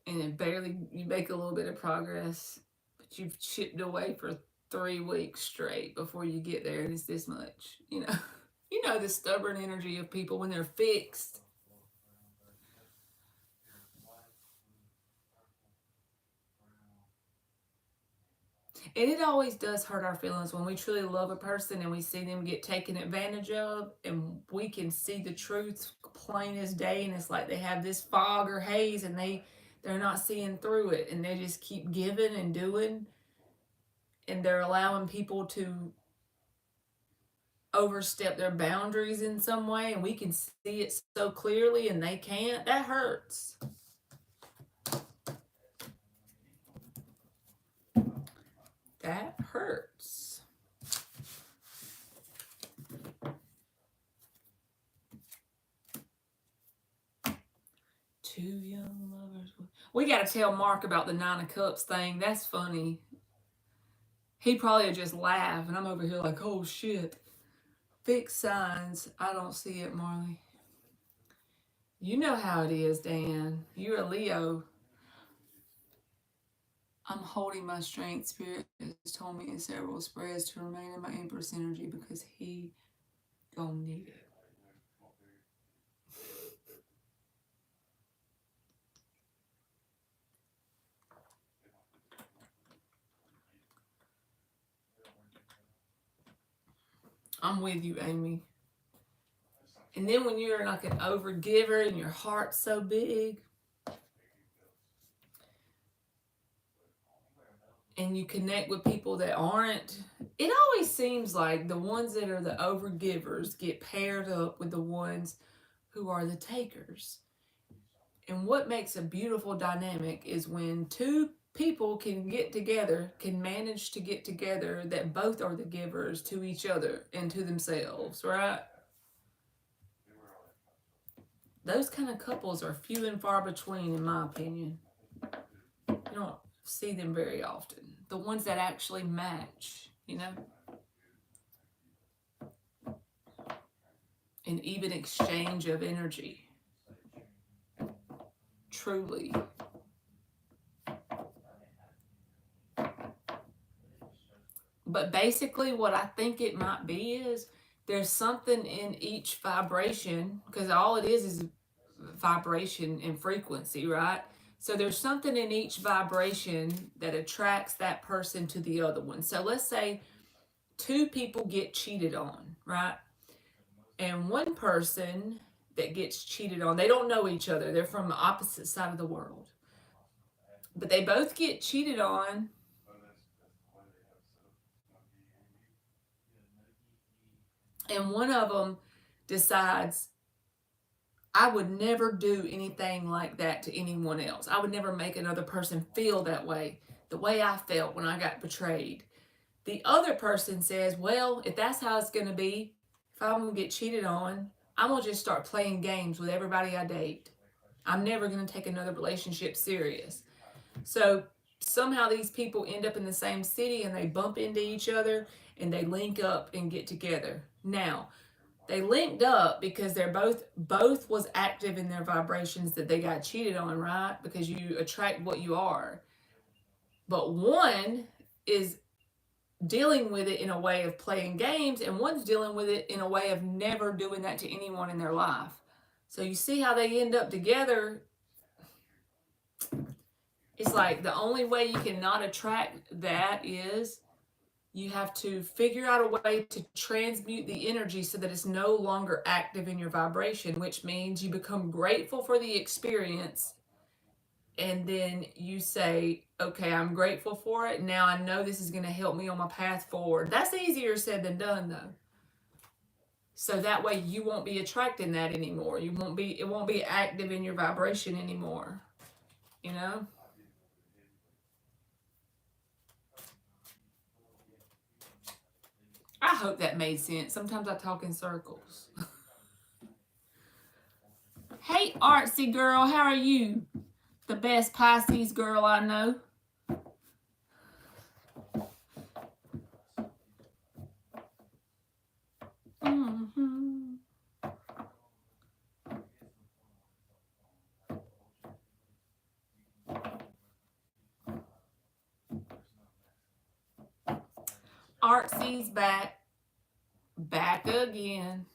And it barely, you make a little bit of progress, but you've chipped away for 3 weeks straight before you get there, and it's this much. You know the stubborn energy of people when they're fixed. And it always does hurt our feelings when we truly love a person and we see them get taken advantage of, and we can see the truth plain as day, and it's like they have this fog or haze, and they're not seeing through it, and they just keep giving and doing, and they're allowing people to overstep their boundaries in some way and we can see it so clearly and they can't, that hurts. That hurts. Two young lovers. We got to tell Mark about the Nine of Cups thing. That's funny. He probably would just laugh, and I'm over here like, oh shit. Fixed signs. I don't see it, Marley. You know how it is, Dan. You're a Leo. I'm holding my strength. Spirit has told me in several spreads to remain in my Empress energy because he gonna need it. I'm with you, Amy. And then when you're like an overgiver and your heart's so big, and you connect with people that aren't, it always seems like the ones that are the overgivers get paired up with the ones who are the takers. And what makes a beautiful dynamic is when two people can get together, can manage to get together, that both are the givers to each other and to themselves, right? Those kind of couples are few and far between, in my opinion. You don't see them very often. The ones that actually match, you know? An even exchange of energy. Truly. But basically, what I think it might be is there's something in each vibration, because all it is vibration and frequency, right? So there's something in each vibration that attracts that person to the other one. So let's say two people get cheated on, right? And one person that gets cheated on, they don't know each other. They're from the opposite side of the world. But they both get cheated on. And one of them decides, I would never do anything like that to anyone else. I would never make another person feel that way, the way I felt when I got betrayed. The other person says, well, if that's how it's going to be, if I'm going to get cheated on, I'm going to just start playing games with everybody I date. I'm never going to take another relationship serious. So somehow these people end up in the same city and they bump into each other and they link up and get together. Now, they linked up because they're both was active in their vibrations that they got cheated on, right? Because you attract what you are. But one is dealing with it in a way of playing games, and one's dealing with it in a way of never doing that to anyone in their life. So you see how they end up together. It's like the only way you can not attract that is you have to figure out a way to transmute the energy so that it's no longer active in your vibration, which means you become grateful for the experience. And then you say, okay, I'm grateful for it. Now I know this is going to help me on my path forward. That's easier said than done, though. So that way you won't be attracting that anymore. It won't be active in your vibration anymore. You know? I hope that made sense. Sometimes I talk in circles. Hey, artsy girl, how are you? The best Pisces girl I know. Mm-hmm. Artsy's back. Back again.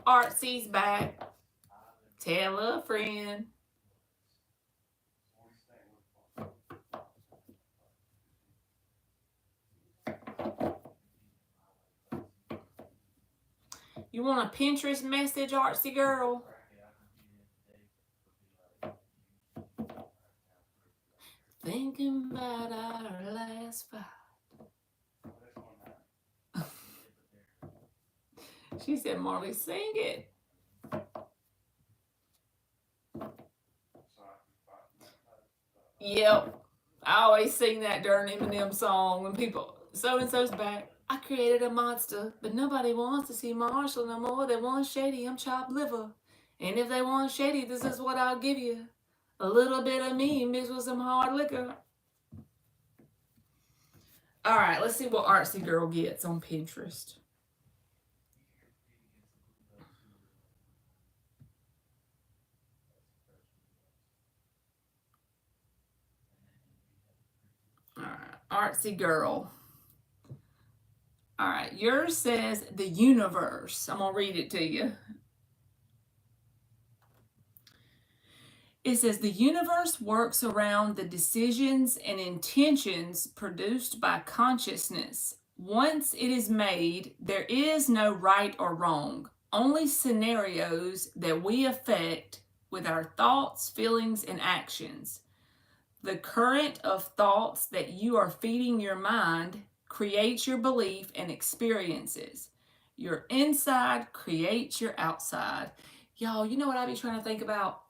Artsy's back. Tell a friend. You want a Pinterest message, artsy girl? Thinking about our last fight. She said, Marley, sing it. Yep. I always sing that during Eminem song when people, so and so's back. I created a monster, but nobody wants to see Marshall no more. They want shady, I'm chopped liver. And if they want shady, this is what I'll give you. A little bit of me mixed with some hard liquor. All right, let's see what Artsy Girl gets on Pinterest. All right, Artsy Girl. All right, yours says the universe. I'm going to read it to you. It says the universe works around the decisions and intentions produced by consciousness. Once it is made, there is no right or wrong, only scenarios that we affect with our thoughts, feelings, and actions. The current of thoughts that you are feeding your mind creates your belief and experiences. Your inside creates your outside. Y'all, you know what I be trying to think about?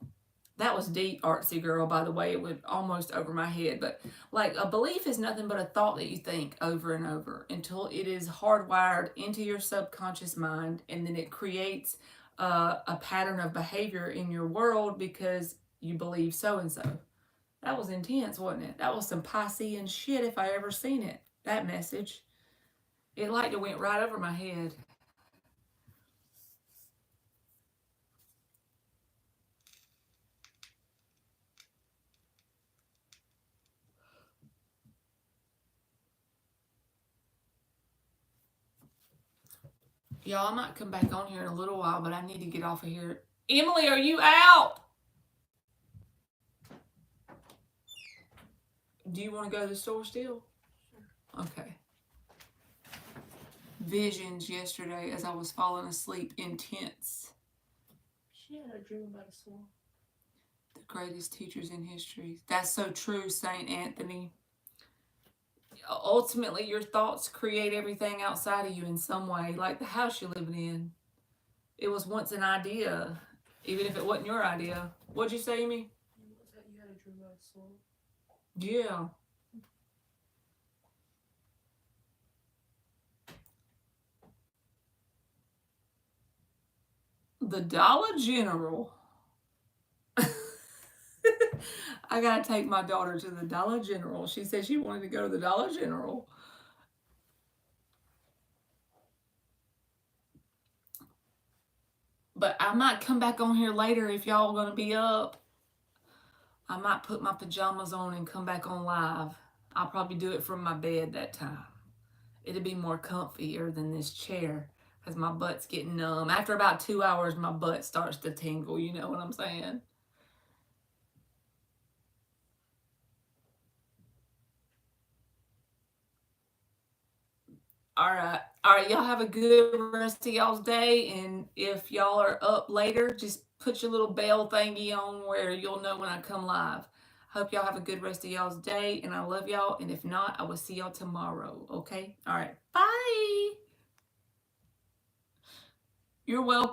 That was deep, Artsy Girl, by the way. It went almost over my head. But like a belief is nothing but a thought that you think over and over until it is hardwired into your subconscious mind. And then it creates a pattern of behavior in your world because you believe so and so. That was intense, wasn't it? That was some Piscean shit if I ever seen it. That message. It like it went right over my head. Y'all, I might come back on here in a little while, but I need to get off of here. Emily, are you out? Do you want to go to the store still? Sure. Okay. Visions yesterday as I was falling asleep, intense. She had a dream about a swan. The greatest teachers in history. That's so true, St. Anthony. Ultimately, your thoughts create everything outside of you in some way, like the house you're living in. It was once an idea, even if it wasn't your idea. What'd you say, Amy? You had a dream about a swan? Yeah. The Dollar General. I gotta take my daughter to the Dollar General. She said she wanted to go to the Dollar General. But I might come back on here later if y'all are gonna be up. I might put my pajamas on and come back on live. I'll probably do it from my bed that time. It'll be more comfier than this chair because my butt's getting numb. After about 2 hours, my butt starts to tingle. You know what I'm saying? All right. All right. Y'all have a good rest of y'all's day. And if y'all are up later, just put your little bell thingy on where you'll know when I come live. Hope y'all have a good rest of y'all's day. And I love y'all. And if not, I will see y'all tomorrow. Okay? All right. Bye. You're welcome.